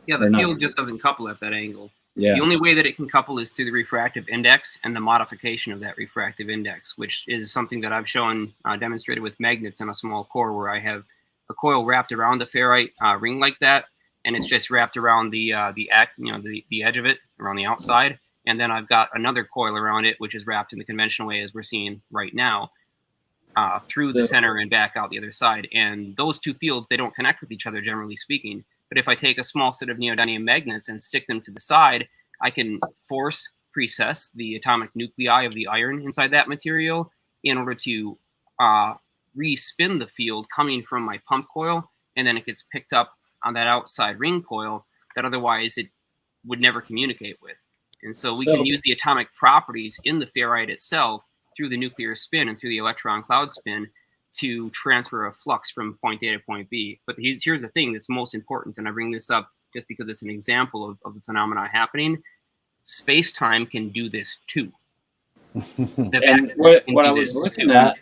Yeah, the field just doesn't couple at that angle. Yeah. The only way that it can couple is through the refractive index and the modification of that refractive index, which is something that I've shown demonstrated with magnets in a small core, where I have a coil wrapped around the ferrite ring like that, and it's just wrapped around the edge of it, around the outside, and then I've got another coil around it, which is wrapped in the conventional way as we're seeing right now, through the center and back out the other side. And those two fields, they don't connect with each other, generally speaking. But if I take a small set of neodymium magnets and stick them to the side, I can force precess the atomic nuclei of the iron inside that material in order to re-spin the field coming from my pump coil, and then it gets picked up on that outside ring coil that otherwise it would never communicate with. And so we can use the atomic properties in the ferrite itself through the nuclear spin and through the electron cloud spin to transfer a flux from point A to point B. But here's the thing that's most important, and I bring this up just because it's an example of the phenomena happening. Space-time can do this too. And what I was looking at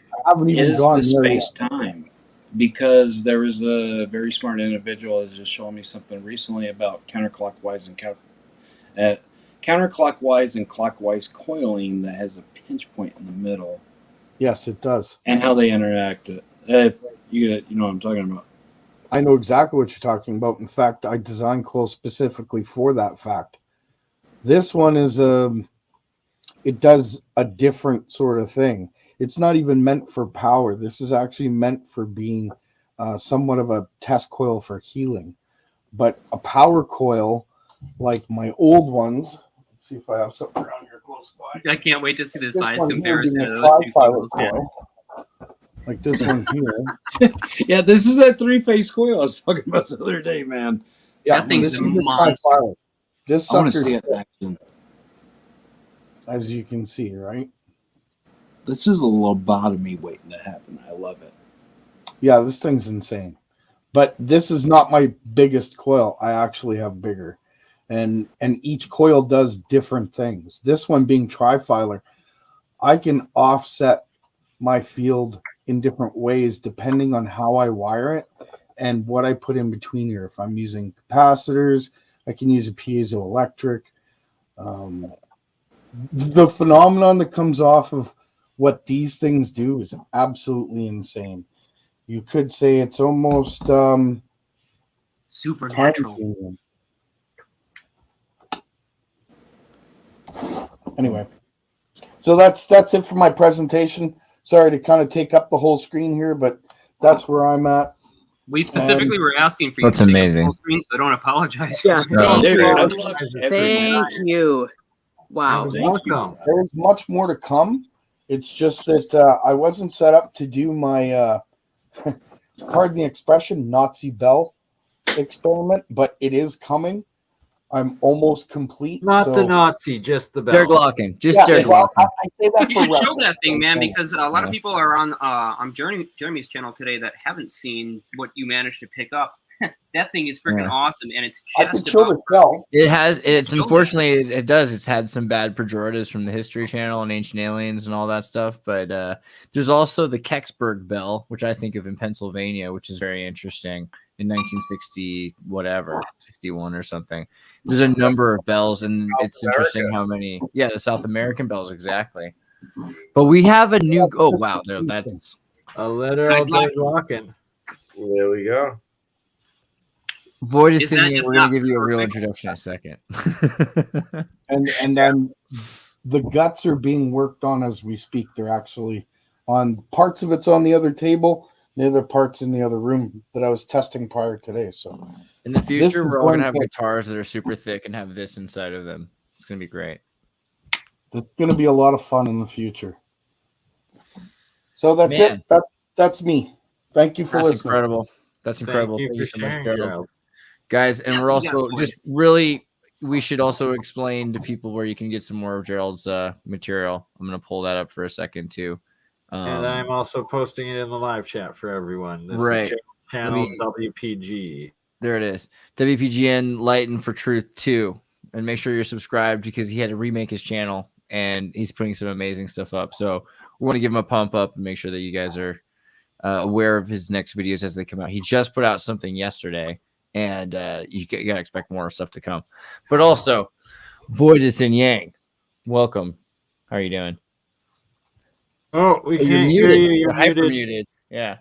is the space-time, because there was a very smart individual that just showed me something recently about counterclockwise and clockwise coiling that has a pinch point in the middle. Yes, it does. And how they interact. If you know what I'm talking about. I know exactly what you're talking about. In fact, I designed coils specifically for that fact. This one is it does a different sort of thing. It's not even meant for power. This is actually meant for being somewhat of a test coil for healing. But a power coil, like my old ones, let's see if I have something around here close by. I can't wait to see the size comparison of those two coils, man. Like this one here. Yeah, this is that three-phase coil I was talking about the other day, man. Yeah, that thing's a monster. This sucker's see it action. As you can see, right? This is a lobotomy waiting to happen. I love it. Yeah, this thing's insane. But this is not my biggest coil. I actually have bigger. And each coil does different things. This one being trifilar, I can offset my field in different ways depending on how I wire it and what I put in between here. If I'm using capacitors, I can use a piezoelectric. The phenomenon that comes off of what these things do is absolutely insane. You could say it's almost supernatural. Anyway, so that's it for my presentation. Sorry to kind of take up the whole screen here, but that's where I'm at. We specifically were asking for you that's to amazing. take up the whole screen, so don't apologize. Yeah, Thank you. Wow. You're welcome. There's much more to come. It's just that I wasn't set up to do my, pardon the expression, Nazi Bell experiment, but it is coming. I'm almost complete. Not the Nazi, just the bell. Derek Locking. Derek Locking. I say that You for should show reference. that thing, man, because a lot of people are on Jeremy's channel today that haven't seen what you managed to pick up. That thing is freaking awesome, and it's just about It's unfortunately it does. It's had some bad pejoratives from the History Channel and Ancient Aliens and all that stuff. But there's also the Kecksburg Bell, which I think of in Pennsylvania, which is very interesting. In 1960, whatever, 61 or something. There's a number of bells, and it's interesting how many. Yeah, the South American bells, exactly. But we have a new. Oh wow, there, that's a literal Derek Locking. There we go. Void is singing. We're gonna give you a real introduction in a second. and then the guts are being worked on as we speak. They're actually on parts of it's on the other table. The other parts in the other room that I was testing prior today. So in the future, we're all gonna have guitars that are super thick and have this inside of them. It's gonna be great. That's going to be a lot of fun in the future. So that's Man. it. That's me. Thank you for listening. Incredible. That's incredible. Thank you so much, Gerald. Guys, and we're also just really, we should also explain to people where you can get some more of Gerald's material. I'm going to pull that up for a second too. And I'm also posting it in the live chat for everyone. This right. is channel WPG. There it is. WPGN Lighten for Truth 2. And make sure you're subscribed because he had to remake his channel and he's putting some amazing stuff up. So we want to give him a pump up and make sure that you guys are aware of his next videos as they come out. He just put out something yesterday, and you got to expect more stuff to come. But also, Voidus and Yang, welcome. How are you doing? Oh, we can't hear you. You're hyper muted. Yeah.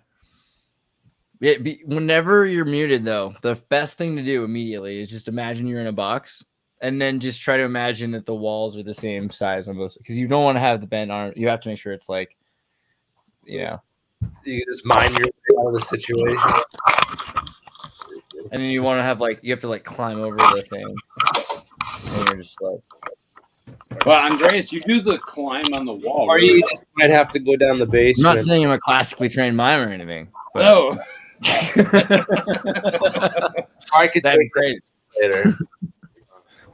Whenever you're muted, though, the best thing to do immediately is just imagine you're in a box, and then just try to imagine that the walls are the same size on both, because you don't want to have the bend on. You have to make sure it's like, you know. You just mind your way out of the situation. And then you want to have you have to climb over the thing. And you're just like. Well, Andreas, you do the climb on the wall. Or you just might have to go down the basement. I'm not saying I'm a classically trained mime or anything. But... No. I could That'd be crazy. Later.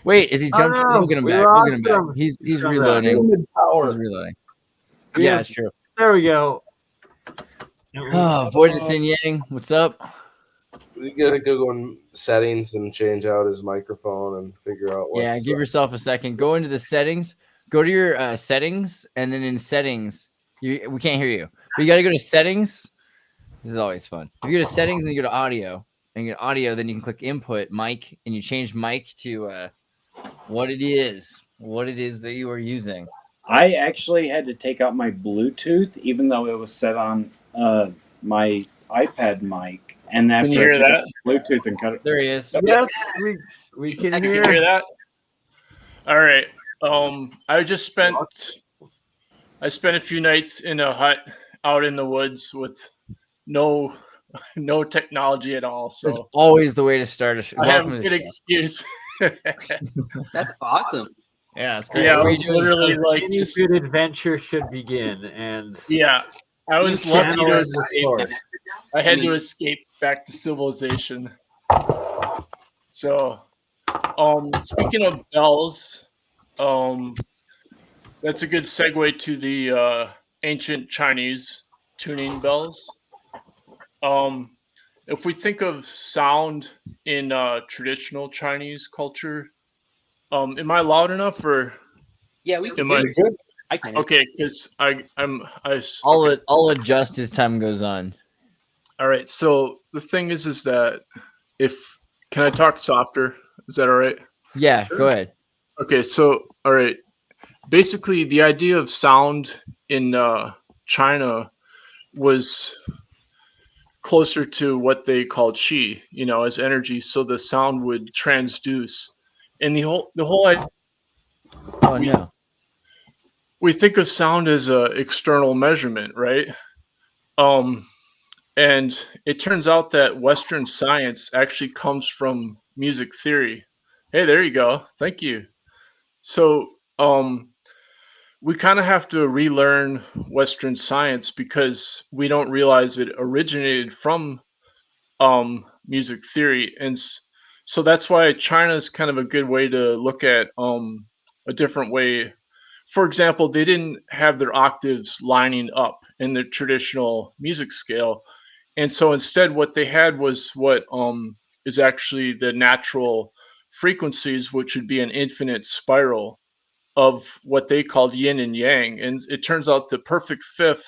Wait, is he jumped? Look at him back. Look at him back. He's reloading. He's reloading. Yeah, it's true. There we go. Oh, Voidus and Yang, what's up? We gotta go in settings and change out his microphone and figure out what. Yeah, give yourself a second. Go into the settings. Go to your settings, and then in settings, we can't hear you. But you got to go to settings. This is always fun. If you go to settings and you go to audio, and you go to audio, then you can click input mic, and you change mic to what it is that you are using. I actually had to take out my Bluetooth, even though it was set on my iPad mic. And after can you hear that? Bluetooth and cut it. There he is. Yes, we can hear that. All right. I spent a few nights in a hut out in the woods with no technology at all. So it's always the way to start a show. I have a good excuse. That's awesome. Yeah, it's great. Yeah, I was literally any good adventure should begin, and yeah, I was lucky to escape. I had to escape back to civilization. So, speaking of bells, that's a good segue to the ancient Chinese tuning bells. If we think of sound in traditional Chinese culture, am I loud enough, or yeah, we can. Good. I can. Okay, because I'll adjust as time goes on. All right. So the thing is that can I talk softer? Is that all right? Yeah, sure. Go ahead. Okay. So all right. Basically, the idea of sound in China was closer to what they called qi, as energy. So the sound would transduce, and the whole idea. Oh no. We think of sound as an external measurement, right? And it turns out that Western science actually comes from music theory. Hey, there you go. Thank you. So we kind of have to relearn Western science because we don't realize it originated from music theory. And so that's why China is kind of a good way to look at a different way. For example, they didn't have their octaves lining up in the traditional music scale. And so instead what they had was what is actually the natural frequencies, which would be an infinite spiral of what they called yin and yang. And it turns out the perfect fifth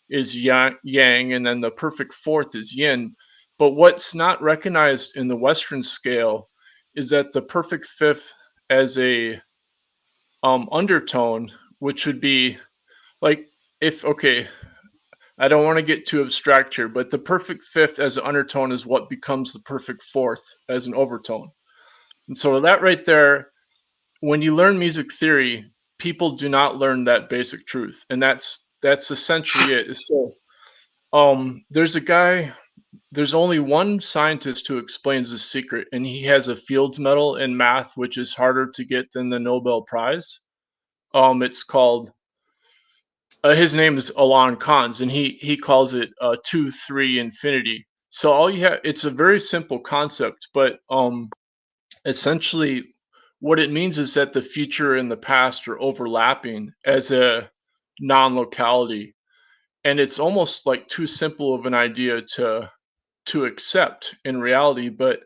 is yang, and then the perfect fourth is yin. But what's not recognized in the Western scale is that the perfect fifth as a undertone, which would be I don't want to get too abstract here, but the perfect fifth as an undertone is what becomes the perfect fourth as an overtone. And so that right there, when you learn music theory, people do not learn that basic truth. And that's essentially it. So there's only one scientist who explains this secret, and he has a Fields Medal in math, which is harder to get than the Nobel Prize. It's called. His name is Alon Khan's, and he calls it 2-3 infinity. So all you have, it's a very simple concept, but essentially what it means is that the future and the past are overlapping as a non-locality, and it's almost like too simple of an idea to accept in reality. But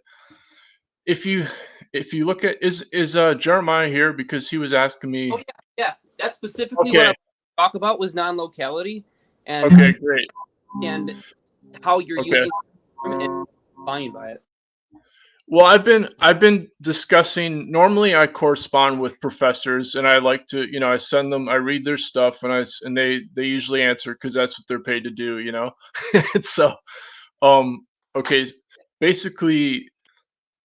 if you look at is Jeremiah here, because he was asking me. Oh yeah. That's specifically Okay. what I talk about was non-locality and Okay, great. And how you're Okay. using it and defined by it. Well, I've been discussing. Normally, I correspond with professors, and I like to, I send them, I read their stuff, and they usually answer because that's what they're paid to do, So, okay, basically,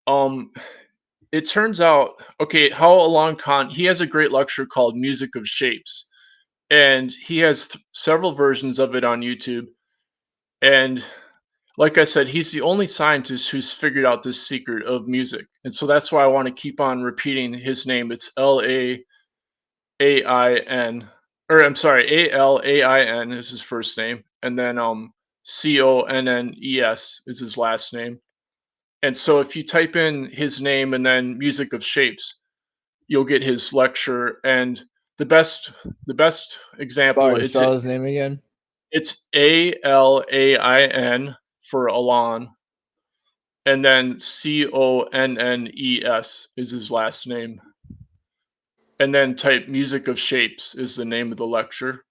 it turns out, okay, how Alon Khan, he has a great lecture called "Music of Shapes," and he has several versions of it on YouTube, and like I said, he's the only scientist who's figured out this secret of music. And so that's why I want to keep on repeating his name. It's Alain, or I'm sorry, Alain is his first name. And then Connes is his last name. And so if you type in his name and then Music of Shapes, you'll get his lecture. And the best example, Sorry, spell his name again. It's Alain for Alon, and then Connes is his last name. And then type Music of Shapes is the name of the lecture.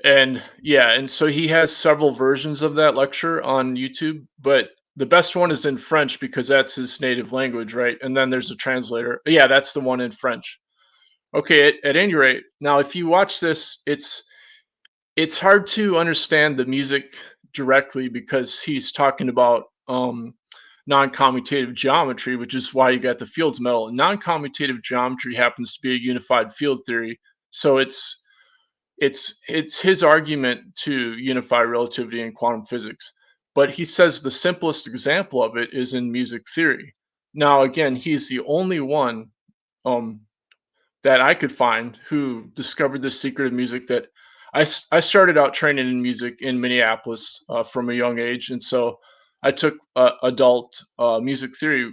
And yeah, and so he has several versions of that lecture on YouTube, but the best one is in French because that's his native language, right? And then there's a translator. Yeah, that's the one in French. Okay, at any rate, now if you watch this, it's hard to understand the music directly because he's talking about non-commutative geometry, which is why you got the Fields medal. Non-commutative geometry happens to be a unified field theory, so it's his argument to unify relativity in quantum physics. But he says the simplest example of it is in music theory. Now, again, he's the only one that I could find who discovered the secret of music. That I started out training in music in Minneapolis from a young age. And so I took adult music theory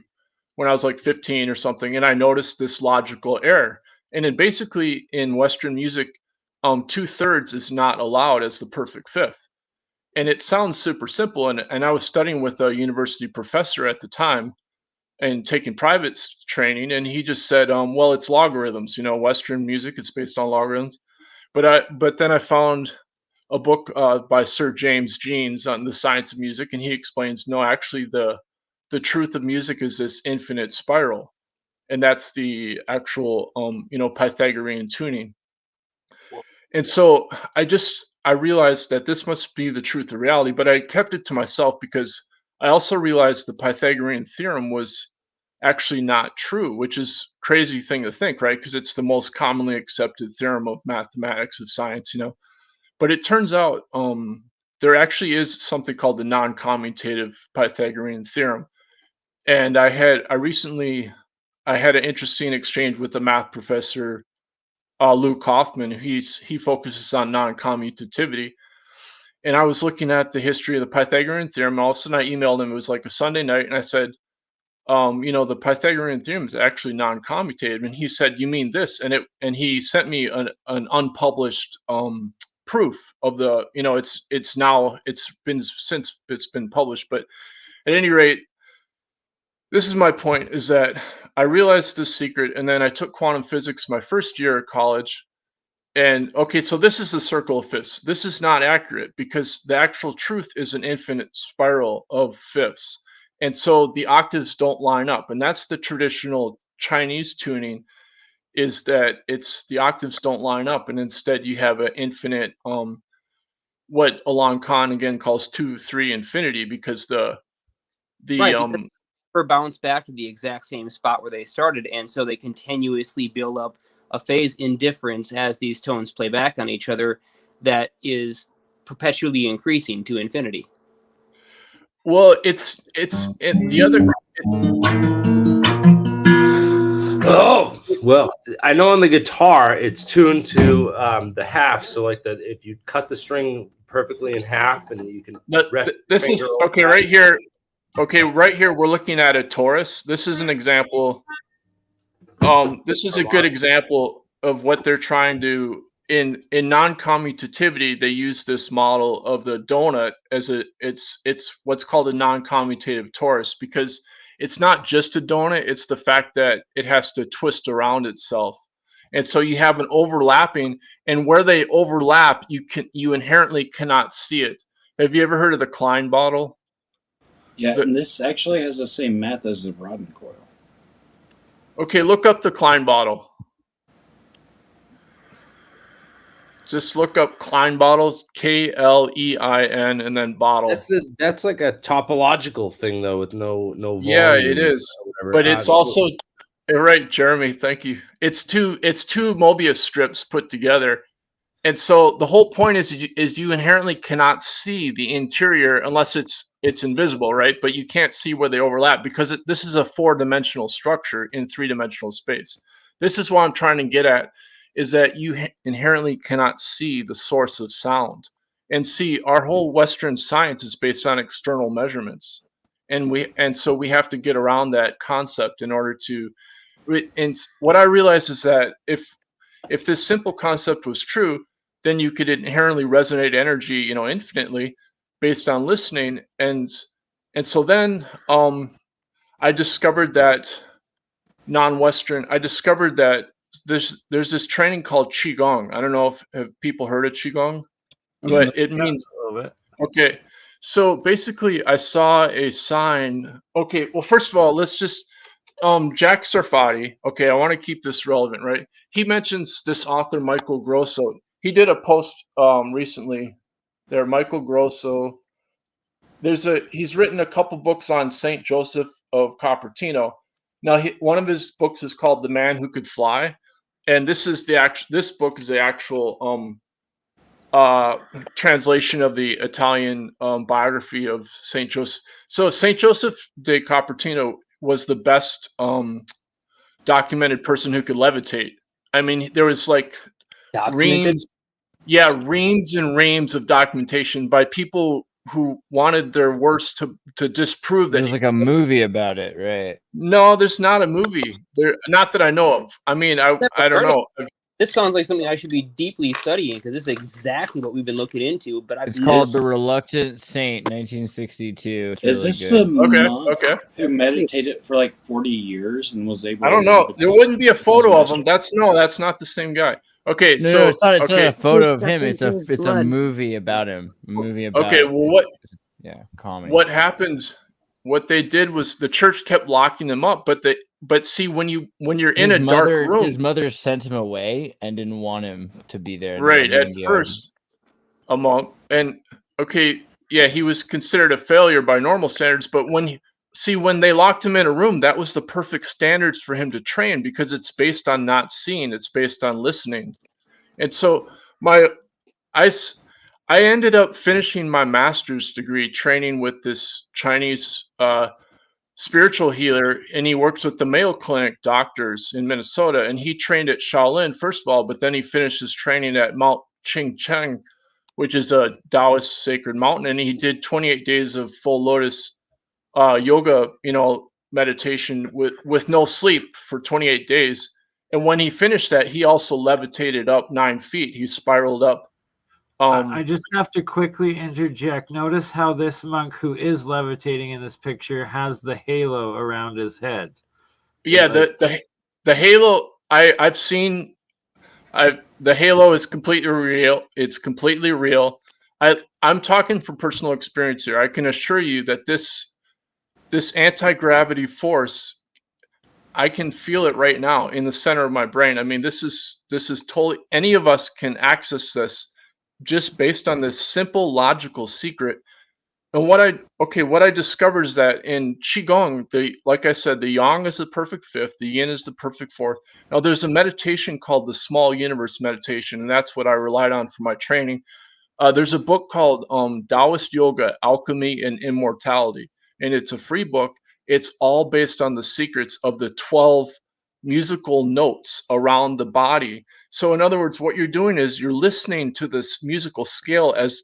when I was like 15 or something. And I noticed this logical error. And then basically in Western music, 2/3 is not allowed as the perfect fifth. And it sounds super simple. And I was studying with a university professor at the time and taking private training. And he just said, well, it's logarithms, Western music, it's based on logarithms. But then I found a book by Sir James Jeans on the science of music, and he explains, no, actually the truth of music is this infinite spiral, and that's the actual Pythagorean tuning. And so I realized that this must be the truth of reality, but I kept it to myself because I also realized the Pythagorean theorem was actually not true, which is a crazy thing to think, right? Because it's the most commonly accepted theorem of mathematics, of science, But it turns out there actually is something called the non-commutative Pythagorean theorem. And I had an interesting exchange with a math professor, Luke Kaufman. He focuses on non-commutativity. And I was looking at the history of the Pythagorean theorem. And all of a sudden I emailed him. It was like a Sunday night. And I said, the Pythagorean theorem is actually non-commutative. And he said, you mean this? And he sent me an unpublished proof of the, it's been published. But at any rate, this is my point, is that I realized this secret, and then I took quantum physics my first year at college. And okay, so this is the circle of fifths. This is not accurate because the actual truth is an infinite spiral of fifths. And so the octaves don't line up. And that's the traditional Chinese tuning, is that it's the octaves don't line up. And instead you have an infinite, what Alon Khan again calls 2-3 infinity, because because or bounce back to the exact same spot where they started. And so they continuously build up a phase indifference as these tones play back on each other that is perpetually increasing to infinity. Well, it's the other. Oh, Well, I know on the guitar it's tuned to the half, so like that if you cut the string perfectly in half and you can rest This is okay right here. Okay, right here we're looking at a torus. This is an example. This is a good example of what they're trying to in non-commutativity. They use this model of the donut as it's what's called a non-commutative torus, because it's not just a donut, it's the fact that it has to twist around itself. And so you have an overlapping, and where they overlap, you inherently cannot see it. Have you ever heard of the Klein bottle? Yeah, and this actually has the same math as the Rodin coil. Okay, look up the Klein bottle. Just look up Klein bottles, Klein, and then bottle. That's like a topological thing though, with no volume. Yeah, it is. But it's also right, Jeremy. Thank you. It's two Mobius strips put together, and so the whole point is you inherently cannot see the interior unless it's invisible, right? But you can't see where they overlap because this is a 4-dimensional structure in 3-dimensional space. This is what I'm trying to get at, is that you inherently cannot see the source of sound. And see, our whole Western science is based on external measurements. And so we have to get around that concept in order to, and what I realize is that if this simple concept was true, then you could inherently resonate energy, infinitely based on listening. And so then I discovered that I discovered that there's this training called Qigong. I don't know if people heard of Qigong, but it means a little bit. Okay. So basically I saw a sign. Okay, well, first of all, let's just Jack Sarfati. Okay, I want to keep this relevant, right? He mentions this author Michael Grosso. He did a post recently there, Michael Grosso. He's written a couple books on Saint Joseph of Cupertino. Now, one of his books is called The Man Who Could Fly, and this book is the actual translation of the Italian biography of Saint Joseph. So Saint Joseph de Cupertino was the best documented person who could levitate. I mean, there was like reams and reams of documentation by people who wanted their worst to disprove that. There's like a movie about it, right? No, there's not a movie. Not that I know of. I mean, I don't know. This sounds like something I should be deeply studying because this is exactly what we've been looking into. But it's called The Reluctant Saint, 1962. It's is really this good. the monk who meditated for like 40 years and was able? I don't know. There wouldn't be a photo of him. That's not the same guy. Okay, no, it's not a photo of him. It's a movie about him. Okay, well, comedy. What happened? What they did was the church kept locking them up, but see, when you're in a dark room, his mother sent him away and didn't want him to be there. Right at first, a monk, and he was considered a failure by normal standards. But when they locked him in a room, that was the perfect standards for him to train because it's based on not seeing, it's based on listening. And so I ended up finishing my master's degree training with this Chinese spiritual healer, and he works with the Mayo Clinic doctors in Minnesota, and he trained at Shaolin first of all, but then he finished his training at Mount Qingcheng, which is a Taoist sacred mountain, and he did 28 days of full lotus yoga, meditation with no sleep for 28 days. And when he finished that, he also levitated up 9 feet. He spiraled up. I just have to quickly interject. Notice how this monk who is levitating in this picture has the halo around his head. Yeah, the halo I've seen. The halo is completely real. It's completely real. I'm talking from personal experience here. I can assure you that this anti-gravity force, I can feel it right now in the center of my brain. I mean, this is totally, any of us can access this just based on this simple logical secret. And what I discovered is that in Qigong, like I said, the yang is the perfect fifth, the yin is the perfect fourth. Now there's a meditation called the small universe meditation, and that's what I relied on for my training. There's a book called Taoist Yoga, Alchemy and Immortality, and it's a free book. It's all based on the secrets of the 12 musical notes around the body. So in other words, what you're doing is you're listening to this musical scale as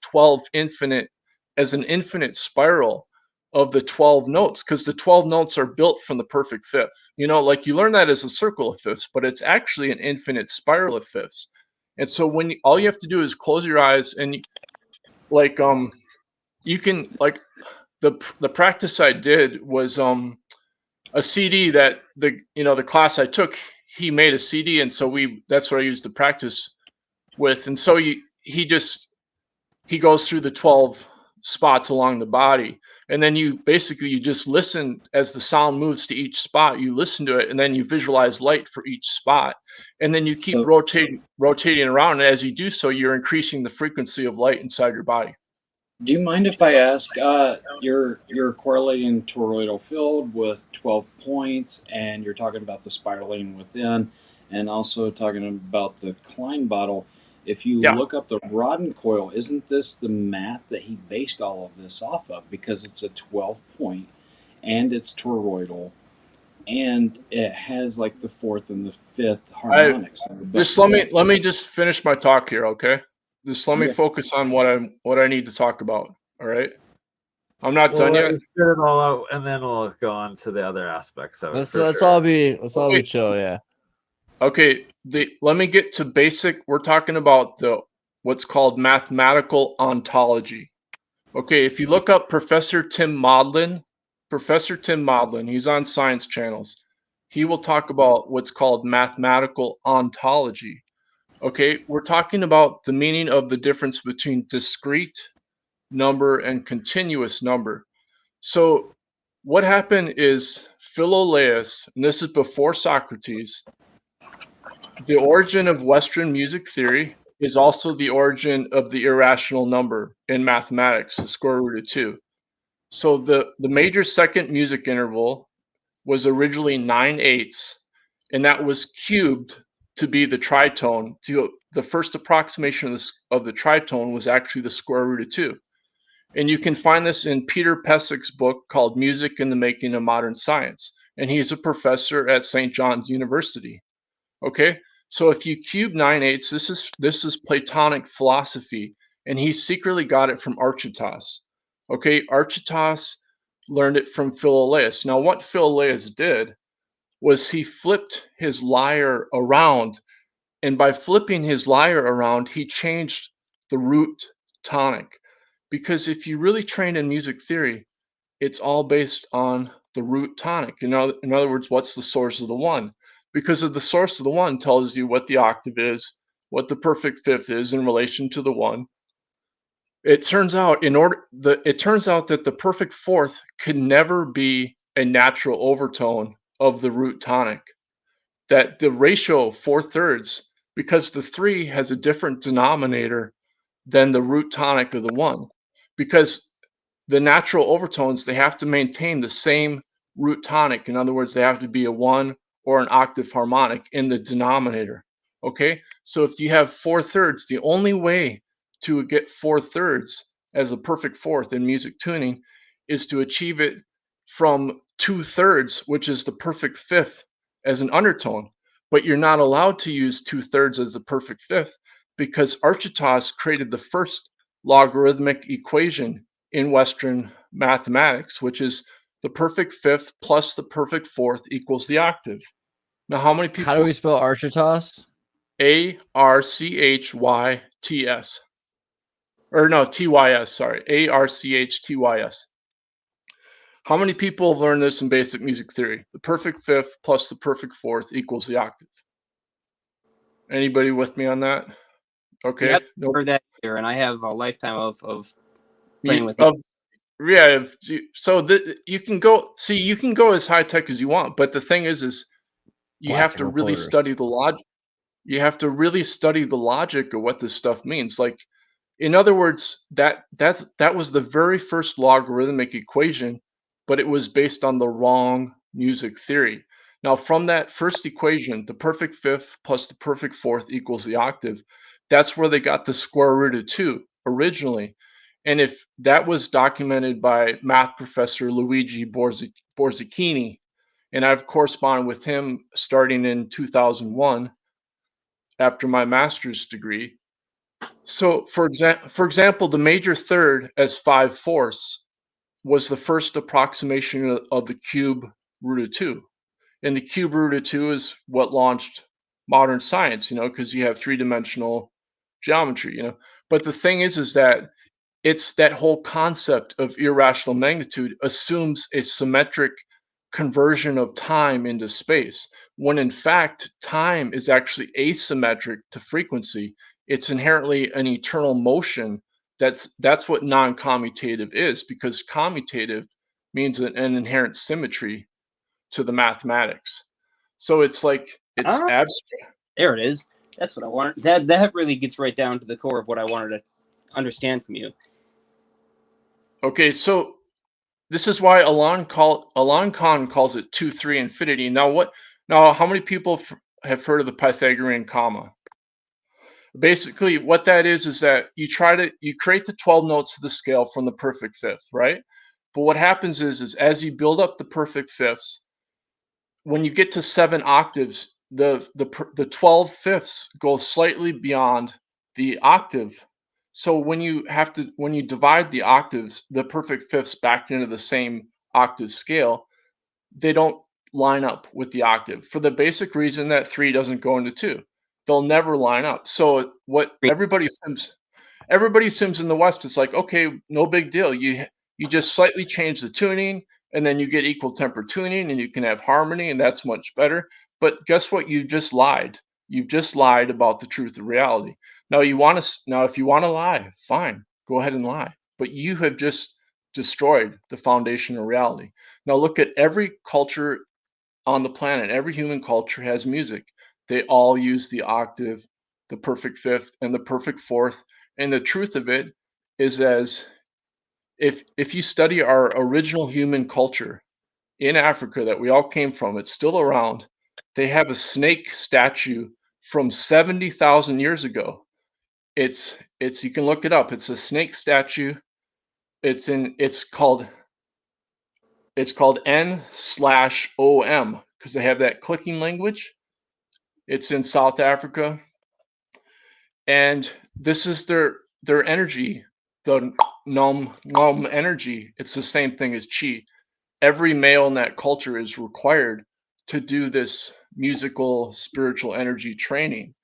an infinite spiral of the 12 notes, because the 12 notes are built from the perfect fifth. You know, like you learn that as a circle of fifths, but it's actually an infinite spiral of fifths. And so when all you have to do is close your eyes and you can like the practice I did was a CD that the class I took, he made a CD, and so that's what I used to practice with. And so he goes through the 12 spots along the body, and then you just listen as the sound moves to each spot. You listen to it, and then you visualize light for each spot, and then you keep rotating around. And as you do so, you're increasing the frequency of light inside your body. Do you mind if I ask, you're correlating toroidal field with 12 points, and you're talking about the spiraling within, and also talking about the Klein bottle. If you look up the Rodden coil, isn't this the math that he based all of this off of? Because it's a 12 point, and it's toroidal, and it has like the fourth and the fifth harmonics. Just let me just finish my talk here, okay? Just let me focus on what I need to talk about. All right, I'm not done yet. Get it all out, and then we'll go on to the other aspects of it. Let's all be chill. Yeah. Okay. Let me get to basic. We're talking about what's called mathematical ontology. Okay. If you look up Professor Tim Maudlin, he's on Science Channels. He will talk about what's called mathematical ontology. Okay, we're talking about the meaning of the difference between discrete number and continuous number. So what happened is Philolaus, and this is before Socrates, the origin of Western music theory is also the origin of the irrational number in mathematics, the square root of 2. So the major second music interval was originally 9/8, and that was cubed to be the tritone. The first approximation of the tritone was actually the square root of 2. And you can find this in Peter Pesick's book called Music in the Making of Modern Science. And he's a professor at St. John's University. Okay, so if you cube 9/8, this is Platonic philosophy, and he secretly got it from Archytas. Okay, Archytas learned it from Philolaus. Now, what Philolaus did was he flipped his lyre around, and by flipping his lyre around, he changed the root tonic. Because if you really train in music theory, it's all based on the root tonic. In other words, what's the source of the one? Because of the source of the one tells you what the octave is, what the perfect fifth is in relation to the one. It turns out that the perfect fourth can never be a natural overtone of the root tonic. That the ratio 4/3, because the 3 has a different denominator than the root tonic of the 1, because the natural overtones, they have to maintain the same root tonic. In other words, they have to be a 1 or an octave harmonic in the denominator. Okay, so if you have 4/3, the only way to get 4/3 as a perfect fourth in music tuning is to achieve it from 2/3, which is the perfect fifth, as an undertone. But you're not allowed to use 2/3 as the perfect fifth, because Archytas created the first logarithmic equation in Western mathematics, which is the perfect fifth plus the perfect fourth equals the octave. Now, how many people? How do we spell Archytas? Archyts. Or no, TYS, sorry. Archytys. How many people have learned this in basic music theory? The perfect fifth plus the perfect fourth equals the octave. Anybody with me on that? Okay. Yep, heard that here, and I have a lifetime of playing with it. Yeah, so you can go as high tech as you want, but the thing is you have to really study the logic. You have to really study the logic of what this stuff means. Like, in other words, that was the very first logarithmic equation, but it was based on the wrong music theory. Now, from that first equation, the perfect fifth plus the perfect fourth equals the octave. That's where they got the square root of 2 originally. And if that was documented by math professor Luigi Borzicchini, and I've corresponded with him starting in 2001 after my master's degree. So, for example, the major third as 5/4 was the first approximation of the cube root of 2. And the cube root of 2 is what launched modern science, because you have three-dimensional geometry. But the thing is that it's that whole concept of irrational magnitude assumes a symmetric conversion of time into space, when in fact, time is actually asymmetric to frequency. It's inherently an eternal motion. That's what non-commutative is, because commutative means an inherent symmetry to the mathematics. So it's like it's abstract. There it is. That's what I wanted. That really gets right down to the core of what I wanted to understand from you. Okay, so this is why Alon Khan calls it 2-3 infinity. Now how many people have heard of the Pythagorean comma? Basically, what that is that you create the 12 notes of the scale from the perfect fifth, right? But what happens is as you build up the perfect fifths, when you get to 7 octaves, the 12 fifths go slightly beyond the octave. So when you divide the octaves, the perfect fifths back into the same octave scale, they don't line up with the octave for the basic reason that 3 doesn't go into 2. They'll never line up. So what everybody assumes in the West, it's like, okay, no big deal. You just slightly change the tuning, and then you get equal temper tuning, and you can have harmony, and that's much better. But guess what? You just lied. You've just lied about the truth of reality. Now if you want to lie, fine, go ahead and lie. But you have just destroyed the foundation of reality. Now look at every culture on the planet. Every human culture has music. They all use the octave, the perfect fifth, and the perfect fourth. And the truth of it is, if you study our original human culture in Africa that we all came from, it's still around. They have a snake statue from 70,000 years ago. It's you can look it up. It's a snake statue. It's called N/OM because they have that clicking language. It's in South Africa, and this is their energy, the nom energy. It's the same thing as chi. Every male in that culture is required to do this musical spiritual energy training,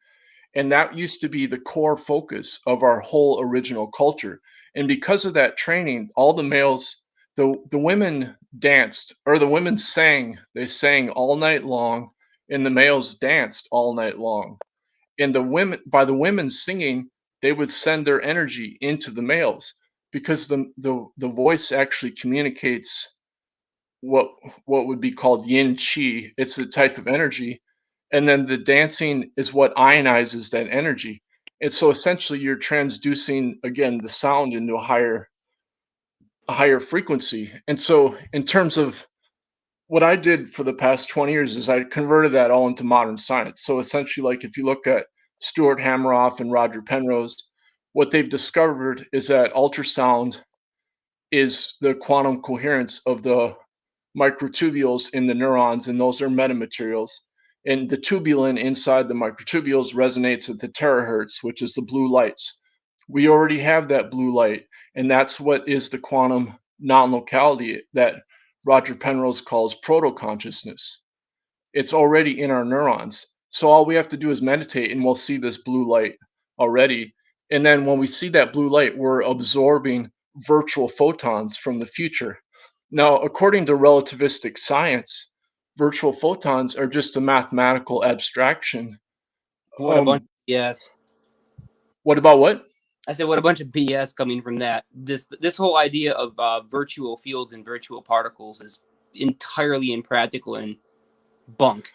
and that used to be the core focus of our whole original culture. And because of that training, all the males, the women danced, or the women sang. They sang all night long, and the males danced all night long. And by the women singing, they would send their energy into the males, because the voice actually communicates what would be called yin chi. It's a type of energy, and then the dancing is what ionizes that energy. And so essentially you're transducing again the sound into a higher frequency. And so in terms of what I did for the past 20 years is I converted that all into modern science. So essentially, like if you look at Stuart Hameroff and Roger Penrose, what they've discovered is that ultrasound is the quantum coherence of the microtubules in the neurons, and those are metamaterials. And the tubulin inside the microtubules resonates at the terahertz, which is the blue lights. We already have that blue light, and that's what is the quantum non-locality that Roger Penrose calls proto-consciousness. It's already in our neurons. So all we have to do is meditate, and we'll see this blue light already. And then when we see that blue light, we're absorbing virtual photons from the future. Now, according to relativistic science, virtual photons are just a mathematical abstraction. What a bunch of BS. What about what? I said, what a bunch of BS coming from that. This whole idea of virtual fields and virtual particles is entirely impractical and bunk.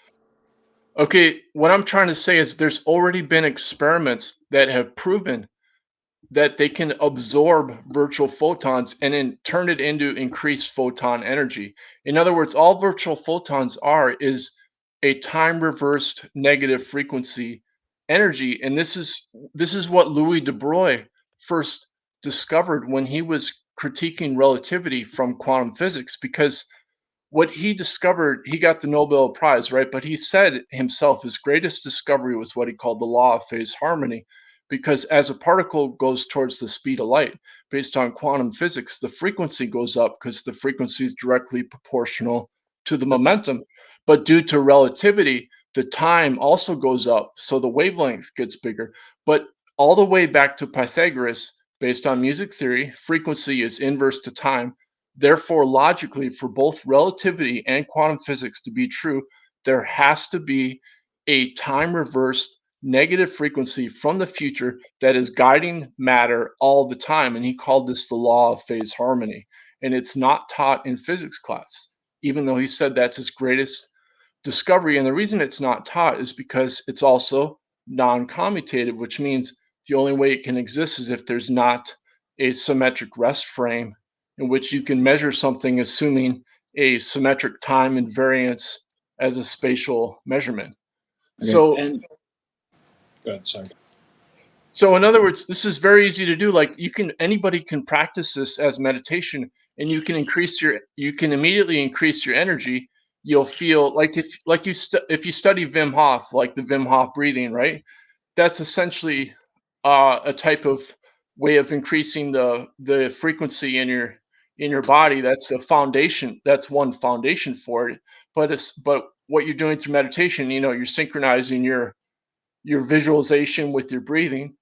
Okay, what I'm trying to say is there's already been experiments that have proven that they can absorb virtual photons and then turn it into increased photon energy. In other words, all virtual photons is a time reversed negative frequency energy. And this is what Louis de Broglie first discovered when he was critiquing relativity from quantum physics, because what he discovered, he got the Nobel Prize, right? But he said himself his greatest discovery was what he called the law of phase harmony, because as a particle goes towards the speed of light, based on quantum physics, the frequency goes up because the frequency is directly proportional to the momentum. But due to relativity, the time also goes up, so the wavelength gets bigger. But all the way back to Pythagoras, based on music theory, frequency is inverse to time. Therefore, logically, for both relativity and quantum physics to be true, there has to be a time reversed negative frequency from the future that is guiding matter all the time. And he called this the law of phase harmony. And it's not taught in physics class, even though he said that's his greatest discovery. And the reason it's not taught is because it's also non-commutative, which means the only way it can exist is if there's not a symmetric rest frame in which you can measure something assuming a symmetric time invariance as a spatial measurement. Okay. So, and go ahead, sorry. So in other words, this is very easy to do. Like anybody can practice this as meditation, and you can immediately increase your energy. You'll feel like if you study Wim Hof, like the Wim Hof breathing, right? That's essentially a type of way of increasing the frequency in your body. That's a foundation. That's one foundation for it. But what you're doing through meditation, you're synchronizing your visualization with your breathing.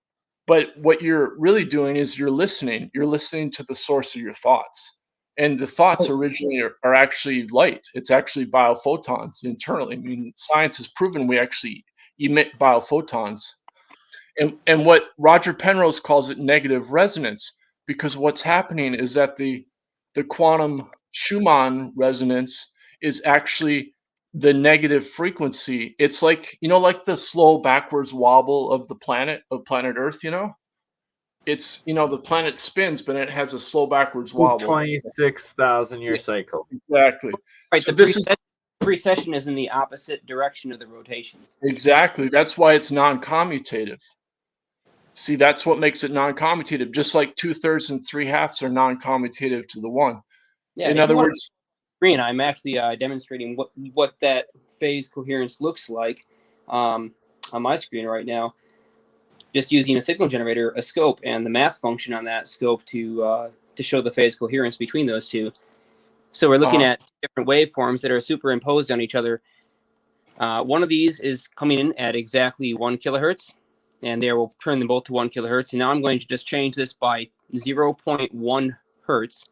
But what you're really doing is you're listening to the source of your thoughts. And the thoughts originally are actually light. It's actually biophotons internally. I mean, science has proven we actually emit biophotons. And what Roger Penrose calls it negative resonance, because what's happening is that the quantum Schumann resonance is actually the negative frequency. It's like, like the slow backwards wobble of planet Earth, it's, the planet spins, but it has a slow backwards wobble. 26,000 year cycle. Exactly. Right. So the precession is in the opposite direction of the rotation. Exactly. That's why it's non-commutative. See, that's what makes it non-commutative. Just like 2/3 and 3/2 are non-commutative to the one. Yeah. In other words, screen, I'm actually demonstrating what that phase coherence looks like on my screen right now, just using a signal generator, a scope, and the math function on that scope to show the phase coherence between those two. So we're looking at different waveforms that are superimposed on each other. One of these is coming in at exactly 1 kilohertz, and there we'll turn them both to 1 kilohertz. And now I'm going to just change this by 0.1 hertz.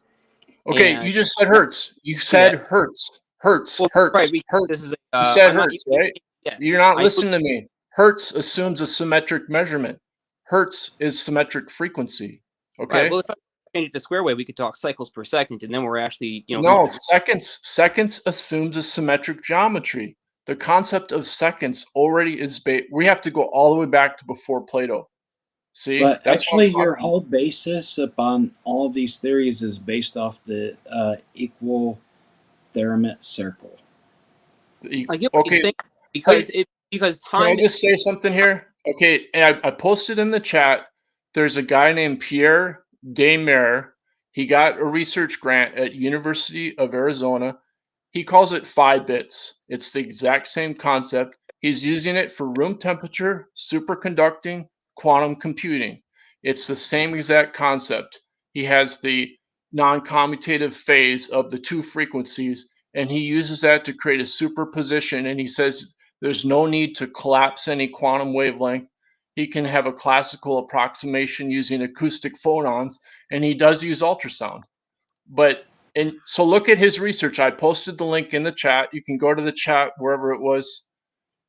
Okay, you just said hertz. You said hertz. Hertz. Well, Hertz. Right, hertz. This is you said I'm hertz, right? Yes, You're not listening to me. Hertz assumes a symmetric measurement. Hertz is symmetric frequency. Okay. Right. Well, if I change it to square wave, we could talk cycles per second, and then we're actually, No, seconds. Seconds assumes a symmetric geometry. The concept of seconds already is we have to go all the way back to before Plato. See, but that's actually your whole basis upon all of these theories is based off the equal theorem circle. I get what you're saying, because time. Can I just say something here? Okay, I posted in the chat. There's a guy named Pierre Desmarais. He got a research grant at University of Arizona. He calls it 5 bits. It's the exact same concept. He's using it for room temperature, superconducting, quantum computing. It's the same exact concept. He has the non-commutative phase of the two frequencies, and he uses that to create a superposition, and he says there's no need to collapse any quantum wavelength. He can have a classical approximation using acoustic phonons, and he does use ultrasound. And so look at his research. I posted the link in the chat. You can go to the chat wherever it was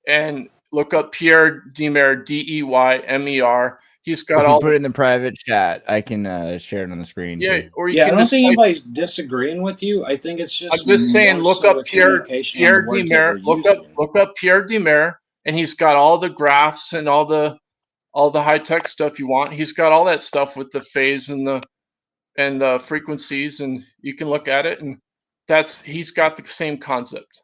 and look up Pierre Desmarais, Deymer. He's got if you put it in the private chat, I can share it on the screen. Yeah, too. or you can I don't think anybody's disagreeing with you. I think it's just. I'm just saying, look up Pierre Desmarais. Look up Pierre Desmarais, and he's got all the graphs and all the high tech stuff you want. He's got all that stuff with the phase and the frequencies, and you can look at it, and he's got the same concept.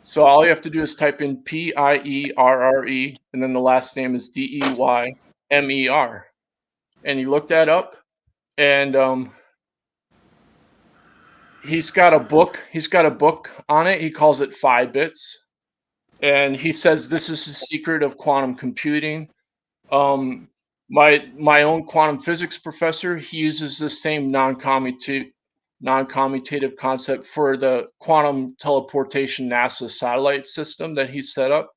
So all you have to do is type in Pierre, and then the last name is Deymer, and you look that up, and he's got a book. He's got a book on it. He calls it 5 bits, and he says this is the secret of quantum computing. My own quantum physics professor, he uses the same non-commutative concept for the quantum teleportation NASA satellite system that he's set up.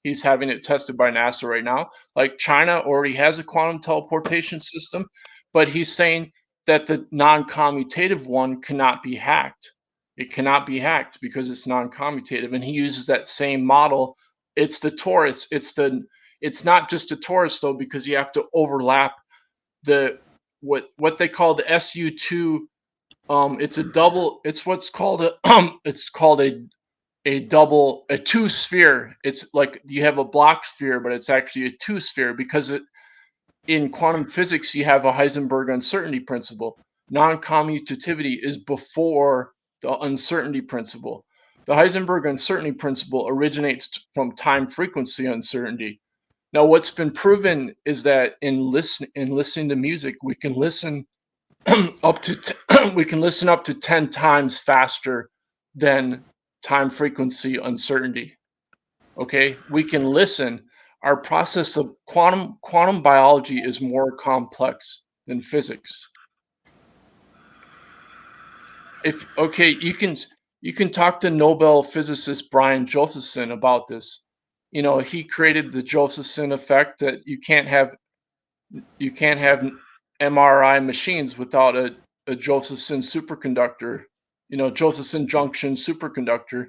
He's having it tested by NASA right now. Like China already has a quantum teleportation system, but he's saying that the non-commutative one cannot be hacked. It cannot be hacked because it's non-commutative, and he uses that same model. It's the torus. It's not just a torus though, because you have to overlap the what they call the SU2. It's a double. It's what's called a it's called a two sphere. It's like you have a block sphere, but it's actually a two sphere because in quantum physics you have a Heisenberg uncertainty principle. Non-commutativity is before the uncertainty principle. The Heisenberg uncertainty principle originates from time frequency uncertainty. Now, what's been proven is that in listening to music, we can listen up to 10 times faster than time frequency uncertainty. Okay, we can listen. Our process of quantum biology is more complex than physics. You can talk to Nobel physicist Brian Josephson about this. You know, he created the Josephson effect that you can't have MRI machines without a Josephson superconductor, you know, Josephson junction superconductor.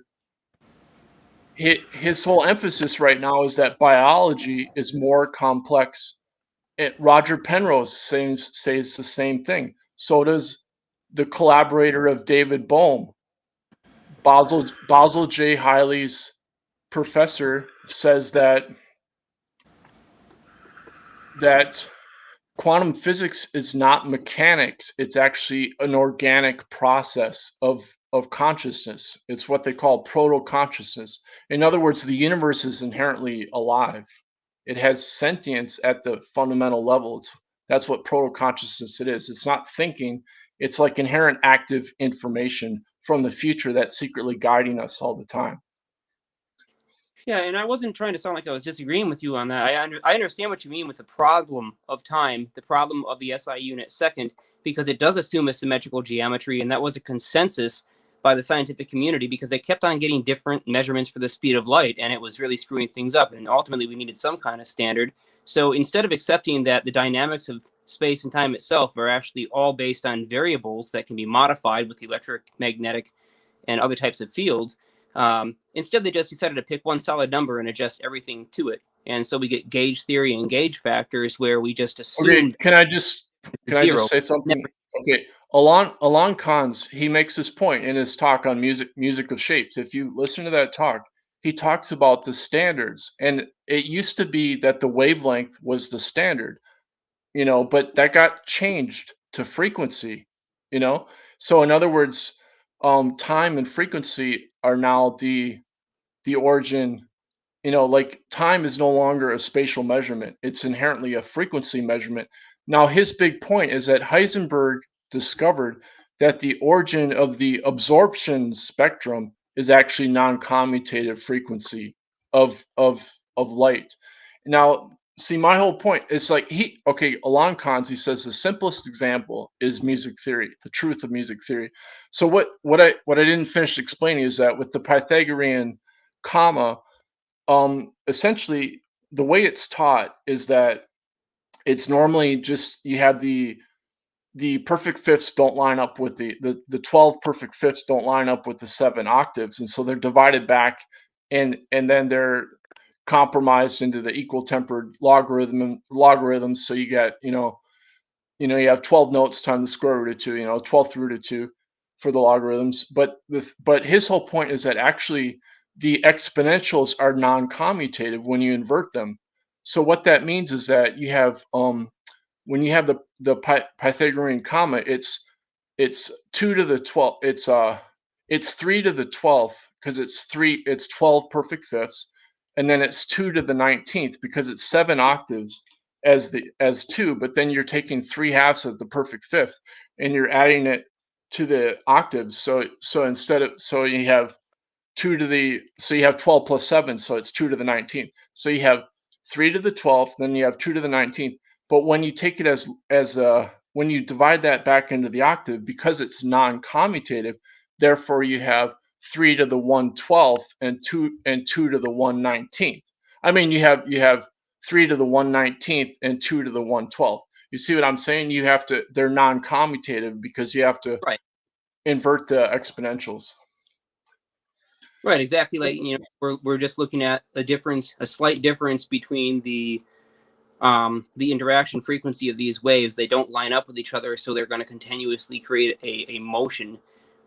His whole emphasis right now is that biology is more complex. Roger Penrose says the same thing. So does the collaborator of David Bohm. Basil J. Hiley's professor says that quantum physics is not mechanics. It's actually an organic process of consciousness. It's what they call proto-consciousness. In other words, the universe is inherently alive. It has sentience at the fundamental level. That's what proto-consciousness it is. It's not thinking. It's like inherent active information from the future that's secretly guiding us all the time. Yeah, and I wasn't trying to sound like I was disagreeing with you on that. I understand what you mean with the problem of time, the problem of the SI unit second, because it does assume a symmetrical geometry, and that was a consensus by the scientific community because they kept on getting different measurements for the speed of light, and it was really screwing things up, and ultimately we needed some kind of standard. So instead of accepting that the dynamics of space and time itself are actually all based on variables that can be modified with electric, magnetic, and other types of fields, instead, they just decided to pick one solid number and adjust everything to it. And so we get gauge theory and gauge factors where we just assume. Okay, can I just say something? Okay, Alon Khan's, he makes this point in his talk on music of shapes. If you listen to that talk, he talks about the standards, and it used to be that the wavelength was the standard, you know, but that got changed to frequency, you know. So in other words, time and frequency are now the origin. You know, like time is no longer a spatial measurement. It's inherently a frequency measurement. Now, his big point is that Heisenberg discovered that the origin of the absorption spectrum is actually non-commutative frequency of light. Now, see, my whole point is like Alon Khan's, he says the simplest example is music theory, the truth of music theory. So what I didn't finish explaining is that with the Pythagorean comma, essentially the way it's taught is that it's normally just you have the perfect fifths don't line up with the 12 perfect fifths don't line up with the 7 octaves, and so they're divided back and then they're compromised into the equal tempered logarithms. So you get you have 12 notes times the square root of 2, 12th root of 2 for the logarithms. But his whole point is that actually the exponentials are non-commutative when you invert them. So what that means is that you have when you have the Pythagorean comma, it's 2 to the 12th. It's 3 to the 12th because it's 12 perfect fifths, and then it's 2 to the 19th because it's 7 octaves as 2, but then you're taking 3 halves of the perfect fifth and you're adding it octaves. So instead of, so you have 2 to the, so you have 12 plus 7, so it's 2 to the 19th. So you have 3 to the 12th, then you have 2 to the 19th. But when you take it as when you divide that back into the octave, because it's non-commutative, therefore you have 3 to the 1/12th and 2 to the 1/19th. I mean, you have 3 to the 1/19th and 2 to the 1/12th. You see what I'm saying? You have to, they're non-commutative because you have to invert the exponentials. Right, exactly. Like, you know, we're just looking at a difference, a slight difference between the interaction frequency of these waves. They don't line up with each other, so they're going to continuously create a motion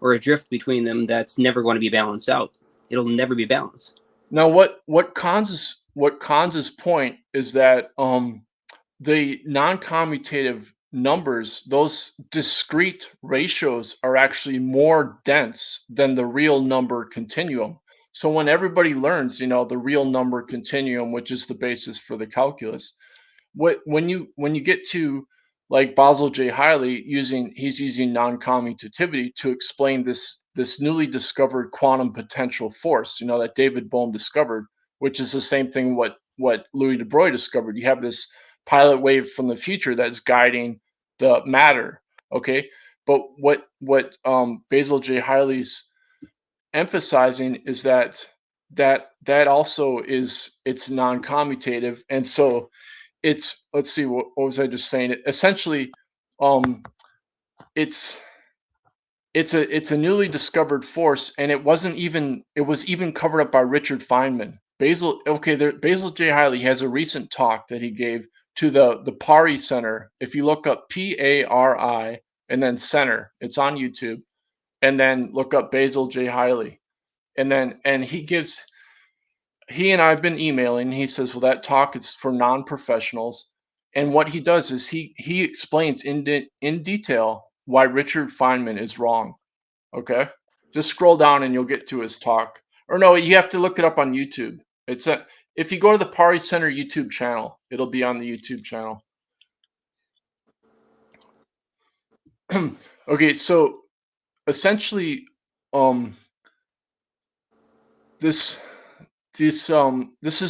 or a drift between them that's never going to be balanced out. It'll never be balanced. Now, what Kans's point is that the non-commutative numbers, those discrete ratios, are actually more dense than the real number continuum. So when everybody learns, you know, the real number continuum, which is the basis for the calculus, when you get to like Basil J. Hiley he's using non-commutativity to explain this newly discovered quantum potential force, you know, that David Bohm discovered, which is the same thing what Louis de Broglie discovered. You have this pilot wave from the future that's guiding the matter. Okay, but what Basil J. Hiley's emphasizing is that also is, it's non-commutative, and so it's, let's see, what was I just saying? Essentially, it's a newly discovered force, and it was even covered up by Richard Feynman. Basil J. Hiley has a recent talk that he gave to the Pari Center. If you look up PARI and then Center, it's on YouTube, and then look up Basil J. Hiley, and he and I've been emailing. He says, well, that talk is for non-professionals, and what he does is he explains in detail why Richard Feynman is wrong. Okay, just scroll down and you'll get to his talk. Or no, you have to look it up on YouTube. If you go to the Pari Center YouTube channel, it'll be on the YouTube channel. Okay, so essentially, this is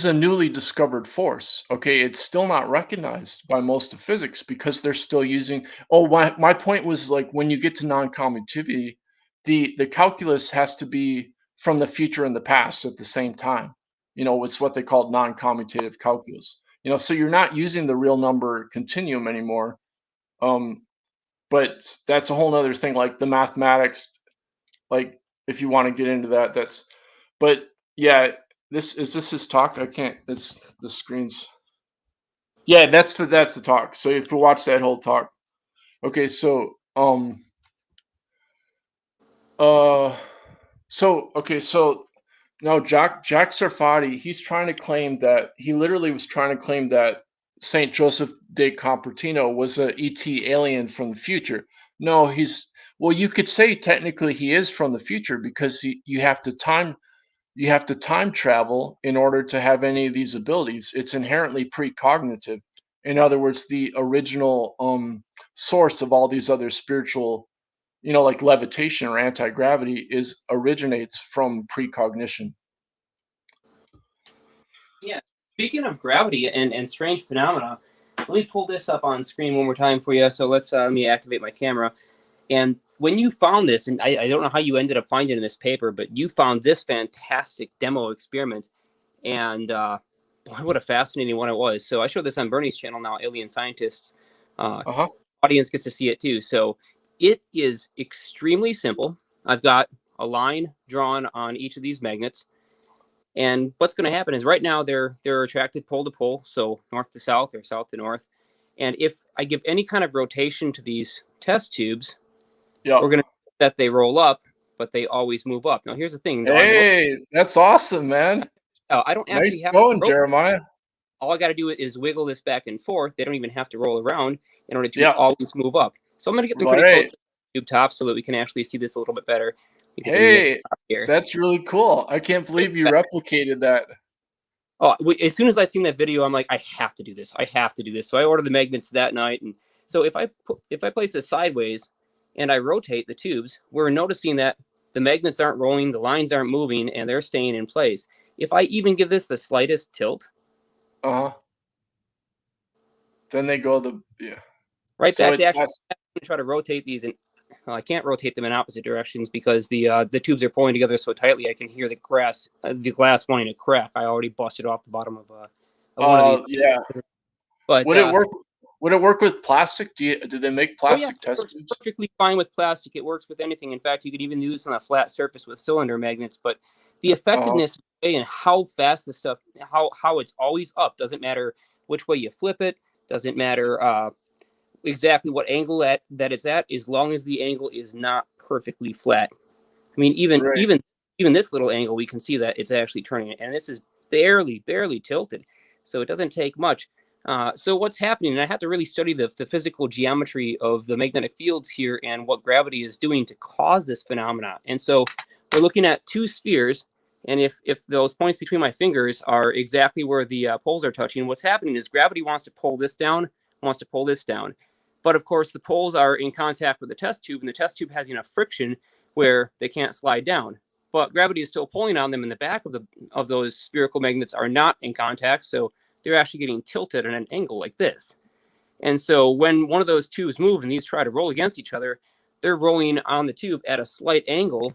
a newly discovered force. Okay, it's still not recognized by most of physics because they're still using. Oh, my point was, like, when you get to non-commutativity, the calculus has to be from the future and the past at the same time. You know, it's what they call non-commutative calculus. You know, so you're not using the real number continuum anymore. But that's a whole nother thing, like the mathematics. Like, if you want to get into that, but yeah. This his talk? I can't. It's the screens. Yeah, that's the talk. So if you watch that whole talk, okay. So So now Jack Sarfati, he's trying to claim that he literally was trying to claim that Saint Joseph de Cupertino was a ET alien from the future. No, well, you could say technically he is from the future because you have to time travel in order to have any of these abilities. It's inherently precognitive. In other words, the original source of all these other spiritual, you know, like levitation or anti-gravity, originates from precognition. Yeah. Speaking of gravity and strange phenomena, let me pull this up on screen one more time for you. So let me activate my camera. And when you found this, and I don't know how you ended up finding it in this paper, but you found this fantastic demo experiment. And boy, what a fascinating one it was. So I showed this on BurnEye's channel now, AlienScientist. Audience gets to see it too. So it is extremely simple. I've got a line drawn on each of these magnets. And what's going to happen is right now they're attracted pole to pole, so north to south or south to north. And if I give any kind of rotation to these test tubes, we're going to see that they roll up, but they always move up. Now, here's the thing. Hey, that's awesome, man. I don't actually nice have going, Jeremiah. All I got to do is wiggle this back and forth. They don't even have to roll around in order to always move up. So I'm going to get them pretty close to the tube top so that we can actually see this a little bit better. Hey, that's really cool. I can't believe you replicated that. Oh, as soon as I seen that video, I'm like, I have to do this. I have to do this. So I ordered the magnets that night. And so if I place this sideways, and I rotate the tubes, we're noticing that the magnets aren't rolling, the lines aren't moving, and they're staying in place. If I even give this the slightest tilt, then they go the right so back to it's actually try to rotate these, and I can't rotate them in opposite directions because the tubes are pulling together so tightly. I can hear the glass wanting to crack. I already busted off the bottom of one of these. Yeah. But would it work? Would it work with plastic? Do they make plastic test tubes? tubes? Perfectly fine with plastic. It works with anything. In fact, you could even use it on a flat surface with cylinder magnets. But the effectiveness and how fast the stuff, how it's always up, doesn't matter which way you flip it. Doesn't matter exactly what angle that it's at, as long as the angle is not perfectly flat. I mean, even this little angle, we can see that it's actually turning it, and this is barely tilted, so it doesn't take much. So what's happening, and I have to really study the physical geometry of the magnetic fields here and what gravity is doing to cause this phenomena. And so we're looking at two spheres, and if those points between my fingers are exactly where the poles are touching, what's happening is gravity wants to pull this down, wants to pull this down. But of course, the poles are in contact with the test tube, and the test tube has enough friction where they can't slide down. But gravity is still pulling on them, and the back of those spherical magnets are not in contact, so they're actually getting tilted at an angle like this. And so when one of those tubes move and these try to roll against each other, they're rolling on the tube at a slight angle.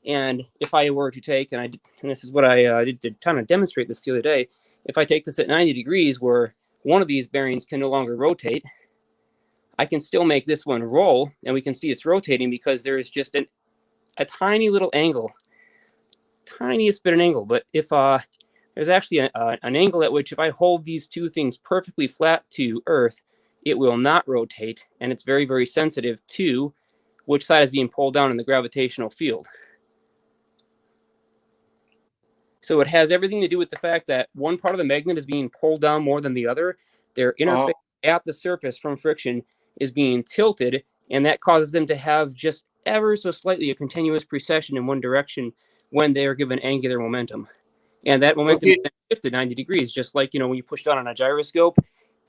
And if I were to take, and this is what I did to kind of demonstrate this the other day, if I take this at 90 degrees where one of these bearings can no longer rotate, I can still make this one roll, and we can see it's rotating because there is just a tiny little angle, tiniest bit of an angle. But if there's actually an angle at which if I hold these two things perfectly flat to Earth, it will not rotate, and it's very, very sensitive to which side is being pulled down in the gravitational field. So it has everything to do with the fact that one part of the magnet is being pulled down more than the other. Their interface at the surface from friction is being tilted, and that causes them to have just ever so slightly a continuous precession in one direction when they are given angular momentum. And that momentum is shifted 90 degrees, just like, when you push down on a gyroscope,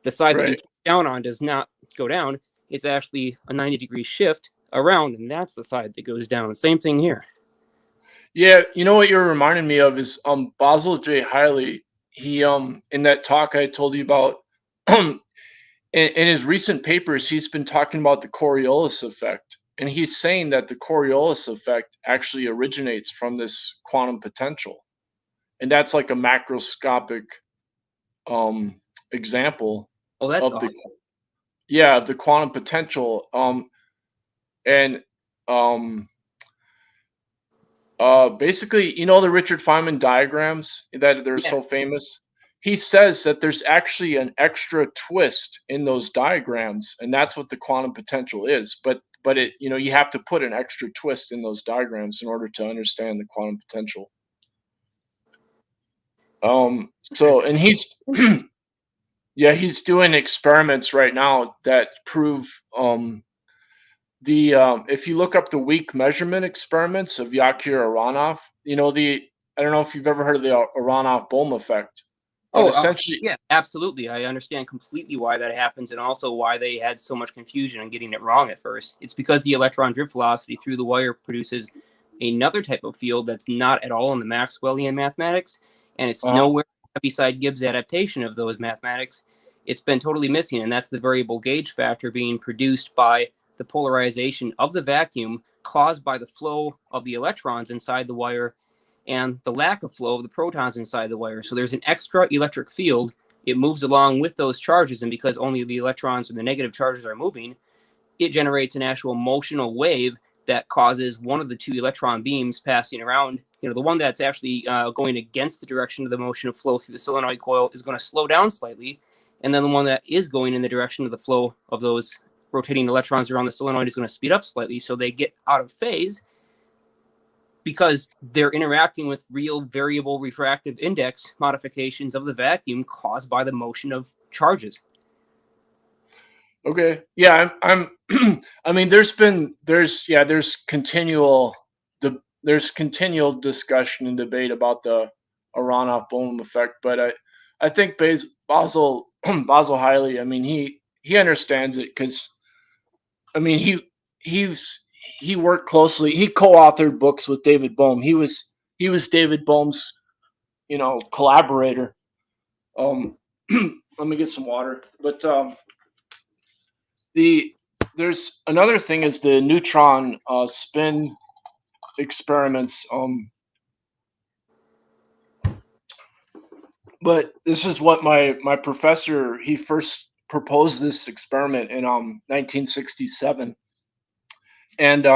the side that you push down on does not go down. It's actually a 90-degree shift around, and that's the side that goes down. Same thing here. Yeah, what you're reminding me of is Basil J. Hiley. He in that talk I told you about, in his recent papers, he's been talking about the Coriolis effect, and he's saying that the Coriolis effect actually originates from this quantum potential, and that's like a macroscopic example of awesome. Of the quantum potential. Basically, the Richard Feynman diagrams that they're so famous. He says that there's actually an extra twist in those diagrams, and that's what the quantum potential is. But it, you have to put an extra twist in those diagrams in order to understand the quantum potential. So, and he's he's doing experiments right now that prove if you look up the weak measurement experiments of Yakir Aronoff, I don't know if you've ever heard of the Aronoff-Bohm effect. Essentially, yeah, absolutely. I understand completely why that happens, and also why they had so much confusion on getting it wrong at first. It's because the electron drift velocity through the wire produces another type of field that's not at all in the Maxwellian mathematics, and it's nowhere beside Gibbs' adaptation of those mathematics. It's been totally missing, and that's the variable gauge factor being produced by the polarization of the vacuum caused by the flow of the electrons inside the wire and the lack of flow of the protons inside the wire. So there's an extra electric field. It moves along with those charges, and because only the electrons and the negative charges are moving, it generates an actual motional wave that causes one of the two electron beams passing around. The one that's actually going against the direction of the motion of flow through the solenoid coil is going to slow down slightly, and then the one that is going in the direction of the flow of those rotating electrons around the solenoid is going to speed up slightly, so they get out of phase because they're interacting with real variable refractive index modifications of the vacuum caused by the motion of charges. Okay. Yeah, I'm I mean, there's continual discussion and debate about the Aronoff-Bohm effect, but I think Basil Hiley, I mean, he understands it because, I mean, he worked closely. He co-authored books with David Bohm. He was David Bohm's, collaborator. Let me get some water. But there's another thing is the neutron spin experiments. But this is what my professor, he first proposed this experiment in 1967, and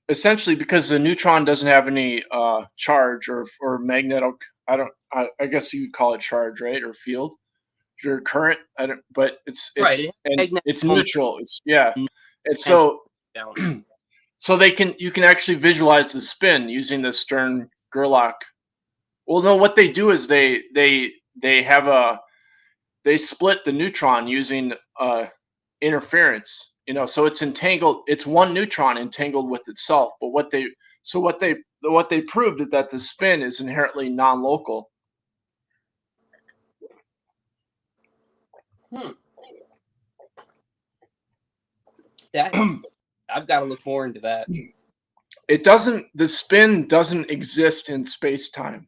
essentially because the neutron doesn't have any charge or magnetic, I guess you would call it charge, right, or field, or current. I don't, but it's Right. it's neutral. It's and so so you can actually visualize the spin using the Stern-Gerlach. Well, no, what they do is they split the neutron using interference. So it's entangled. It's one neutron entangled with itself. But what they proved is that the spin is inherently non-local. I've got to look more into that. The spin doesn't exist in space-time.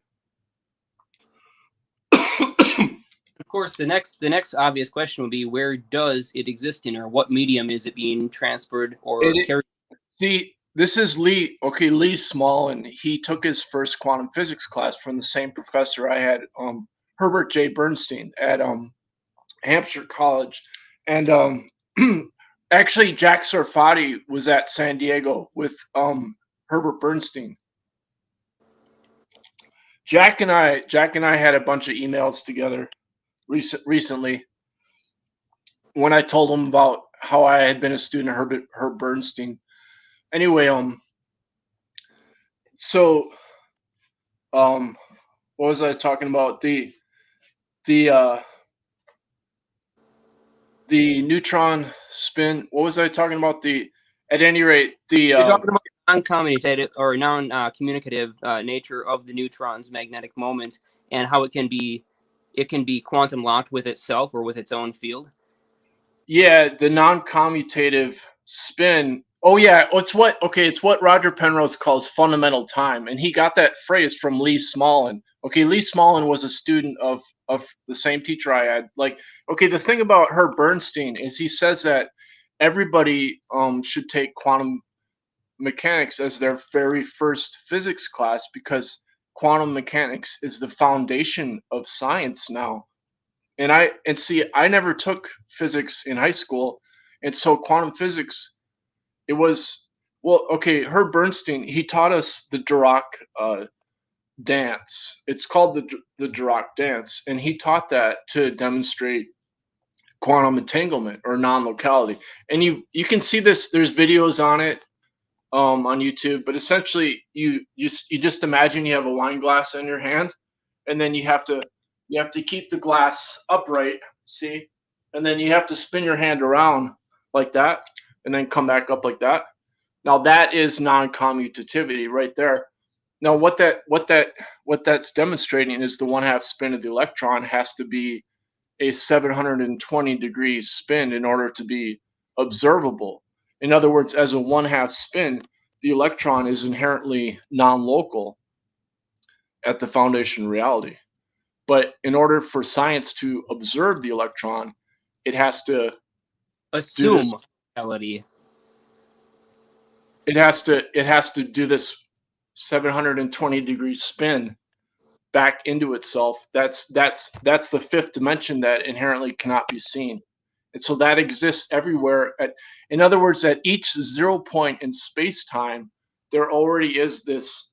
Of course, the next obvious question would be, where does it exist in, or what medium is it being transferred or carried? See, this is Lee. Okay, Lee Small, and he took his first quantum physics class from the same professor I had, Herbert J. Bernstein at Hampshire College, and actually Jack Sarfati was at San Diego with Herbert Bernstein. Jack and I had a bunch of emails together recently when I told him about how I had been a student of Herb Bernstein. Anyway, so what was I talking about? The neutron spin. What was I talking about? At any rate, you're talking about non-commutative or non-communicative nature of the neutron's magnetic moment, and how it can be quantum locked with itself or with its own field. Yeah, the non-commutative spin. Oh yeah, it's what Roger Penrose calls fundamental time, and he got that phrase from Lee Smolin. Okay, Lee Smolin was a student of the same teacher I had. The thing about Herb Bernstein is he says that everybody should take quantum mechanics as their very first physics class, because quantum mechanics is the foundation of science now. And I never took physics in high school, and so quantum physics, it was, Herb Bernstein, he taught us the Dirac dance. It's called the Dirac dance, and he taught that to demonstrate quantum entanglement or non-locality. And you can see this. There's videos on it on YouTube, but essentially you just imagine you have a wine glass in your hand, and then you have to keep the glass upright, see? And then you have to spin your hand around like that, and then come back up like that. Now that is non-commutativity right there. Now what that's demonstrating is the 1/2 spin of the electron has to be a 720 degrees spin in order to be observable. In other words, as a 1/2 spin, the electron is inherently non-local at the foundation of reality. But in order for science to observe the electron, it has to assume reality. It has to do this 720 degree spin back into itself. That's the fifth dimension that inherently cannot be seen. And so that exists everywhere. In other words, at each 0 point in space-time, there already is this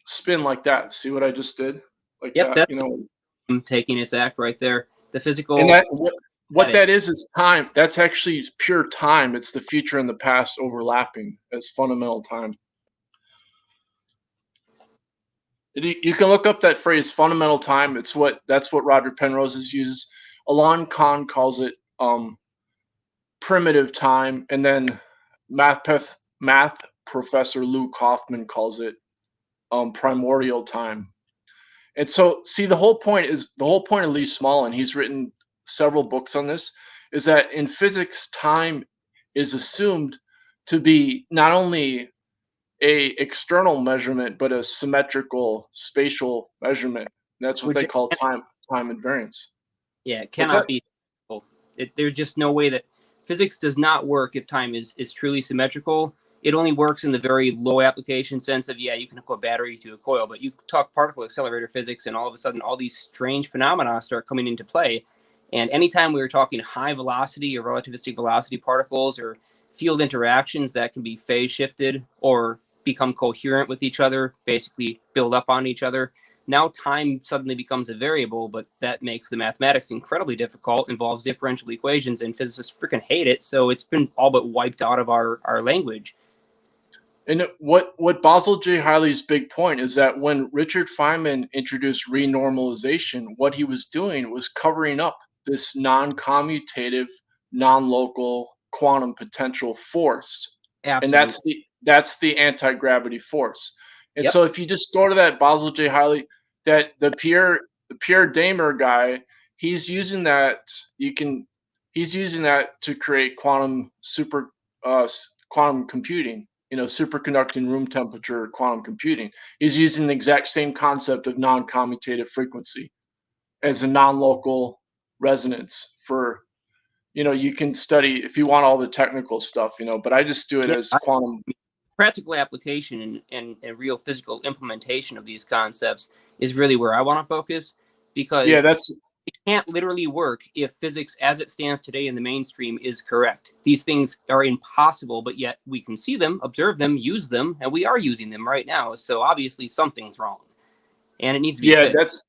spin like that. See what I just did? Like that, I'm taking its act right there. The physical. And what that is time. That's actually pure time. It's the future and the past overlapping as fundamental time. You can look up that phrase, fundamental time. That's what Roger Penrose uses. Alon Khan calls it primitive time, and then math professor Lou Kaufman calls it primordial time. And so, see, the whole point of Lee Smolin, he's written several books on this, is that in physics, time is assumed to be not only a external measurement, but a symmetrical spatial measurement. That's what they call time invariance. Yeah, it cannot be. There's just no way that physics does not work if time is truly symmetrical. It only works in the very low application sense of, yeah, you can hook a battery to a coil, but you talk particle accelerator physics and all of a sudden all these strange phenomena start coming into play. And anytime we were talking high velocity or relativistic velocity particles or field interactions that can be phase shifted or become coherent with each other, basically build up on each other, now time suddenly becomes a variable, but that makes the mathematics incredibly difficult, involves differential equations, and physicists freaking hate it. So it's been all but wiped out of our language. And what Basil J. Hiley's big point is that when Richard Feynman introduced renormalization, what he was doing was covering up this non-commutative, non-local quantum potential force. Absolutely. And that's the anti-gravity force. And so if you just go to that Basil J. Hiley, that the Pierre Damer guy, he's using that to create quantum computing, superconducting room temperature quantum computing. He's using the exact same concept of non-commutative frequency as a non-local resonance for, you can study if you want all the technical stuff, but I just do it as quantum. Practical application and real physical implementation of these concepts is really where I want to focus, because it can't literally work if physics as it stands today in the mainstream is correct. These things are impossible, but yet we can see them, observe them, use them, and we are using them right now. So obviously something's wrong, and it needs to be fixed.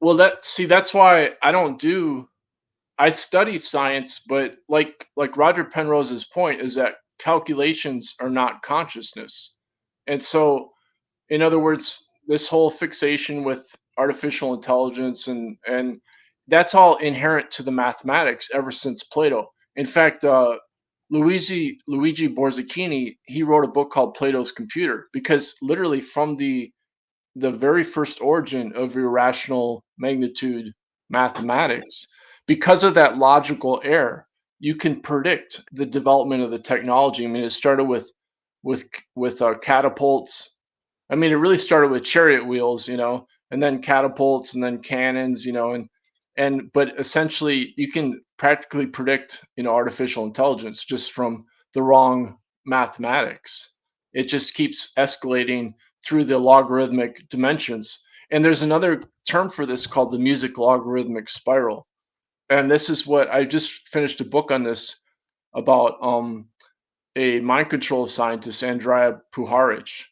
That's why I study science, but like Roger Penrose's point is that calculations are not consciousness. And so, in other words, this whole fixation with artificial intelligence and that's all inherent to the mathematics ever since Plato. In fact, Luigi Borzicchini, he wrote a book called Plato's Computer, because literally from the very first origin of irrational magnitude mathematics, because of that logical error, you can predict the development of the technology. I mean, it started with catapults. I mean, it really started with chariot wheels, and then catapults, and then cannons, but essentially you can practically predict, artificial intelligence just from the wrong mathematics. It just keeps escalating through the logarithmic dimensions. And there's another term for this called the music logarithmic spiral. And this is what I just finished a book on this about a mind control scientist, Andrija Puharich.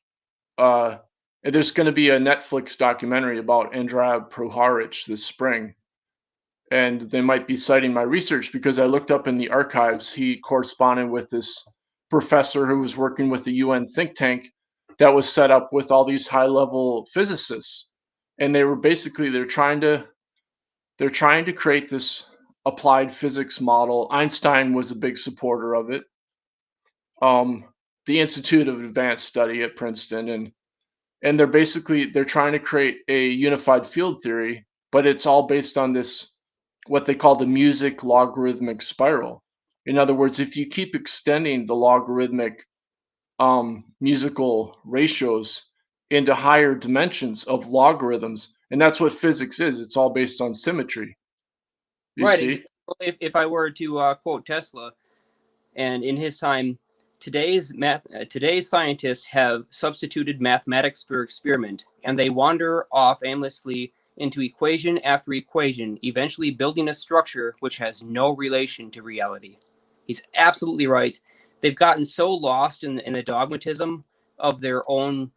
And there's going to be a Netflix documentary about Andrija Puharich this spring. And they might be citing my research because I looked up in the archives. He corresponded with this professor who was working with the UN think tank that was set up with all these high-level physicists. And they were basically, they're trying to create this applied physics model. Einstein was a big supporter of it. The Institute of Advanced Study at Princeton, and they're trying to create a unified field theory, but it's all based on this, what they call the music logarithmic spiral. In other words, if you keep extending the logarithmic musical ratios into higher dimensions of logarithms, and that's what physics is. It's all based on symmetry. You see? If I were to quote Tesla, and in his time, today's scientists have substituted mathematics for experiment, and they wander off aimlessly into equation after equation, eventually building a structure which has no relation to reality. He's absolutely right. They've gotten so lost in the dogmatism of their own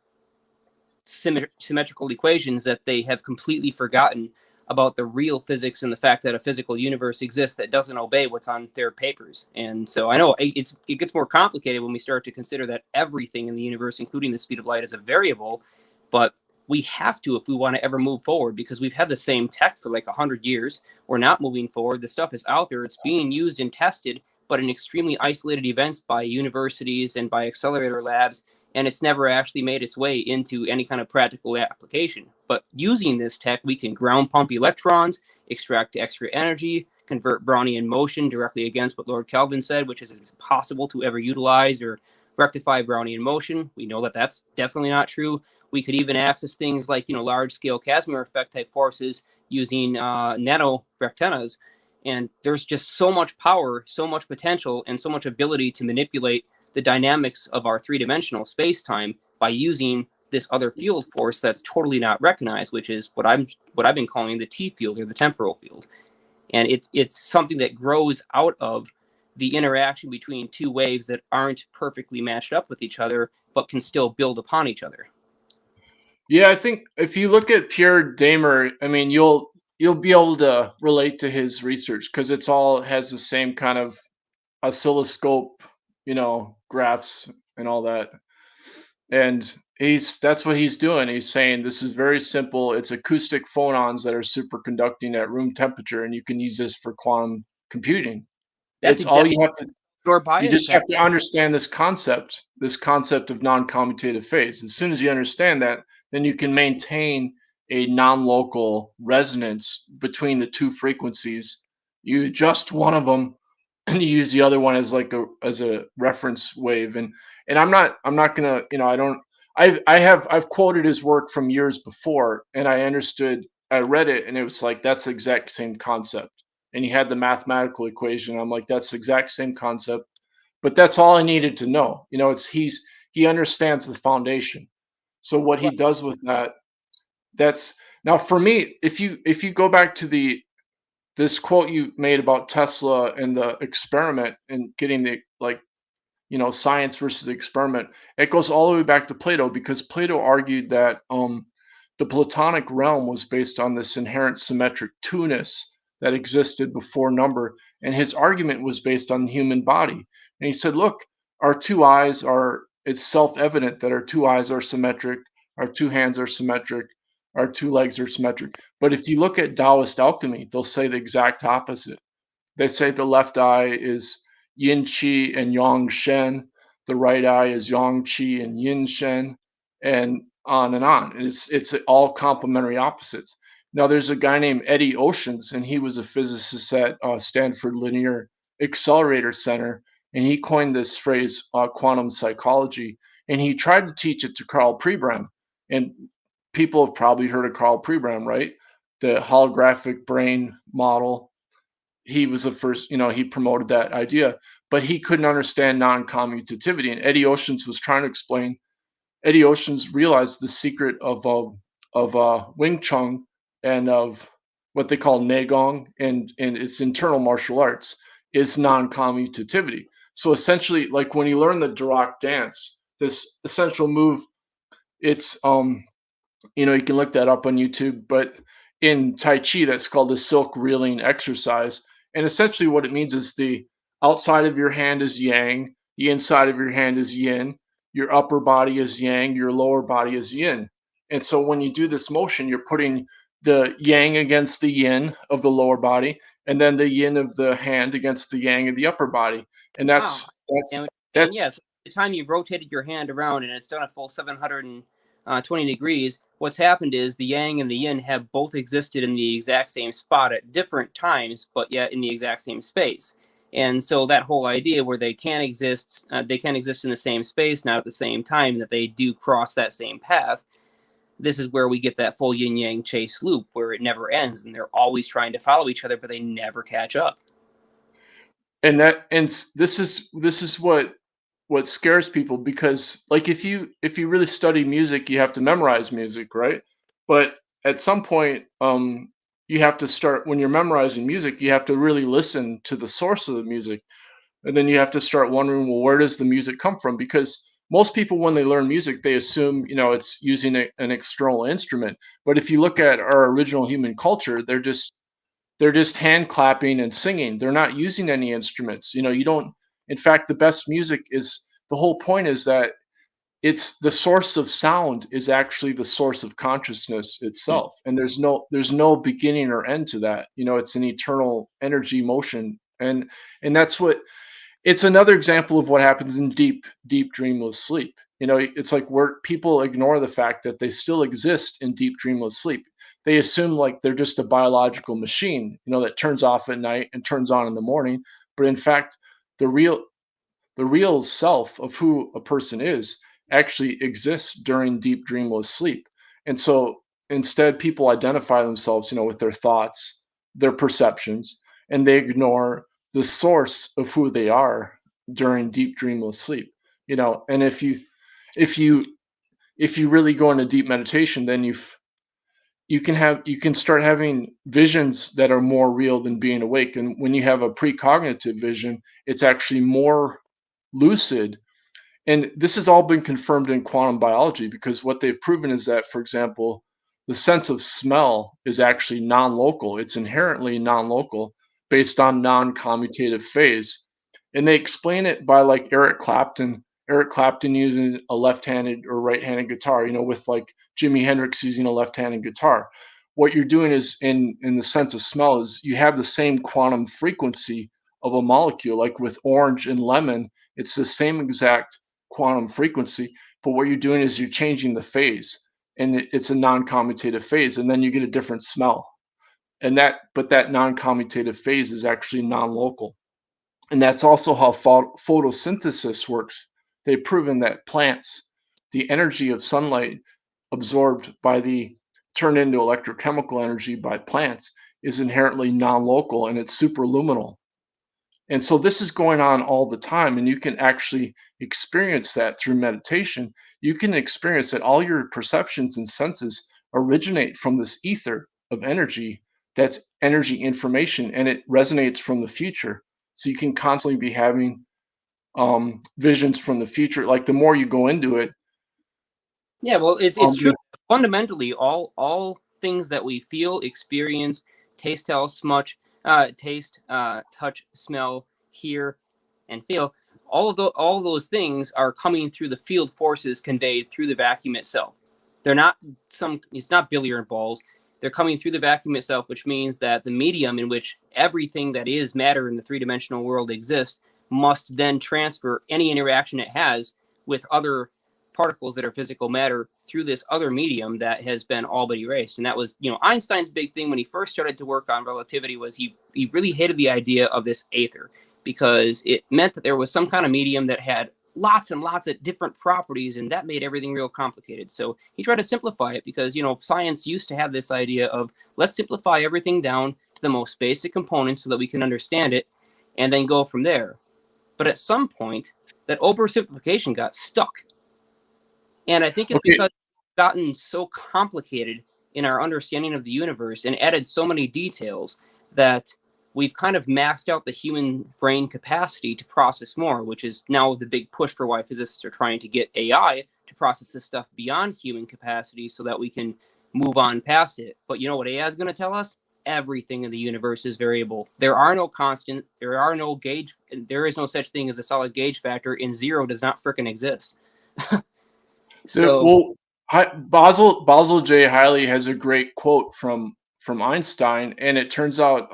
symmetrical equations that they have completely forgotten about the real physics and the fact that a physical universe exists that doesn't obey what's on their papers. And so I know it gets more complicated when we start to consider that everything in the universe, including the speed of light, is a variable, but we have to if we want to ever move forward, because we've had the same tech for like 100 years. We're not moving forward. The stuff is out there. It's being used and tested, but in extremely isolated events by universities and by accelerator labs, and it's never actually made its way into any kind of practical application. But using this tech, we can ground pump electrons extract extra energy, convert Brownian motion directly against what Lord Kelvin said, which is it's impossible to ever utilize or rectify Brownian motion. We know that that's definitely not true. We could even access things like, large-scale Casimir effect type forces using nano rectennas. And there's just so much power, so much potential, and so much ability to manipulate the dynamics of our three-dimensional space-time by using this other field force that's totally not recognized, which is what I've been calling the T field or the temporal field. And it's something that grows out of the interaction between two waves that aren't perfectly matched up with each other, but can still build upon each other. Yeah, I think if you look at Pierre Damer, I mean, you'll be able to relate to his research because it's all has the same kind of oscilloscope, graphs and all that. And that's what he's doing. He's saying this is very simple. It's acoustic phonons that are superconducting at room temperature, and you can use this for quantum computing. That's it's all you have to. You just have to Pat. understand this concept of non-commutative phase. As soon as you understand that, then you can maintain a non-local resonance between the two frequencies. You adjust one of them, and you use the other one as a reference wave. And I'm not gonna, I've quoted his work from years before, and I read it, and it was like that's the exact same concept. And he had the mathematical equation. I'm like, that's the exact same concept. But that's all I needed to know. He understands the foundation. So what he does with that's now for me, if you go back to this quote you made about Tesla and the experiment and getting the science versus the experiment, it goes all the way back to Plato, because Plato argued that the Platonic realm was based on this inherent symmetric two-ness that existed before number, and his argument was based on the human body. And he said, look, it's self-evident that our two eyes are symmetric, our two hands are symmetric, our two legs are symmetric. But if you look at Taoist alchemy, they'll say the exact opposite. They say the left eye is yin qi and yang shen, the right eye is yang qi and yin shen, and on and on. And it's all complementary opposites. Now there's a guy named Eddie Oceans, and he was a physicist at Stanford Linear Accelerator Center, and he coined this phrase quantum psychology, and he tried to teach it to Carl Pribram. And people have probably heard of Carl Pribram, right? The holographic brain model. He was the first, he promoted that idea, but he couldn't understand non-commutativity. And Eddie Oceans was trying to explain. Eddie Oceans realized the secret of Wing Chun and of what they call Neigong and its internal martial arts is non-commutativity. So essentially, like when you learn the Dirac dance, this essential move, it's you can look that up on YouTube, but in Tai Chi, that's called the silk reeling exercise. And essentially what it means is the outside of your hand is yang, the inside of your hand is yin, your upper body is yang, your lower body is yin. And so when you do this motion, you're putting the yang against the yin of the lower body, and then the yin of the hand against the yang of the upper body. And that's yes. The time you've rotated your hand around and it's done a full 720 degrees, what's happened is the yang and the yin have both existed in the exact same spot at different times, but yet in the exact same space. And so that whole idea where they can exist in the same space, not at the same time, that they do cross that same path. This is where we get that full yin yang chase loop where it never ends, and they're always trying to follow each other, but they never catch up. And this is what scares people, because like if you really study music, you have to memorize music, right? But at some point you have to start, when you're memorizing music, you have to really listen to the source of the music, and then you have to start wondering, well, where does the music come from? Because most people, when they learn music, they assume it's using an external instrument. But if you look at our original human culture, they're just hand clapping and singing. They're not using any instruments. You don't. In fact, the best music is, the whole point is that it's the source of sound is actually the source of consciousness itself. And there's no beginning or end to that. It's an eternal energy motion. And that's what, it's another example of what happens in deep dreamless sleep. It's like where people ignore the fact that they still exist in deep dreamless sleep. they assume like they're just a biological machine, you know, that turns off at night and turns on in the morning. But in fact, the real self of who a person is actually exists during deep dreamless sleep. And so instead, people identify themselves, you know, with their thoughts, their perceptions, and they ignore the source of who they are during deep dreamless sleep. You know, and if you really go into deep meditation, then you can start having visions that are more real than being awake. And when you have a precognitive vision, it's actually more lucid. And this has all been confirmed in quantum biology, because what they've proven is that, for example, the sense of smell is actually non-local. It's inherently non-local based on non-commutative phase. And they explain it by like Eric Clapton using a left-handed or right-handed guitar, you know, with like Jimi Hendrix using a left-handed guitar. What you're doing is in the sense of smell is you have the same quantum frequency of a molecule. Like with orange and lemon, it's the same exact quantum frequency, but what you're doing is you're changing the phase, and it's a non-commutative phase, and then you get a different smell. And that non-commutative phase is actually non-local. And that's also how photosynthesis works. They've proven that plants, the energy of sunlight absorbed turned into electrochemical energy by plants, is inherently non-local, and it's superluminal. And so this is going on all the time, and you can actually experience that through meditation. You can experience that all your perceptions and senses originate from this ether of energy. That's energy information, and it resonates from the future. So you can constantly be having visions from the future. Like the more you go into it. Yeah, well, it's true. Fundamentally, all things that we feel, experience, taste, touch, smell, hear, and feel, all of those things are coming through the field forces conveyed through the vacuum itself. It's not billiard balls. They're coming through the vacuum itself, which means that the medium in which everything that is matter in the three-dimensional world exists must then transfer any interaction it has with other particles that are physical matter through this other medium that has been all but erased. And that was, Einstein's big thing when he first started to work on relativity was he really hated the idea of this aether, because it meant that there was some kind of medium that had lots and lots of different properties, and that made everything real complicated. So he tried to simplify it, because, science used to have this idea of let's simplify everything down to the most basic components so that we can understand it and then go from there. But at some point, that oversimplification got stuck. And I think it's because it's gotten so complicated in our understanding of the universe and added so many details that we've kind of maxed out the human brain capacity to process more, which is now the big push for why physicists are trying to get AI to process this stuff beyond human capacity so that we can move on past it. But you know what AI is going to tell us? Everything in the universe is variable. There are no constants. There are no gauge. There is no such thing as a solid gauge factor, and zero does not frickin' exist. Basil J. Hiley has a great quote from Einstein, and it turns out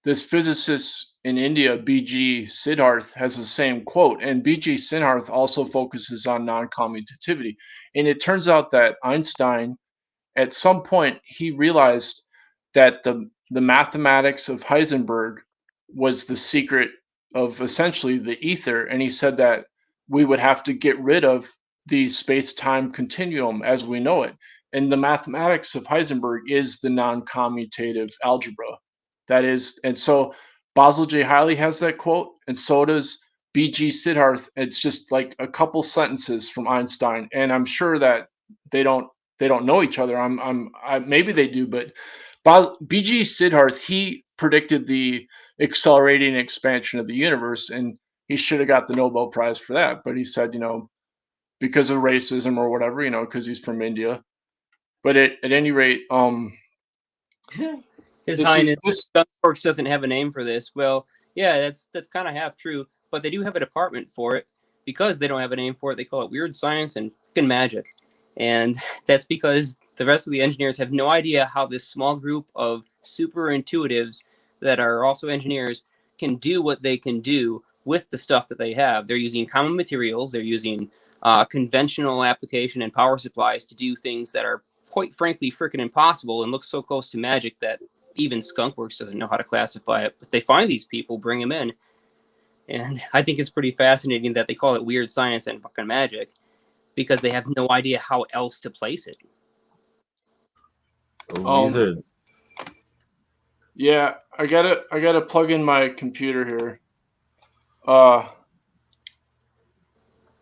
this physicist in India, B.G. Siddharth, has the same quote, and B.G. Siddharth also focuses on non-commutativity. And it turns out that Einstein, at some point, he realized that the mathematics of Heisenberg was the secret of essentially the ether, and he said that we would have to get rid of the space-time continuum as we know it. And the mathematics of Heisenberg is the non-commutative algebra. That is, and so Basil J. Hiley has that quote, and so does B.G. Siddharth. It's just like a couple sentences from Einstein, and I'm sure that they don't know each other. Maybe they do, but B.G. Siddharth, he predicted the accelerating expansion of the universe, and he should have got the Nobel Prize for that. But he said, because of racism or whatever, because he's from India. But at any rate, His Highness Works doesn't have a name for this. Well, yeah, that's kind of half true, but they do have a department for it. Because they don't have a name for it, they call it weird science and fucking magic. And that's because the rest of the engineers have no idea how this small group of super intuitives that are also engineers can do what they can do with the stuff that they have. They're using common materials. They're using conventional application and power supplies to do things that are quite frankly freaking impossible and looks so close to magic that even Skunkworks doesn't know how to classify it. But they find these people, bring them in. And I think it's pretty fascinating that they call it weird science and fucking magic because they have no idea how else to place it. Wizards. Yeah, I gotta plug in my computer here.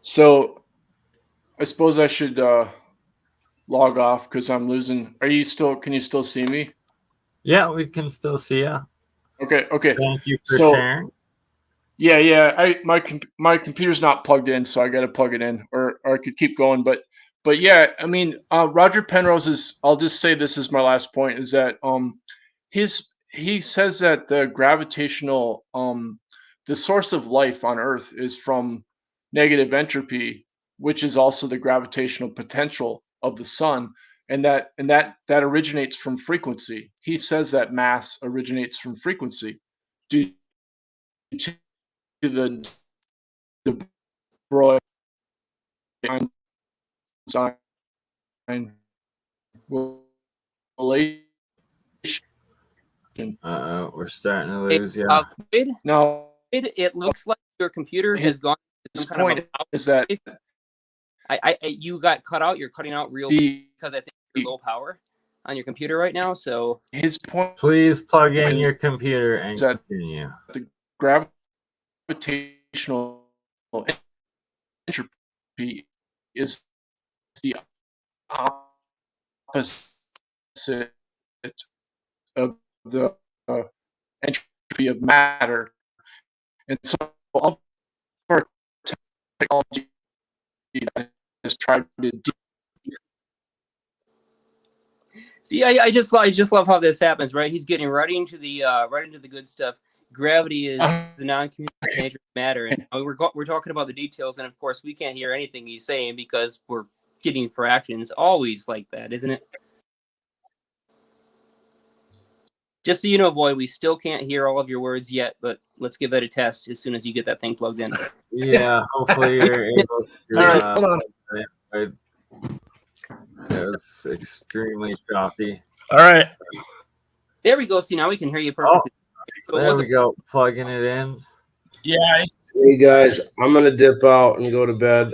So I suppose I should log off because I'm losing. Can you still see me? Yeah, we can still see you. Okay. Thank you for sharing. Yeah. My computer's not plugged in, so I got to plug it in, or I could keep going. But yeah, I mean, Roger Penrose is. I'll just say this is my last point: is that he says that the gravitational the source of life on Earth is from negative entropy, which is also the gravitational potential of the sun, and that originates from frequency. He says that mass originates from frequency due to the De Broglie Einstein relation. We're starting to lose you. No, it looks like your computer has gone. His point is that you got cut out. You're cutting out real because I think you're low power on your computer right now. So his point. Please plug in your computer and continue. The gravitational entropy is the opposite of the entropy of matter, and so all of our technology has tried to see. I just love how this happens. Right, he's getting right into the good stuff. Gravity is the non-communicative nature of matter, and we're talking about the details. And of course, we can't hear anything he's saying because we're getting fractions. Always like that, isn't it? Just so you know, Void, we still can't hear all of your words yet, but let's give that a test as soon as you get that thing plugged in. Yeah, hopefully you're able to. Hold on. It was extremely choppy. All right. There we go. See, now we can hear you perfectly. There we go. Plugging it in. Yeah. Hey guys, I'm gonna dip out and go to bed.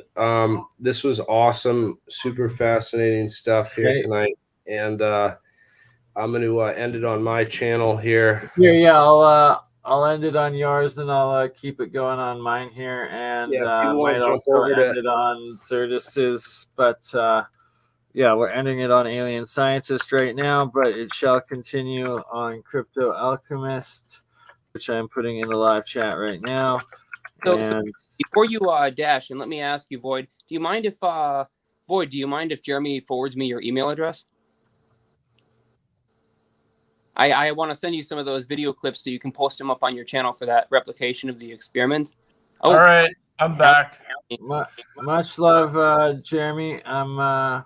This was awesome, super fascinating stuff here tonight, and I'm gonna end it on my channel here. Yeah. I'll end it on yours, and I'll keep it going on mine here, and might also end it on Xirtus's. But yeah, we're ending it on AlienScientist right now, but it shall continue on Crypto Alchemist, which I'm putting in the live chat right now. So before you dash, and let me ask you, Void, do you mind if Jeremy forwards me your email address? I want to send you some of those video clips so you can post them up on your channel for that replication of the experiment. Oh, all right, I'm back. Much love, Jeremy. I'm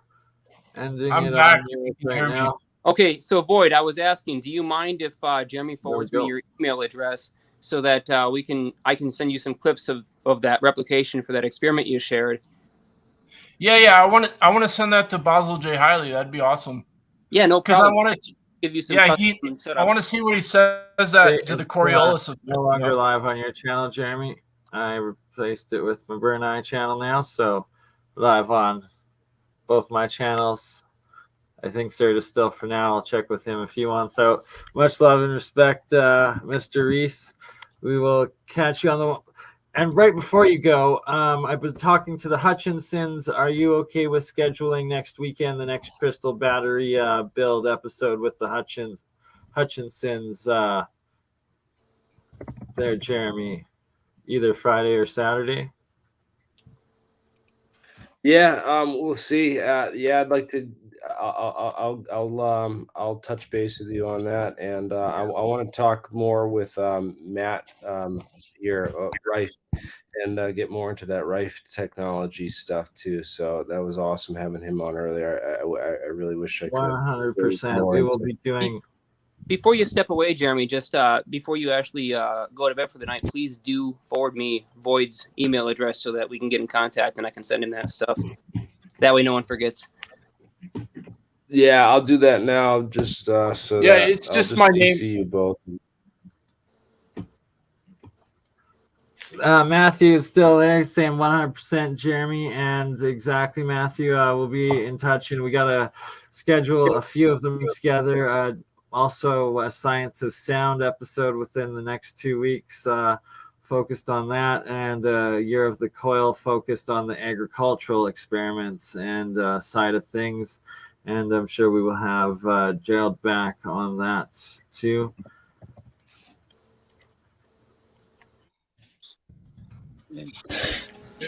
ending it back. on you right now. Okay, so Void, I was asking, do you mind if Jeremy forwards me your email address so that I can send you some clips of that replication for that experiment you shared? Yeah. I want to send that to Basil J. Hiley. That'd be awesome. Yeah, no problem. Because I want to give you some. Yeah, I want to see what he says to the Coriolis effect. No longer live on your channel, Jeremy. I replaced it with my BurnEye channel now, so live on both my channels. I think Xirtus still for now. I'll check with him if he wants out. Much love and respect, Mr. Reese. We will catch you on the. And right before you go, I've been talking to the Hutchinsons. Are you okay with scheduling next weekend the next crystal battery build episode with the Hutchinsons? There, Jeremy. Either Friday or Saturday. Yeah, we'll see. Yeah, I'd like to. I'll touch base with you on that, and I want to talk more with Matt here, Rife, and get more into that RifeTechnologies stuff too. So that was awesome having him on earlier. I really wish I could. 100%. We will be doing. Before you step away, Jeremy, just before you actually go to bed for the night, please do forward me Void's email address so that we can get in contact and I can send him that stuff. That way no one forgets. Yeah, I'll do that now. Just so Yeah, that it's I'll just my name. CC you both. Matthew is still there, saying 100% Jeremy, and exactly, Matthew. We'll be in touch, and we got to schedule a few of them together. Also, a Science of Sound episode within the next 2 weeks focused on that, and Year of the Coil focused on the agricultural experiments and side of things. And I'm sure we will have Gerald back on that too.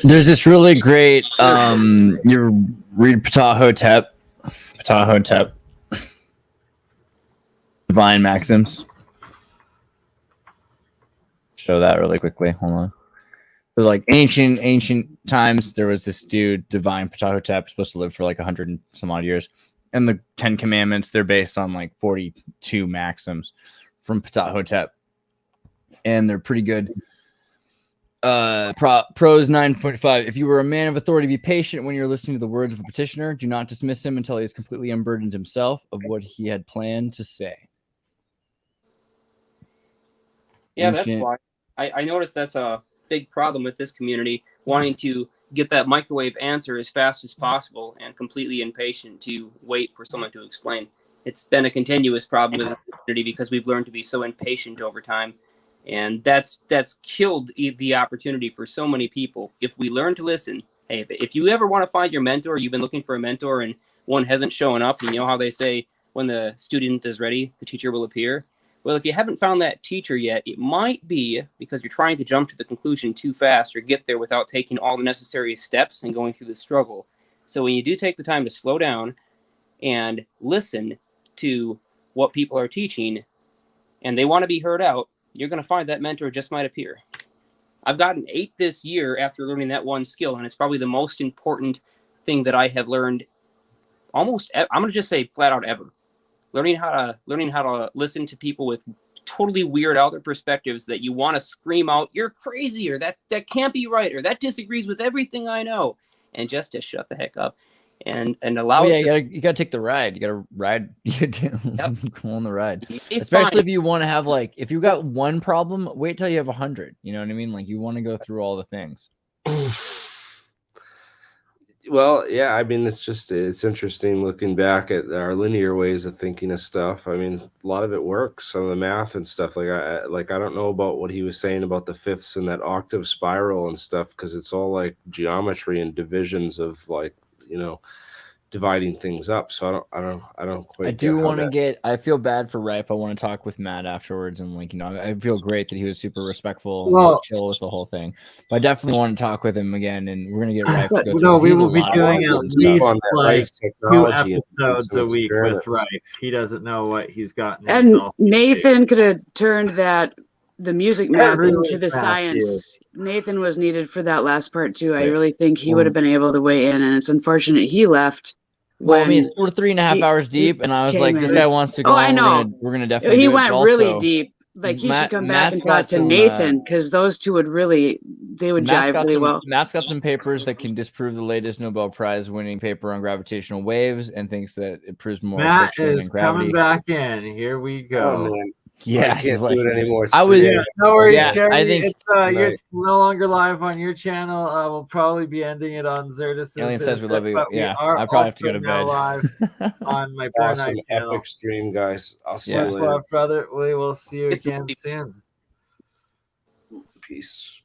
There's this really great you read Ptah Hotep Divine Maxims. Show that really quickly. Hold on. So like ancient times, there was this dude, Divine Ptah Hotep, supposed to live for like 100 and some odd years. And the 10 Commandments, they're based on like 42 maxims from Ptah Hotep. And they're pretty good. Prose 9.5. If you were a man of authority, be patient when you're listening to the words of a petitioner. Do not dismiss him until he has completely unburdened himself of what he had planned to say. Yeah, that's why I noticed that's a big problem with this community, wanting to get that microwave answer as fast as possible and completely impatient to wait for someone to explain. It's been a continuous problem in the community because we've learned to be so impatient over time. And that's killed the opportunity for so many people. If we learn to listen, hey, if you ever want to find your mentor, you've been looking for a mentor and one hasn't shown up, and you know how they say when the student is ready, the teacher will appear. Well, if you haven't found that teacher yet, it might be because you're trying to jump to the conclusion too fast or get there without taking all the necessary steps and going through the struggle. So when you do take the time to slow down and listen to what people are teaching and they want to be heard out, you're going to find that mentor just might appear. I've gotten 8 this year after learning that one skill, and it's probably the most important thing that I have learned almost, I'm going to just say flat out ever. Learning how to listen to people with totally weird other perspectives that you want to scream out, you're crazy, or that can't be right, or that disagrees with everything I know, and just to shut the heck up and allow it to... you gotta take the ride. You gotta ride. You gotta go on the ride. It's especially fine. if you want to have like, if you got one problem, wait till you have 100. You know what I mean? Like you want to go through all the things. Well, yeah, I mean, it's interesting looking back at our linear ways of thinking of stuff. I mean, a lot of it works, some of the math and stuff. Like I don't know about what he was saying about the fifths and that octave spiral and stuff, because it's all like geometry and divisions of like, dividing things up. So I don't quite. I do want to get. I feel bad for Rife. I want to talk with Matt afterwards, and like I feel great that he was super respectful and was chill with the whole thing. But I definitely want to talk with him again, and we're gonna get Rife to go. No, we will be doing at least like 2 episodes a week with Rife. He doesn't know what he's gotten himself. And Nathan could have turned the music math into the science. Nathan was needed for that last part too. I really think he would have been able to weigh in, and it's unfortunate he left. Well, I mean, we're 3.5 hours deep, and I was like, this guy wants to go. Oh, I know. We're gonna definitely. He went really deep. Like he should come back and talk to Nathan, because those two would jive really well. Matt's got some papers that can disprove the latest Nobel Prize winning paper on gravitational waves, and thinks that it proves more Matt friction is than gravity. coming back in. Here we go. Oh, man. Yeah, I can't do it anymore. No worries, Jerry. I think it's no longer live on your channel. We'll probably be ending it on Xirtus. Alien says we love you. Yeah, I probably have to go to bed. Live on my awesome BurnEye channel. epic stream, guys. I'll see you later. Love, brother. We will see you again soon. Peace.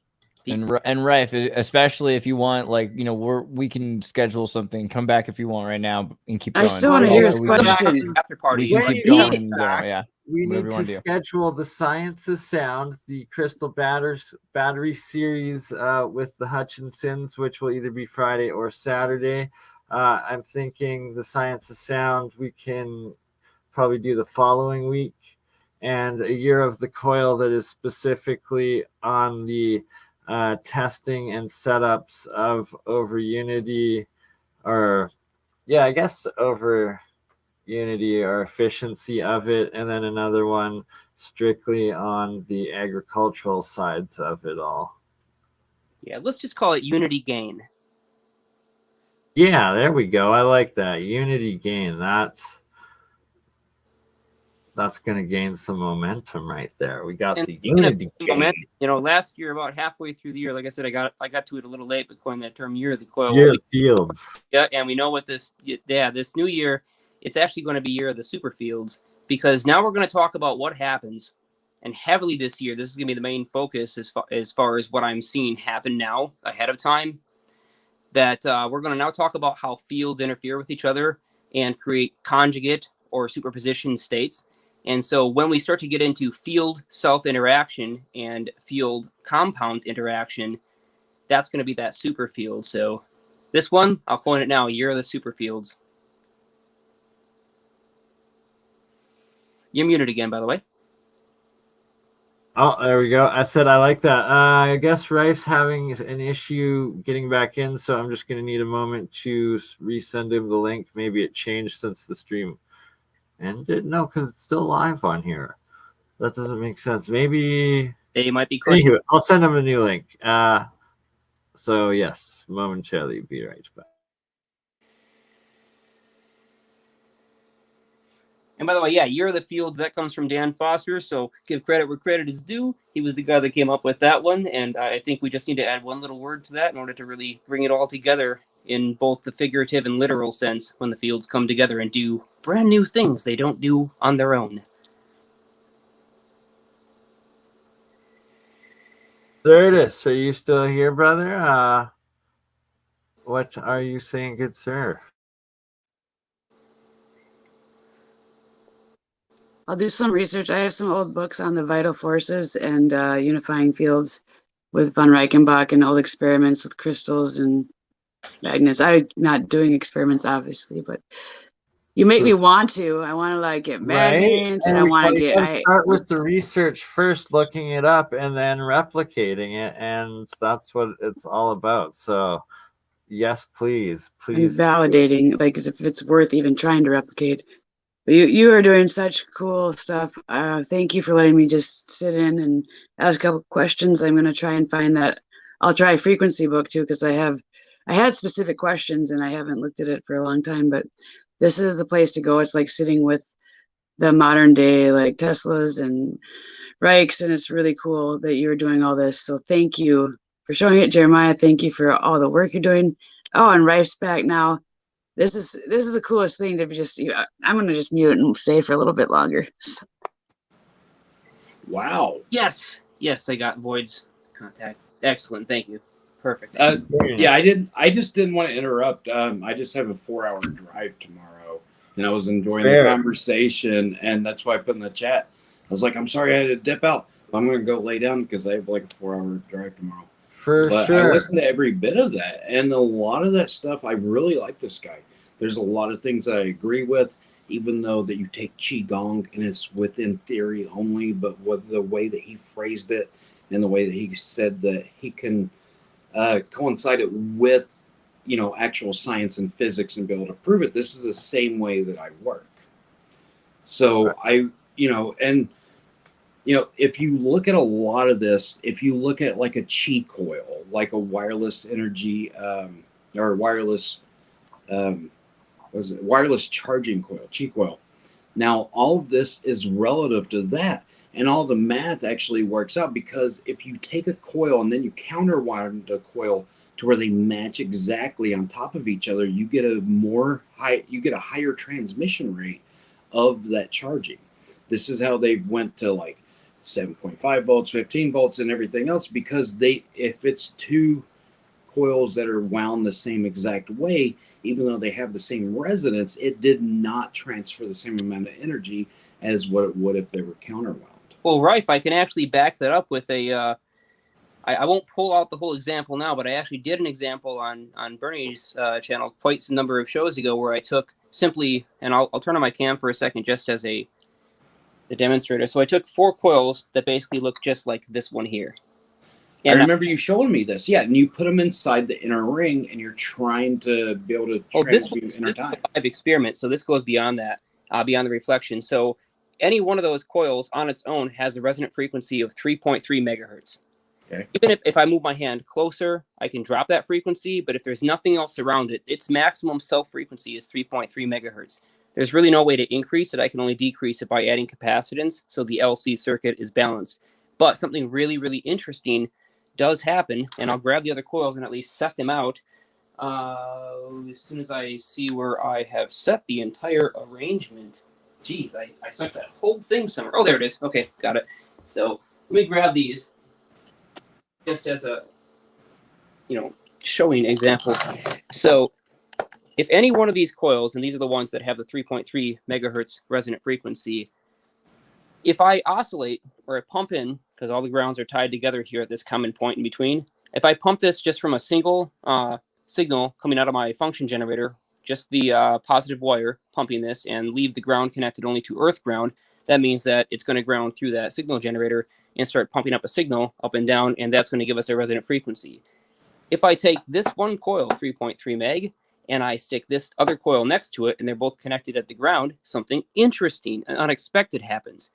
And Rife, especially if you want, like, we can schedule something. Come back if you want right now and keep going. I still want to hear his question. After party. We can keep going. Yeah. We need to schedule the Science of Sound, the Crystal Battery series with the Hutchinsons, which will either be Friday or Saturday. I'm thinking the Science of Sound we can probably do the following week, and a Year of the Coil that is specifically on the testing and setups of over Unity, over Unity or efficiency of it, and then another one strictly on the agricultural sides of it all. Yeah, let's just call it Unity Gain. Yeah, there we go. I like that. Unity gain. That's going to gain some momentum right there. We got the unity gain. You know, last year, about halfway through the year, like I said, I got to it a little late, but coined that term year of the coil. Year of fields. Yeah, and we know what this new year, it's actually going to be year of the super fields, because now we're going to talk about what happens, and heavily this year, this is going to be the main focus as far as what I'm seeing happen now ahead of time, that we're going to now talk about how fields interfere with each other and create conjugate or superposition states. And so when we start to get into field self-interaction and field compound interaction, that's going to be that super field. So this one, I'll coin it now, year of the super fields. You're muted again, by the way. Oh, there we go. I said I like that. I guess Rife's having an issue getting back in, so I'm just going to need a moment to resend him the link. Maybe it changed since the stream ended. No, because it's still live on here. That doesn't make sense. Maybe they might be. Anyway, I'll send him a new link. So yes, momentarily, be right back. And by the way, yeah, year of the fields, that comes from Dan Foster. So give credit where credit is due. He was the guy that came up with that one. And I think we just need to add one little word to that in order to really bring it all together in both the figurative and literal sense when the fields come together and do brand new things they don't do on their own. There it is. Are you still here, brother? What are you saying, good sir? I'll do some research. I have some old books on the vital forces and unifying fields with von Reichenbach and old experiments with crystals and magnets. I'm not doing experiments, obviously, but you make me want to. I want to like get magnets, and I want to get. Start with the research first, looking it up, and then replicating it, and that's what it's all about. So, yes, please. And validating, like, as if it's worth even trying to replicate. You are doing such cool stuff. Thank you for letting me just sit in and ask a couple questions. I'm going to try and find that. I'll try a frequency book too, because I had specific questions and I haven't looked at it for a long time, but this is the place to go. It's like sitting with the modern day, like Teslas and Reichs, and it's really cool that you're doing all this. So thank you for showing it, Jeremiah. Thank you for all the work you're doing. Oh, and Rife's back now. This is the coolest thing to just. I'm gonna just mute and stay for a little bit longer. Wow. Yes, I got Void's contact. Excellent, thank you. Perfect. Yeah, I just didn't want to interrupt. I just have a 4-hour drive tomorrow, and I was enjoying the conversation, and that's why I put in the chat. I was like, I'm sorry I had to dip out. I'm gonna go lay down because I have like a 4-hour drive tomorrow. But I listened to every bit of that, and a lot of that stuff, I really like this guy. There's a lot of things that I agree with, even though that you take Qigong and it's within theory only, but what the way that he phrased it and the way that he said that he can coincide it with, actual science and physics and be able to prove it. This is the same way that I work. So if you look at a lot of this, if you look at like a Qi coil, like a wireless energy or wireless, wireless charging coil, Qi coil. Now, all of this is relative to that. And all the math actually works out, because if you take a coil and then you counterwire the coil to where they match exactly on top of each other, you get a higher transmission rate of that charging. This is how they went to like 7.5 volts, 15 volts, and everything else, because if it's two coils that are wound the same exact way, even though they have the same resonance, it did not transfer the same amount of energy as what it would if they were counterwound. Well, Rife, I can actually back that up with I won't pull out the whole example now, but I actually did an example on BurnEye's channel quite some number of shows ago, where I took simply, and I'll turn on my cam for a second just as the demonstrator. So I took 4 coils that basically look just like this one here. And I remember you showing me this, and you put them inside the inner ring, and you're trying to be able to transmute inner time. This is a live experiment, so this goes beyond that, beyond the reflection. So any one of those coils on its own has a resonant frequency of 3.3 megahertz. Okay. Even if I move my hand closer, I can drop that frequency, but if there's nothing else around it, its maximum self frequency is 3.3 megahertz. There's really no way to increase it. I can only decrease it by adding capacitance, so the LC circuit is balanced. But something really, really interesting does happen, and I'll grab the other coils and at least set them out as soon as I see where I have set the entire arrangement. Geez, I set that whole thing somewhere. Oh, there it is. Okay, got it. So let me grab these just as a, showing example. So if any one of these coils, and these are the ones that have the 3.3 megahertz resonant frequency, if I oscillate or I pump in, because all the grounds are tied together here at this common point in between, if I pump this just from a single signal coming out of my function generator, just the positive wire pumping this, and leave the ground connected only to earth ground, that means that it's going to ground through that signal generator and start pumping up a signal up and down, and that's going to give us a resonant frequency. If I take this one coil, 3.3 meg, and I stick this other coil next to it, and they're both connected at the ground, something interesting and unexpected happens.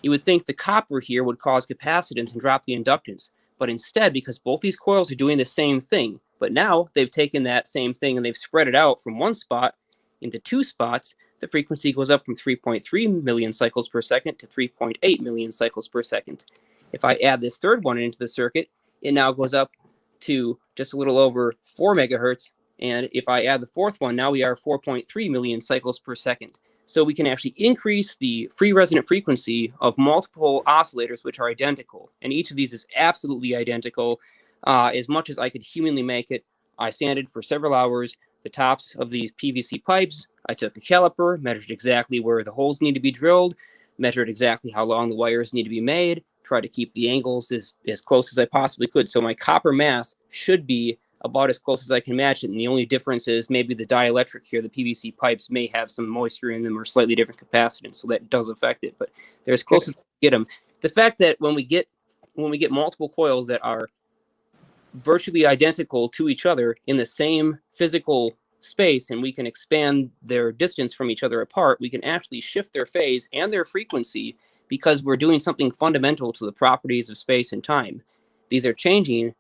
You would think the copper here would cause capacitance and drop the inductance, but instead, because both these coils are doing the same thing, but now they've taken that same thing and they've spread it out from one spot into two spots, the frequency goes up from 3.3 million cycles per second to 3.8 million cycles per second. If I add this third one into the circuit, it now goes up to just a little over 4 megahertz. And if I add the fourth one, now we are 4.3 million cycles per second. So we can actually increase the free resonant frequency of multiple oscillators, which are identical. And each of these is absolutely identical, as much as I could humanly make it. I sanded for several hours the tops of these PVC pipes. I took a caliper, measured exactly where the holes need to be drilled, measured exactly how long the wires need to be made, try to keep the angles as close as I possibly could. So my copper mass should be about as close as I can match it. And the only difference is maybe the dielectric here, the PVC pipes may have some moisture in them or slightly different capacitance. So that does affect it, but they're as close as I can get them. The fact that when we get multiple coils that are virtually identical to each other in the same physical space, and we can expand their distance from each other apart, we can actually shift their phase and their frequency because we're doing something fundamental to the properties of space and time. These are changing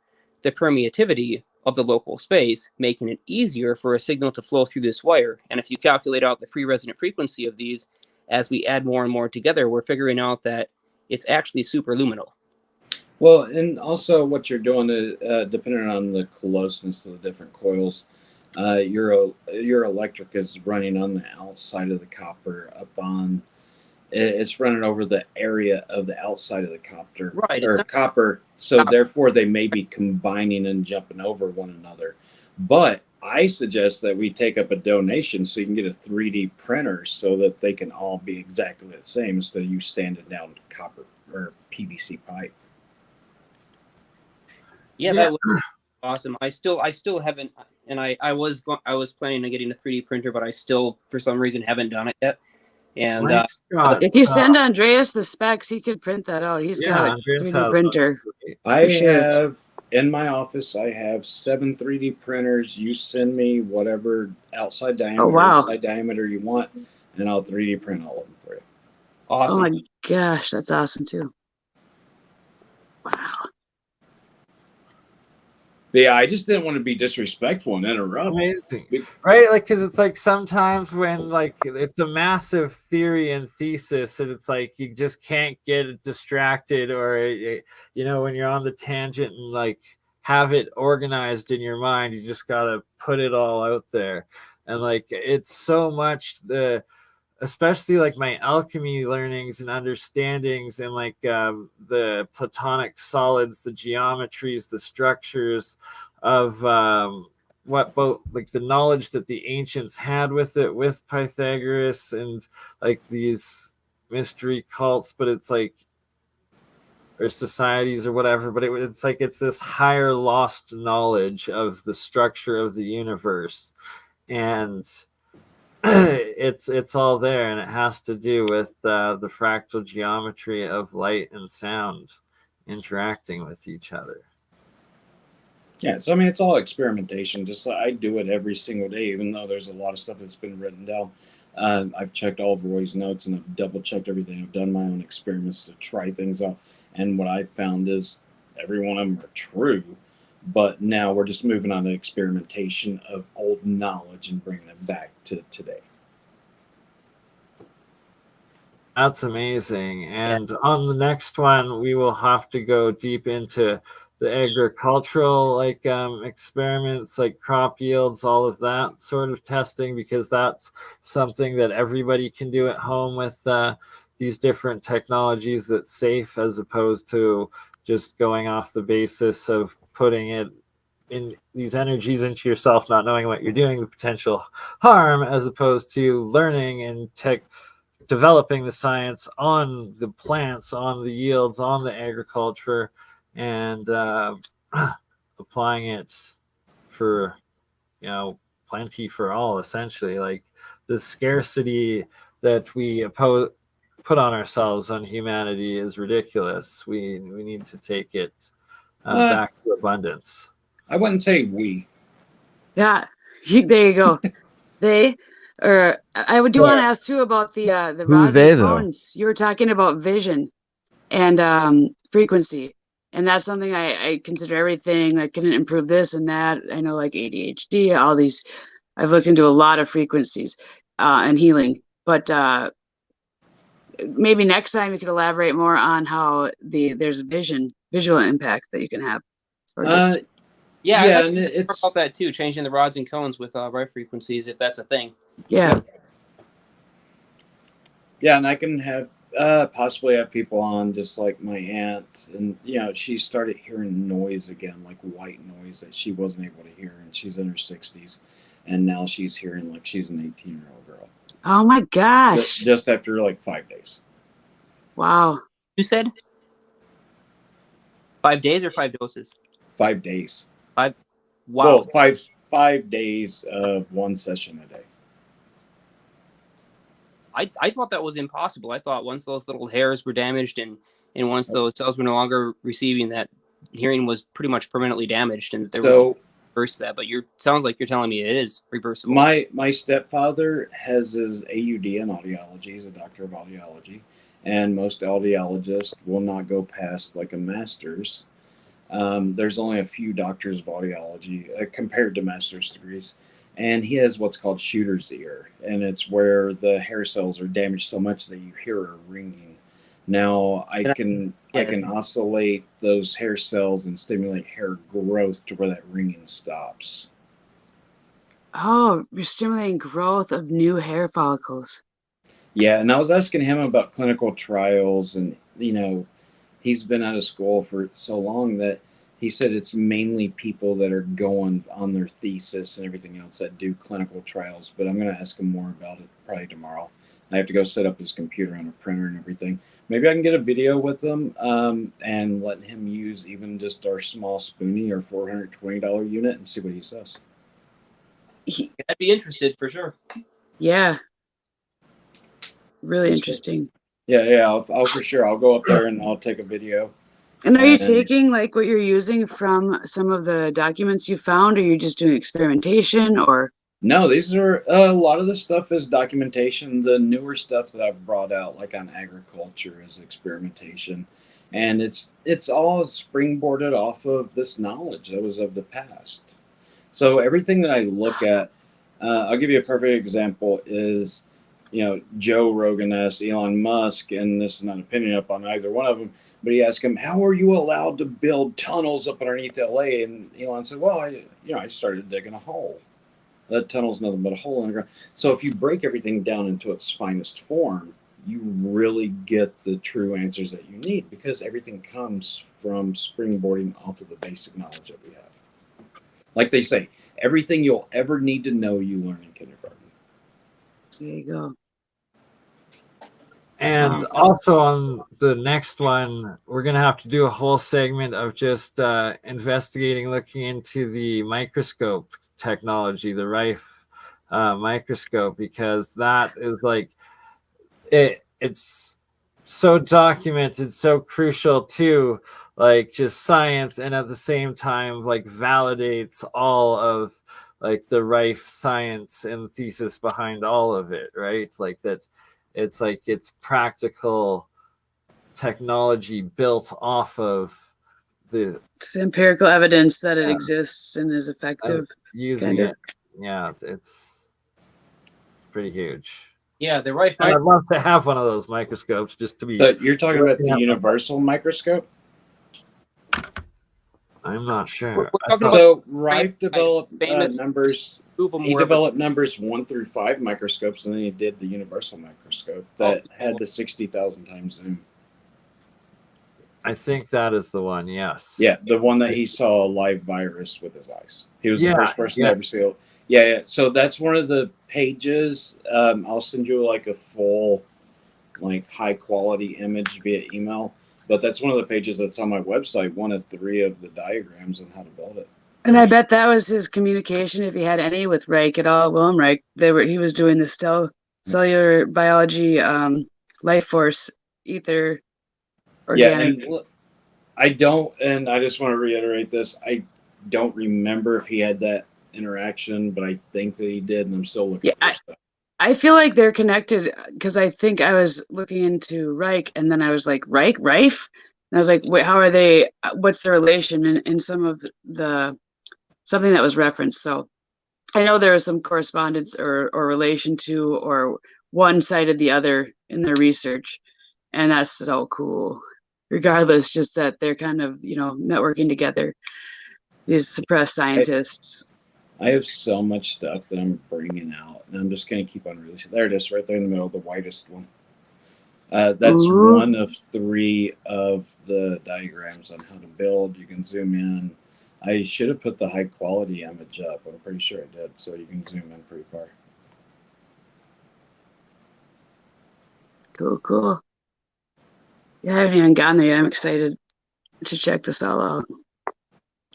the permeativity of the local space, making it easier for a signal to flow through this wire. And if you calculate out the free resonant frequency of these, as we add more and more together, we're figuring out that it's actually superluminal. Well, and also what you're doing, depending on the closeness of the different coils, your electric is running on the outside of the copper it's running over the area of the outside of the copper, right? Or copper. So therefore, they may be combining and jumping over one another. But I suggest that we take up a donation so you can get a 3D printer so that they can all be exactly the same instead of you sanding down copper or PVC pipe. Yeah, that would be awesome. I still haven't, and I was planning on getting a 3D printer, but I still, for some reason, haven't done it yet. And if you send Andreas the specs, he could print that out. He's got a 3D printer. I have in my office. I have 7 3D printers. You send me whatever outside diameter, inside diameter you want, and I'll 3D print all of them for you. Awesome! Oh my gosh, that's awesome too. Wow. Yeah, I just didn't want to be disrespectful and interrupt. Amazing, right? Like, because it's like sometimes when like it's a massive theory and thesis, and it's like you just can't get distracted, or when you're on the tangent and like have it organized in your mind, you just gotta put it all out there, and like it's so much especially like my alchemy learnings and understandings, and like the platonic solids, the geometries, the structures of like the knowledge that the ancients had with Pythagoras, and like these mystery cults, but it's like, or societies or whatever, but it's like it's this higher lost knowledge of the structure of the universe, and it's all there, and it has to do with the fractal geometry of light and sound interacting with each other. Yeah, so I mean, it's all experimentation. Just I do it every single day, even though there's a lot of stuff that's been written down. I've checked all of Roy's notes, and I've double checked everything. I've done my own experiments to try things out, and what I've found is every one of them are true, but now we're just moving on to experimentation of old knowledge and bringing it back to today. That's amazing. And on the next one, we will have to go deep into the agricultural experiments, like crop yields, all of that sort of testing, because that's something that everybody can do at home with these different technologies that's safe, as opposed to just going off the basis of putting it in these energies into yourself, not knowing what you're doing, the potential harm, as opposed to learning and developing the science on the plants, on the yields, on the agriculture, and applying it for, plenty for all, essentially. Like the scarcity that we put on ourselves, on humanity, is ridiculous. We need to take it back to abundance. I wouldn't say we. Yeah, there you go. They, or I do want to ask too about the rods they, and though? cones. You were talking about vision and frequency, and that's something I consider everything that can improve this and that. I know, like ADHD, all these. I've looked into a lot of frequencies and healing, but maybe next time you could elaborate more on how there's visual impact that you can have, or just. Yeah, Yeah, I'd and like to it's talk about that too, changing the rods and cones with Rife frequencies, if that's a thing. Yeah. Yeah, and I can have possibly have people on, just like my aunt, and she started hearing noise again, like white noise that she wasn't able to hear, and she's in her 60s, and now she's hearing like she's an 18-year-old girl. Oh my gosh! Just after like 5 days. Wow. You said 5 days or 5 doses? 5 days. 5. Wow. Well, 5 days of one session a day. I thought that was impossible. I thought once those little hairs were damaged and once those cells were no longer receiving that, hearing was pretty much permanently damaged, and they were reverse that. But sounds like you're telling me it is reversible. My stepfather has his AUD in audiology. He's a doctor of audiology, and most audiologists will not go past like a master's. There's only a few doctors of audiology compared to master's degrees, and he has what's called shooter's ear, and it's where the hair cells are damaged so much that you hear a ringing. Now I can oscillate those hair cells and stimulate hair growth to where that ringing stops. Oh, you're stimulating growth of new hair follicles. Yeah, and I was asking him about clinical trials, and he's been out of school for so long that he said it's mainly people that are going on their thesis and everything else that do clinical trials. But I'm going to ask him more about it probably tomorrow. I have to go set up his computer on a printer and everything. Maybe I can get a video with him and let him use even just our small Spoonie or $420 unit and see what he says. I'd be interested for sure. Yeah. Really interesting. Yeah, I'll for sure. I'll go up there and I'll take a video. And are you taking like what you're using from some of the documents you found, or are you just doing experimentation, or? No, these are a lot of the stuff is documentation. The newer stuff that I've brought out, like on agriculture, is experimentation, and it's all springboarded off of this knowledge that was of the past. So everything that I look at, I'll give you a perfect example is, Joe Rogan asked Elon Musk, and this is not an opinion up on either one of them, but he asked him, how are you allowed to build tunnels up underneath LA? And Elon said, well, I started digging a hole. That tunnel's nothing but a hole in the ground. So if you break everything down into its finest form, you really get the true answers that you need, because everything comes from springboarding off of the basic knowledge that we have. Like they say, everything you'll ever need to know, you learn in kindergarten. There you go. And also on the next one, we're going to have to do a whole segment of just investigating, looking into the microscope technology, the Rife microscope, because that is like, it's so documented, so crucial to like just science, and at the same time like validates all of like the Rife science and thesis behind all of it, right? Like that. It's like it's practical technology built off of it's empirical evidence that it exists and is effective. Using it, it's pretty huge. Yeah, the Rife. I'd love to have one of those microscopes just to be. But you're talking about the universal microscope? I'm not sure. So Rife developed numbers. He developed numbers 1 through 5 microscopes, and then he did the universal microscope that had the 60,000 times zoom. I think that is the one. Yes. Yeah, the one that he saw a live virus with his eyes. He was the first person to ever see it. Yeah. So that's one of the pages. I'll send you like a full, like high quality image via email. But that's one of the pages that's on my website. 1 of 3 of the diagrams on how to build it. And I bet that was his communication, if he had any, with Reich at all. Willem Reich. He was doing the cellular biology, life force, ether, organic. Yeah, and I just want to reiterate this. I don't remember if he had that interaction, but I think that he did, and I'm still looking for stuff. I feel like they're connected because I think I was looking into Reich, and then I was like, Rife? And I was like, wait, how are they? What's the relation in some of the something that was referenced? So I know there was some correspondence or relation to, or one cited the other in their research, and that's so cool. Regardless, just that they're kind of, networking together, these suppressed scientists. I have so much stuff that I'm bringing out, and I'm just going to keep on releasing. There it is, right there in the middle, the whitest one. That's 1 of 3 of the diagrams on how to build. You can zoom in. I should have put the high quality image up. I'm pretty sure I did, so you can zoom in pretty far. Cool. Yeah, I haven't even gotten there yet. I'm excited to check this all out.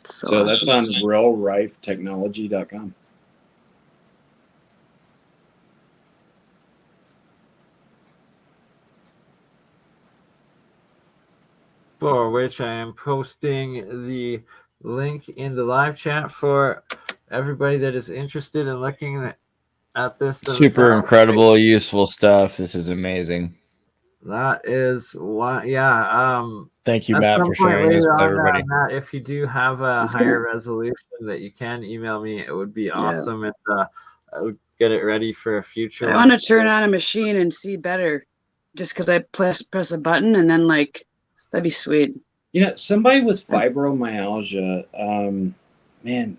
So that's on RifeTechnology.com. For which I am posting the link in the live chat for everybody that is interested in looking at this. Super incredible, useful stuff. This is amazing. That is what, Thank you, Matt, for sharing this with everybody. Matt, if you do have a higher resolution that you can email me, it would be awesome. And I would get it ready for a future. I want to turn on a machine and see better, just because I press a button and then that'd be sweet. Somebody with fibromyalgia, man,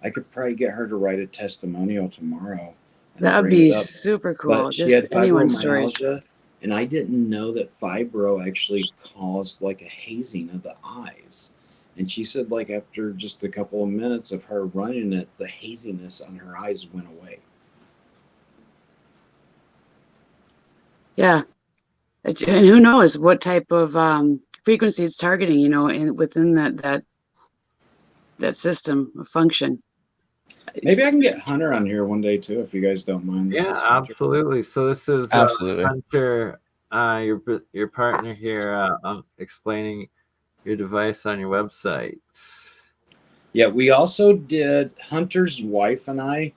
I could probably get her to write a testimonial tomorrow. That would be super cool. But she had fibromyalgia, and I didn't know that fibro actually caused like a hazing of the eyes. And she said, like, after just a couple of minutes of her running it, the haziness on her eyes went away. Yeah. And who knows what type of frequency it's targeting, within that system of function. Maybe I can get Hunter on here one day too, if you guys don't mind. Absolutely. So this is Hunter, your partner here, explaining your device on your website. Yeah, we also did Hunter's wife and I.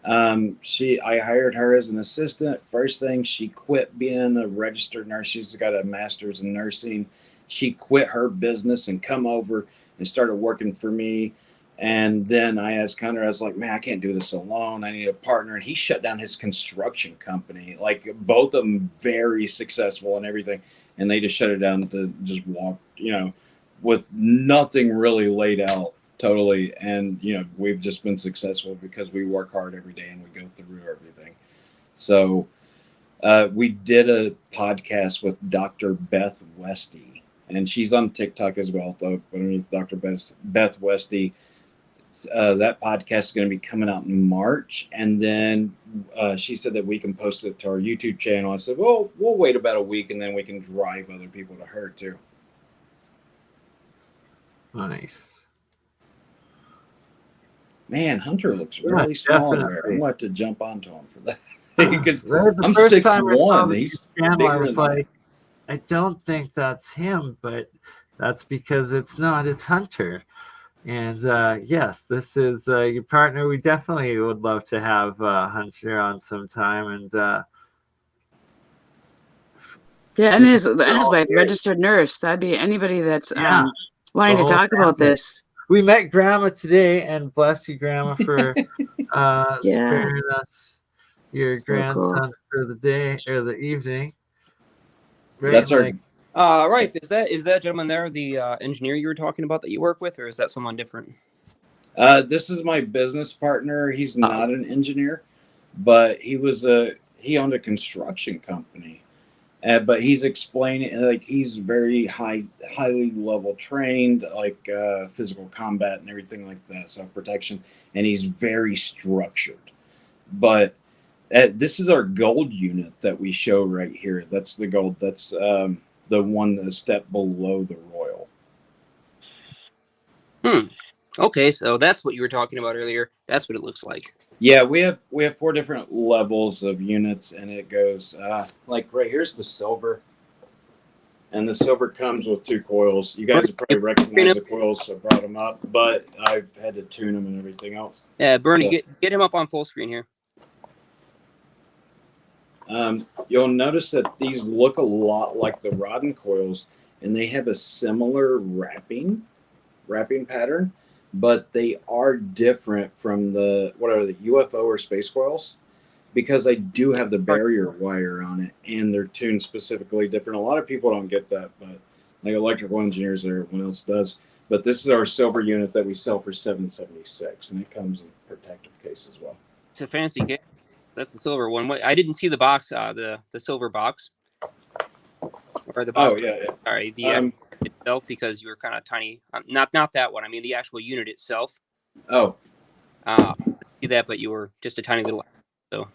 I hired her as an assistant. First thing, she quit being a registered nurse. She's got a master's in nursing. She quit her business and come over and started working for me. And then I asked Hunter, I was like, man, I can't do this alone. I need a partner. And he shut down his construction company. Like, both of them very successful and everything. And they just shut it down to just walk, with nothing really laid out totally. And, we've just been successful because we work hard every day and we go through everything. So we did a podcast with Dr. Beth Westy, and she's on TikTok as well, though, Dr. Beth Westy. That podcast is going to be coming out in March, and then she said that we can post it to our YouTube channel. I said, well, we'll wait about a week, and then we can drive other people to her too. Nice. Man, Hunter looks really small there. I'm going to have to jump onto him for that. Because I'm 6'1". He's bigger I was like, I don't think that's him, but that's because it's not. It's Hunter. And yes, this is your partner. We definitely would love to have Hunter on sometime. And and his wife, registered nurse. That'd be anybody that's wanting to talk about this. We met Grandma today, and bless you, Grandma, for sparing us your grandson for the day or the evening. Right, that's our Rife. Is that gentleman there the engineer you were talking about that you work with, or is that someone different? This is my business partner. He's not an engineer, but he owned a construction company. But he's explaining, like, he's very highly level trained, like physical combat and everything like that, self-protection, and he's very structured. But this is our gold unit that we show right here. That's the gold. That's the one a step below the royal. Okay, so that's what you were talking about earlier. That's what it looks like. Yeah, we have 4 different levels of units, and it goes like right here's the silver, and the silver comes with 2 coils. You guys probably recognize the coils, so I brought them up, but I've had to tune them and everything else. Yeah, Bernie, get him up on full screen here. You'll notice that these look a lot like the Rodden coils, and they have a similar wrapping pattern. But they are different from the UFO or space coils, because I do have the barrier wire on it, and they're tuned specifically different. A lot of people don't get that, but like electrical engineers or everyone else does. But this is our silver unit that we sell for $776, and it comes in a protective case as well. It's a fancy case. That's the silver one. I didn't see the box, the silver box, or the box. Oh yeah. Sorry, the itself, because you were kind of tiny. Not that one. I mean the actual unit itself. Oh. See that, but you were just a tiny little. So,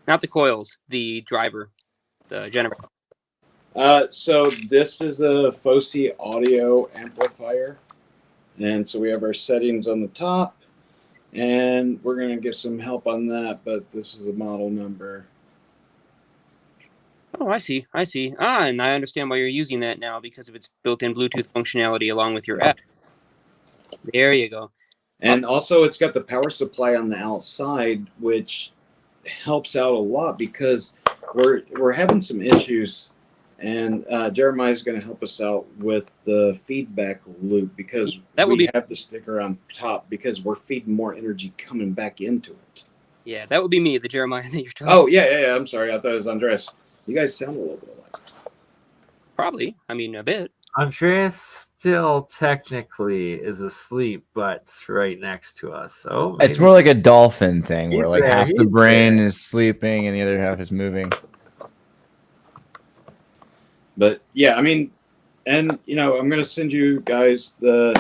not the coils. The driver, the generator. So this is a FOSI audio amplifier, and so we have our settings on the top, and we're gonna get some help on that. But this is a model number. Oh, I see. And I understand why you're using that now, because of its built-in Bluetooth functionality along with your app. There you go. And also it's got the power supply on the outside, which helps out a lot, because we're having some issues, and Jeremiah's going to help us out with the feedback loop, because we have the sticker on top, because we're feeding more energy coming back into it. Yeah, that would be me, the Jeremiah that you're talking. Oh, yeah. I'm sorry. I thought it was Andres. You guys sound a little bit alike. Probably. I mean, a bit. Andreas still technically is asleep, but right next to us. So it's more like a dolphin thing, where like half the brain is sleeping and the other half is moving. But yeah, I mean, and I'm gonna send you guys the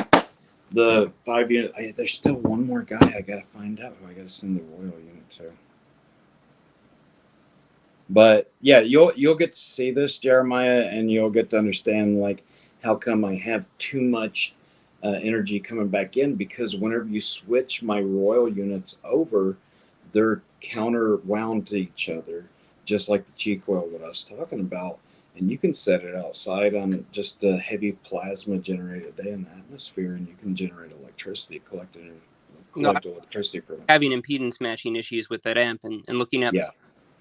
5 unit. There's still one more guy I gotta find out who I gotta send the royal unit to. But yeah, you'll get to see this, Jeremiah, and you'll get to understand like how come I have too much energy coming back in, because whenever you switch my royal units over, they're counter-wound to each other, just like the Chi coil that I was talking about. And you can set it outside on just a heavy plasma generated day in the atmosphere, and you can generate electricity, collect electricity from it. Having impedance matching issues with that amp, and looking at the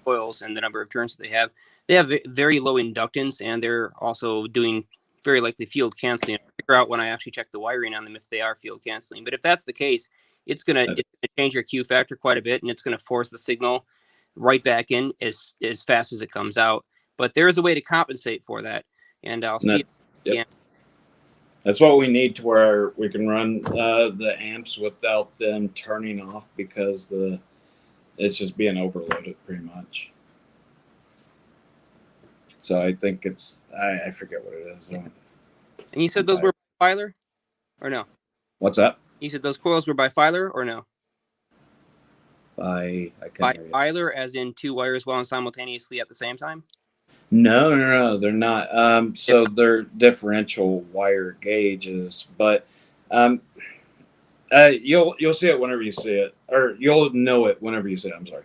coils and the number of turns that they have very low inductance, and they're also doing very likely field canceling. I'll figure out when I actually check the wiring on them if they are field canceling. But if that's the case, it's gonna change your Q factor quite a bit, and it's gonna force the signal right back in as fast as it comes out. But there is a way to compensate for that, and I'll see. That's what we need, to where we can run the amps without them turning off, because it's just being overloaded pretty much. So I think it's I forget what it is. And you said those were by Filer, or no? What's that? You said those coils were by Filer, or no? By Filer, as in 2 wires wound simultaneously at the same time? No, they're not. So they're differential wire gauges, but you'll see it whenever you see it, or you'll know it whenever you see it. I'm sorry.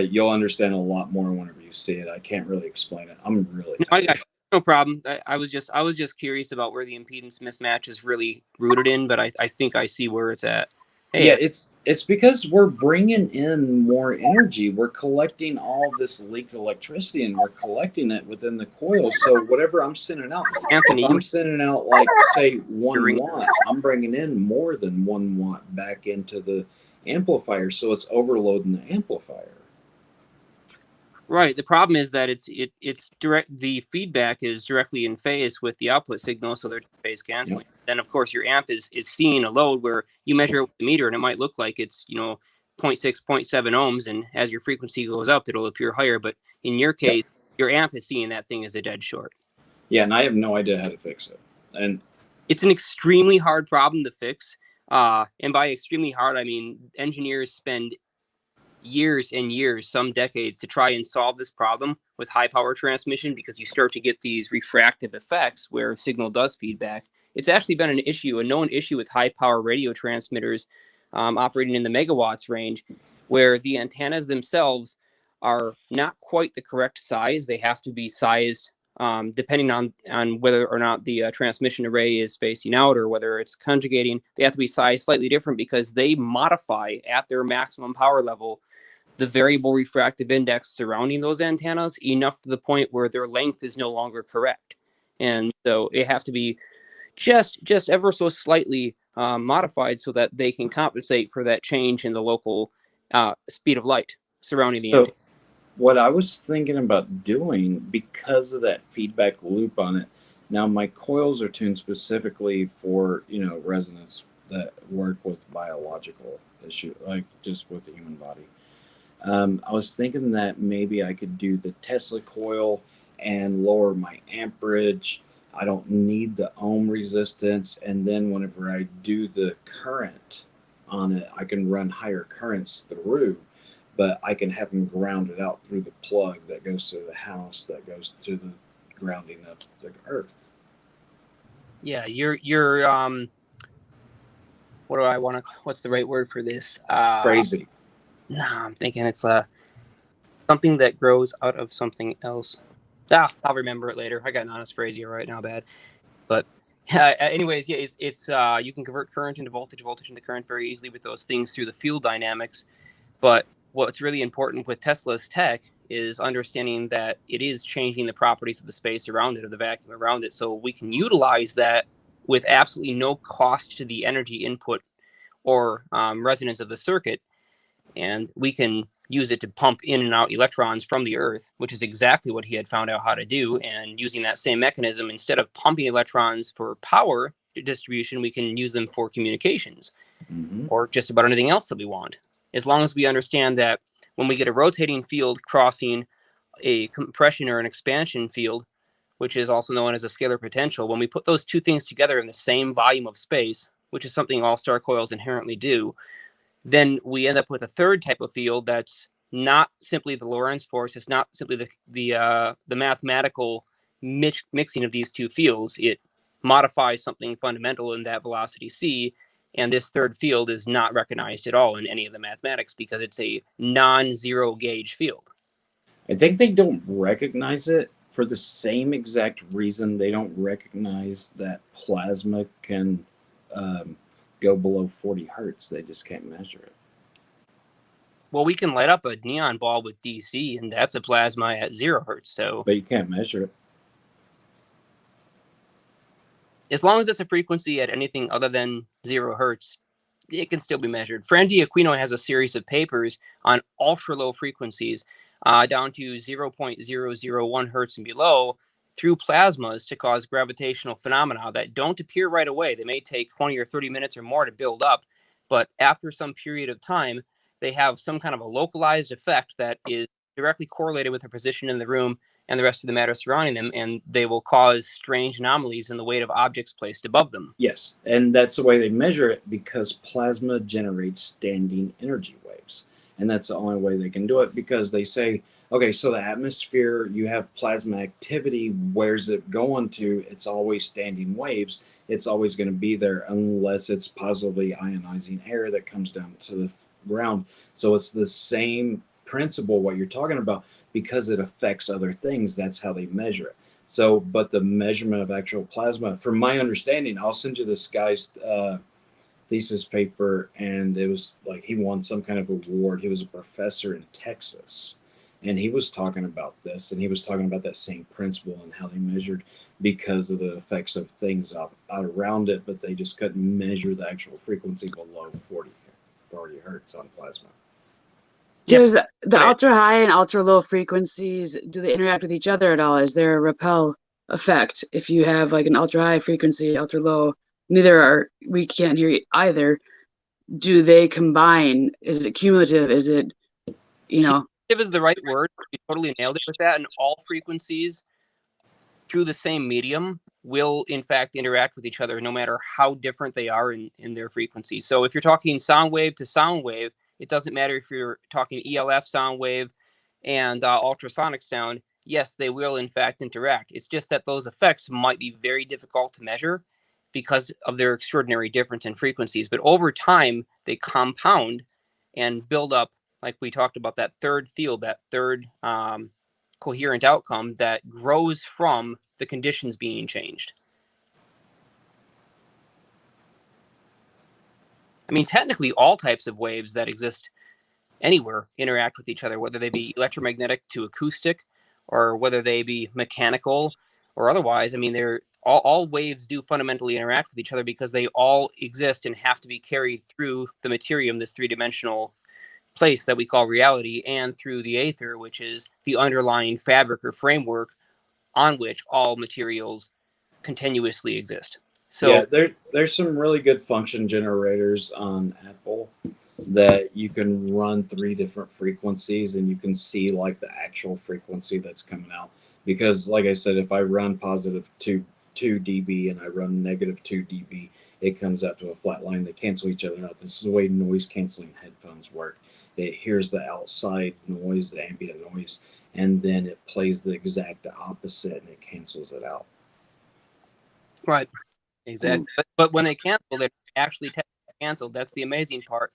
You'll understand a lot more whenever you see it. I can't really explain it. I'm really no problem. I was just curious about where the impedance mismatch is really rooted in, but I think I see where it's at. Yeah, it's because we're bringing in more energy. We're collecting all of this leaked electricity, and we're collecting it within the coils. So whatever I'm sending out, Anthony, if I'm sending out like say 1 watt, I'm bringing in more than 1 watt back into the amplifier, so it's overloading the amplifier. Right. The problem is that it's direct. The feedback is directly in phase with the output signal, so they're phase canceling. Yep. Then, of course, your amp is seeing a load where you measure it with the meter, and it might look like it's 0.6, 0.7 ohms, and as your frequency goes up, it'll appear higher. But in your case, your amp is seeing that thing as a dead short. Yeah, and I have no idea how to fix it. And it's an extremely hard problem to fix. And by extremely hard, I mean engineers spend years and years, some decades, to try and solve this problem with high power transmission, because you start to get these refractive effects where signal does feedback. It's actually been an issue, a known issue with high power radio transmitters operating in the megawatts range, where the antennas themselves are not quite the correct size. They have to be sized depending on whether or not the transmission array is facing out or whether it's conjugating. They have to be sized slightly different because they modify at their maximum power level the variable refractive index surrounding those antennas enough to the point where their length is no longer correct. And so it have to be just ever so slightly modified so that they can compensate for that change in the local speed of light surrounding the antenna. What I was thinking about doing, because of that feedback loop on it, now my coils are tuned specifically for, resonance that work with biological issue, like just with the human body. I was thinking that maybe I could do the Tesla coil and lower my amperage. I don't need the ohm resistance. And then whenever I do the current on it, I can run higher currents through, but I can have them grounded out through the plug that goes to the house, that goes to the grounding of the earth. Yeah, you're what's the right word for this? Crazy. No, I'm thinking it's something that grows out of something else. I'll remember it later. I got an honest phrase here right now, bad. But anyways, yeah, it's you can convert current into voltage into current very easily with those things through the field dynamics. But what's really important with Tesla's tech is understanding that it is changing the properties of the space around it, or the vacuum around it, so we can utilize that with absolutely no cost to the energy input or resonance of the circuit. And we can use it to pump in and out electrons from the Earth, which is exactly what he had found out how to do. And using that same mechanism, instead of pumping electrons for power distribution, we can use them for communications or just about anything else that we want. As long as we understand that when we get a rotating field crossing a compression or an expansion field, which is also known as a scalar potential, when we put those two things together in the same volume of space, which is something all-star coils inherently do, then we end up with a third type of field that's not simply the Lorentz force. It's not simply the mathematical mixing of these two fields. It modifies something fundamental in that velocity c, and this third field is not recognized at all in any of the mathematics because it's a non-zero gauge field. I think they don't recognize it for the same exact reason they don't recognize that plasma can go below 40 hertz. They just can't measure it. Well, we can light up a neon bulb with DC, and that's a plasma at 0 hertz. But you can't measure it. As long as it's a frequency at anything other than 0 hertz, it can still be measured. Fran D'Aquino has a series of papers on ultra low frequencies down to 0.001 hertz and below through plasmas to cause gravitational phenomena that don't appear right away. They may take 20 or 30 minutes or more to build up, but after some period of time, they have some kind of a localized effect that is directly correlated with their position in the room and the rest of the matter surrounding them, and they will cause strange anomalies in the weight of objects placed above them. Yes, and that's the way they measure it, because plasma generates standing energy waves. And that's the only way they can do it, because they say, okay, so the atmosphere, you have plasma activity, where's it going to? It's always standing waves. It's always going to be there unless it's positively ionizing air that comes down to the ground. So it's the same principle, what you're talking about, because it affects other things. That's how they measure it. So, but the measurement of actual plasma, from my understanding, I'll send you this guy's thesis paper, and it was like he won some kind of award. He was a professor in Texas, and he was talking about this, and he was talking about that same principle and how they measured because of the effects of things out around it, but they just couldn't measure the actual frequency below 40 hertz on plasma. Does the ultra high and ultra low frequencies, do they interact with each other at all? Is there a repel effect if you have like an ultra high frequency, ultra low? We can't hear either. Do they combine? Is it cumulative? Is it, Cumulative is the right word. You totally nailed it with that. And all frequencies through the same medium will in fact interact with each other, no matter how different they are in their frequency. So if you're talking sound wave to sound wave, it doesn't matter if you're talking ELF sound wave and ultrasonic sound. Yes, they will in fact interact. It's just that those effects might be very difficult to measure because of their extraordinary difference in frequencies. But over time, they compound and build up, like we talked about, that third field, that third coherent outcome that grows from the conditions being changed. I mean, technically, all types of waves that exist anywhere interact with each other, whether they be electromagnetic to acoustic or whether they be mechanical or otherwise. I mean, they're all waves do fundamentally interact with each other because they all exist and have to be carried through the materium, this three-dimensional place that we call reality, and through the aether, which is the underlying fabric or framework on which all materials continuously exist. So yeah, there's some really good function generators on Apple that you can run 3 different frequencies and you can see like the actual frequency that's coming out. Because like I said, if I run positive 2 dB and I run negative 2 dB, it comes out to a flat line. They cancel each other out. This is the way noise canceling headphones work. It hears the outside noise, the ambient noise, and then it plays the exact opposite and it cancels it out. Right, exactly. But when they cancel, they're actually canceled. That's the amazing part.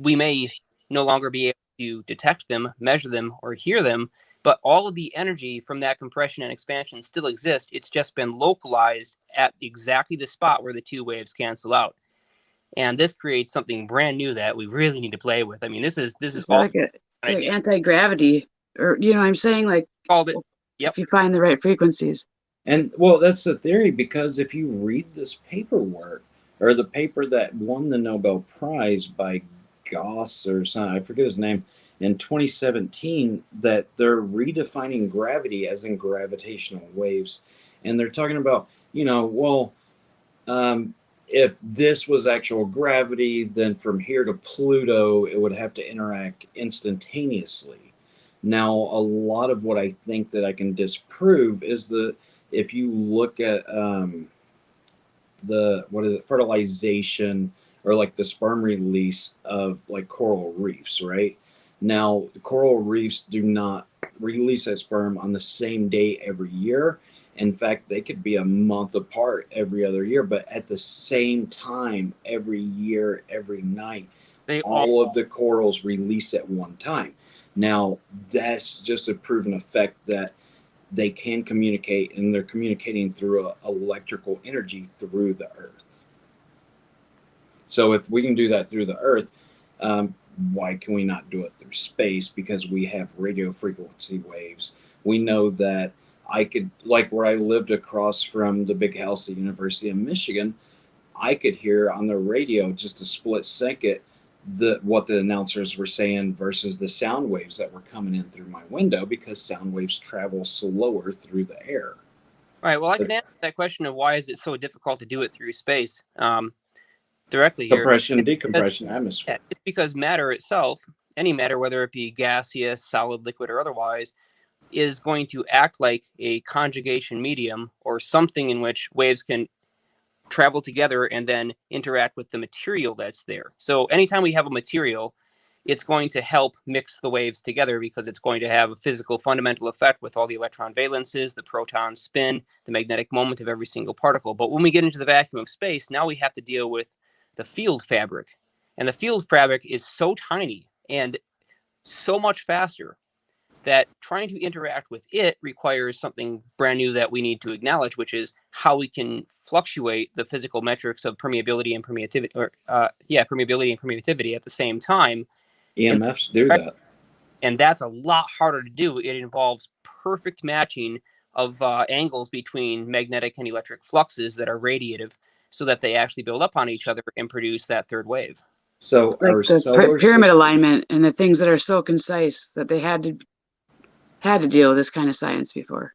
We may no longer be able to detect them, measure them, or hear them, but all of the energy from that compression and expansion still exists. It's just been localized at exactly the spot where the 2 waves cancel out. And this creates something brand new that we really need to play with. I mean, this is like anti-gravity, or I'm saying, like, called it. Yep. If you find the right frequencies. And well, that's the theory, because if you read this paperwork, or the paper that won the Nobel Prize by Gauss or something, I forget his name, in 2017, that they're redefining gravity as in gravitational waves. And they're talking about, if this was actual gravity, then from here to Pluto, it would have to interact instantaneously. Now, a lot of what I think that I can disprove is that if you look at fertilization, or like the sperm release of like coral reefs, right? Now, the coral reefs do not release a sperm on the same day every year. In fact, they could be a month apart every other year, but at the same time, every year, every night, all of the corals release at one time. Now, that's just a proven effect that they can communicate, and they're communicating through electrical energy through the Earth. So if we can do that through the Earth, why can we not do it through space? Because we have radio frequency waves. We know that I could, like where I lived across from the big house at the University of Michigan, I could hear on the radio just a split second what the announcers were saying versus the sound waves that were coming in through my window, because sound waves travel slower through the air. All right. Well, I can answer that question of why is it so difficult to do it through space directly here. Compression, decompression, atmosphere. It's because matter itself, any matter, whether it be gaseous, solid, liquid, or otherwise, is going to act like a conjugation medium, or something in which waves can travel together and then interact with the material that's there. So anytime we have a material, it's going to help mix the waves together, because it's going to have a physical fundamental effect with all the electron valences, the proton spin, the magnetic moment of every single particle. But when we get into the vacuum of space, now we have to deal with the field fabric. And the field fabric is so tiny and so much faster that trying to interact with it requires something brand new that we need to acknowledge, which is how we can fluctuate the physical metrics of permeability and permeativity, or permeability and permeativity at the same time. EMFs do that. And that's a lot harder to do. It involves perfect matching of angles between magnetic and electric fluxes that are radiative so that they actually build up on each other and produce that third wave. So like our the solar pyramid system, alignment and the things that are so concise that they had to deal with this kind of science before.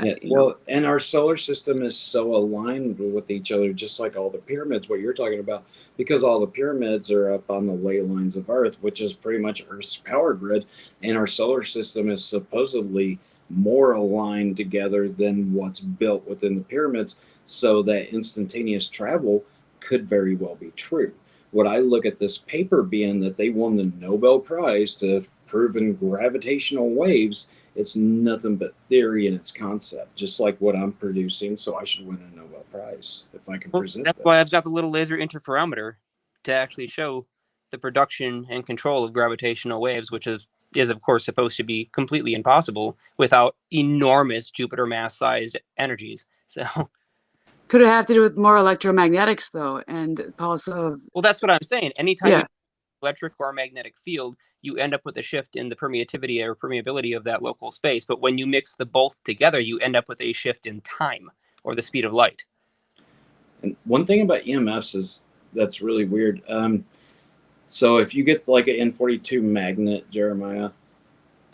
yeah, well, and our solar system is so aligned with each other, just like all the pyramids, what you're talking about, because all the pyramids are up on the ley lines of Earth, which is pretty much Earth's power grid, and our solar system is supposedly more aligned together than what's built within the pyramids, so that instantaneous travel could very well be true. What I look at this paper being that they won the Nobel Prize to proven gravitational waves, it's nothing but theory in its concept, just like what I'm producing. So I should win a Nobel Prize if I can present that. That's why I've got the little laser interferometer to actually show the production and control of gravitational waves, which is of course supposed to be completely impossible without enormous Jupiter mass-sized energies. So Could it have to do with more electromagnetics though, and also? Well, that's what I'm saying. Anytime Yeah. you electric or magnetic field, you end up with a shift in the permeativity or permeability of that local space. But when you mix the both together, you end up with a shift in time or the speed of light. And one thing about EMFs is that's really weird. So if you get like an N42 magnet, Jeremiah,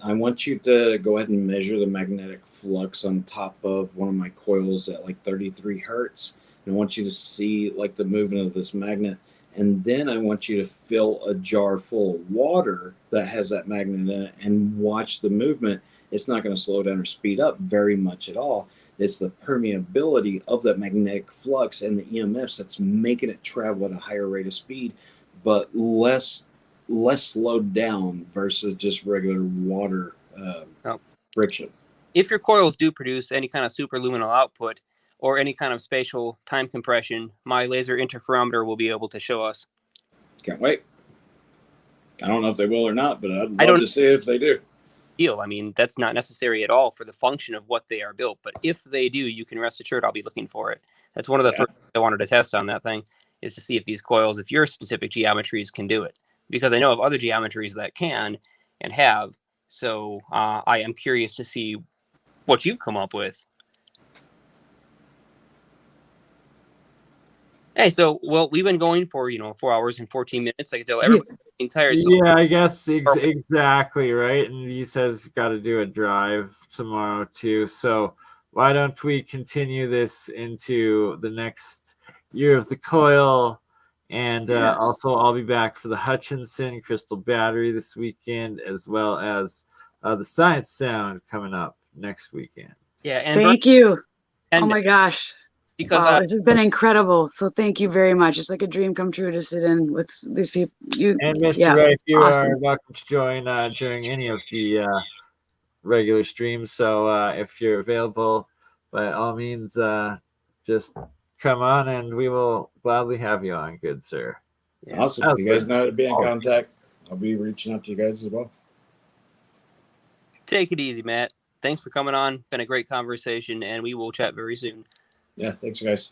I want you to go ahead and measure the magnetic flux on top of one of my coils at like 33 hertz. And I want you to see like the movement of this magnet. And then I want you to fill a jar full of water that has that magnet in it and watch the movement. It's not going to slow down or speed up very much at all. It's the permeability of that magnetic flux and the EMFs that's making it travel at a higher rate of speed, but less slowed down versus just regular water friction. If your coils do produce any kind of superluminal output or any kind of spatial time compression, my laser interferometer will be able to show us. Can't wait. I don't know if they will or not, but I'd love to see if they do. I mean, that's not necessary at all for the function of what they are built. But if they do, you can rest assured I'll be looking for it. That's one of the first things I wanted to test on that thing, is to see if these coils, if your specific geometries can do it. Because I know of other geometries that can and have. So I am curious to see what you've come up with. Hey, so, well, we've been going for, 4 hours and 14 minutes. I can tell everybody's getting tired. So Yeah, I guess exactly, right? And he says got to do a drive tomorrow too. So why don't we continue this into the next year of the coil? And also I'll be back for the Hutchinson Crystal Battery this weekend, as well as the Science Sound coming up next weekend. Yeah, and Thank you. And oh my gosh. Because wow, this has been incredible. So thank you very much. It's like a dream come true to sit in with these people. And Mr. Rife, you are welcome to join during any of the regular streams. So if you're available, by all means, just come on and we will gladly have you on, good sir. Yeah. Awesome. You guys know how to be in contact. I'll be reaching out to you guys as well. Take it easy, Matt. Thanks for coming on. Been a great conversation, and we will chat very soon. Yeah, thanks, guys.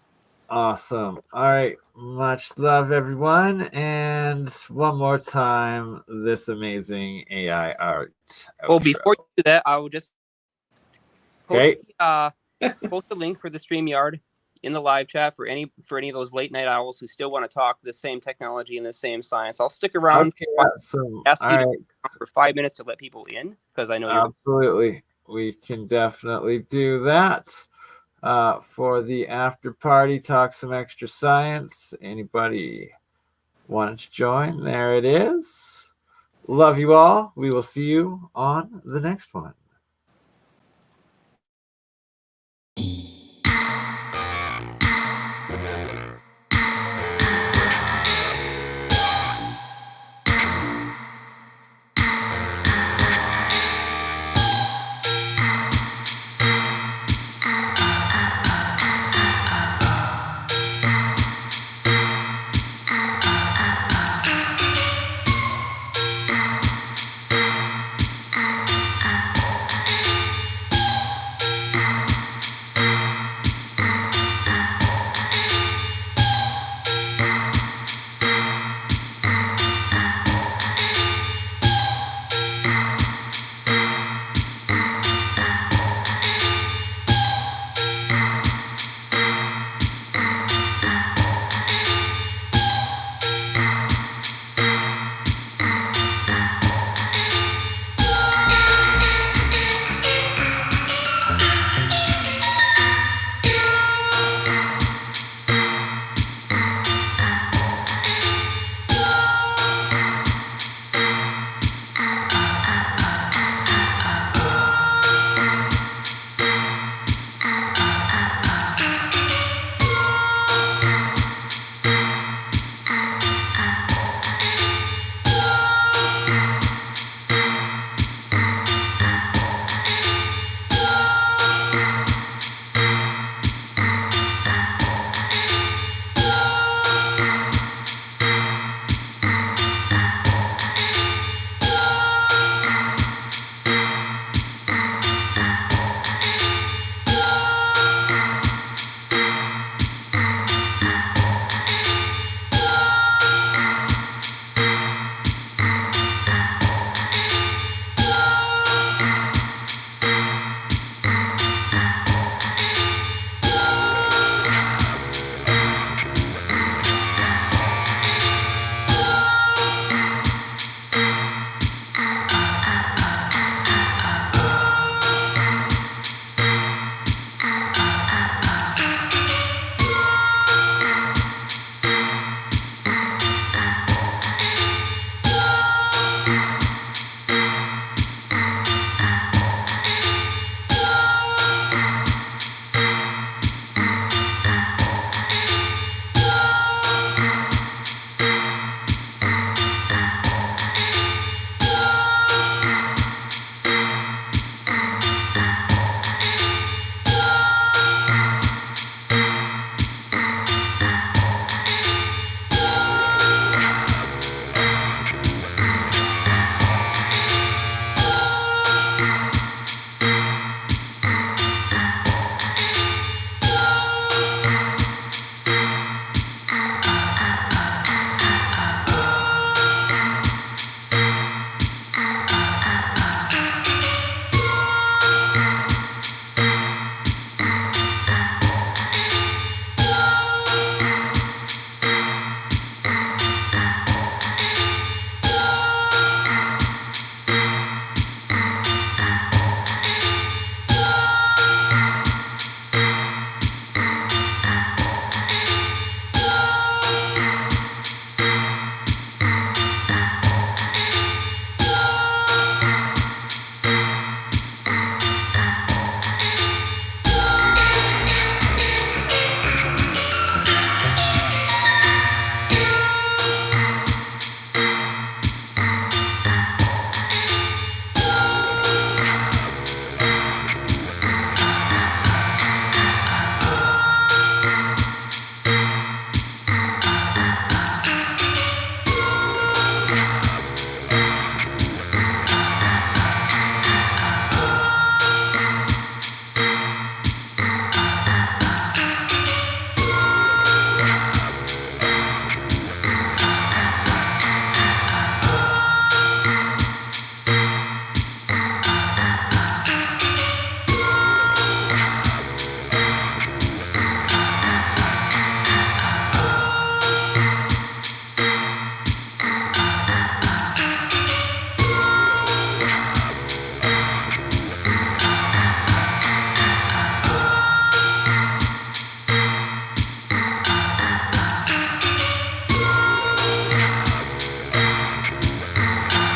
Awesome. All right. Much love, everyone. And one more time, this amazing AI art. Well, before you do that, I will just post, okay. Post a link for the StreamYard in the live chat for any of those late night owls who still want to talk the same technology and the same science. I'll stick around. Okay, awesome. Ask you for 5 minutes to let people in, because I know you're absolutely. We can definitely do that. For the after party, talk some extra science. Anybody want to join? There it is. Love you all. We will see you on the next one.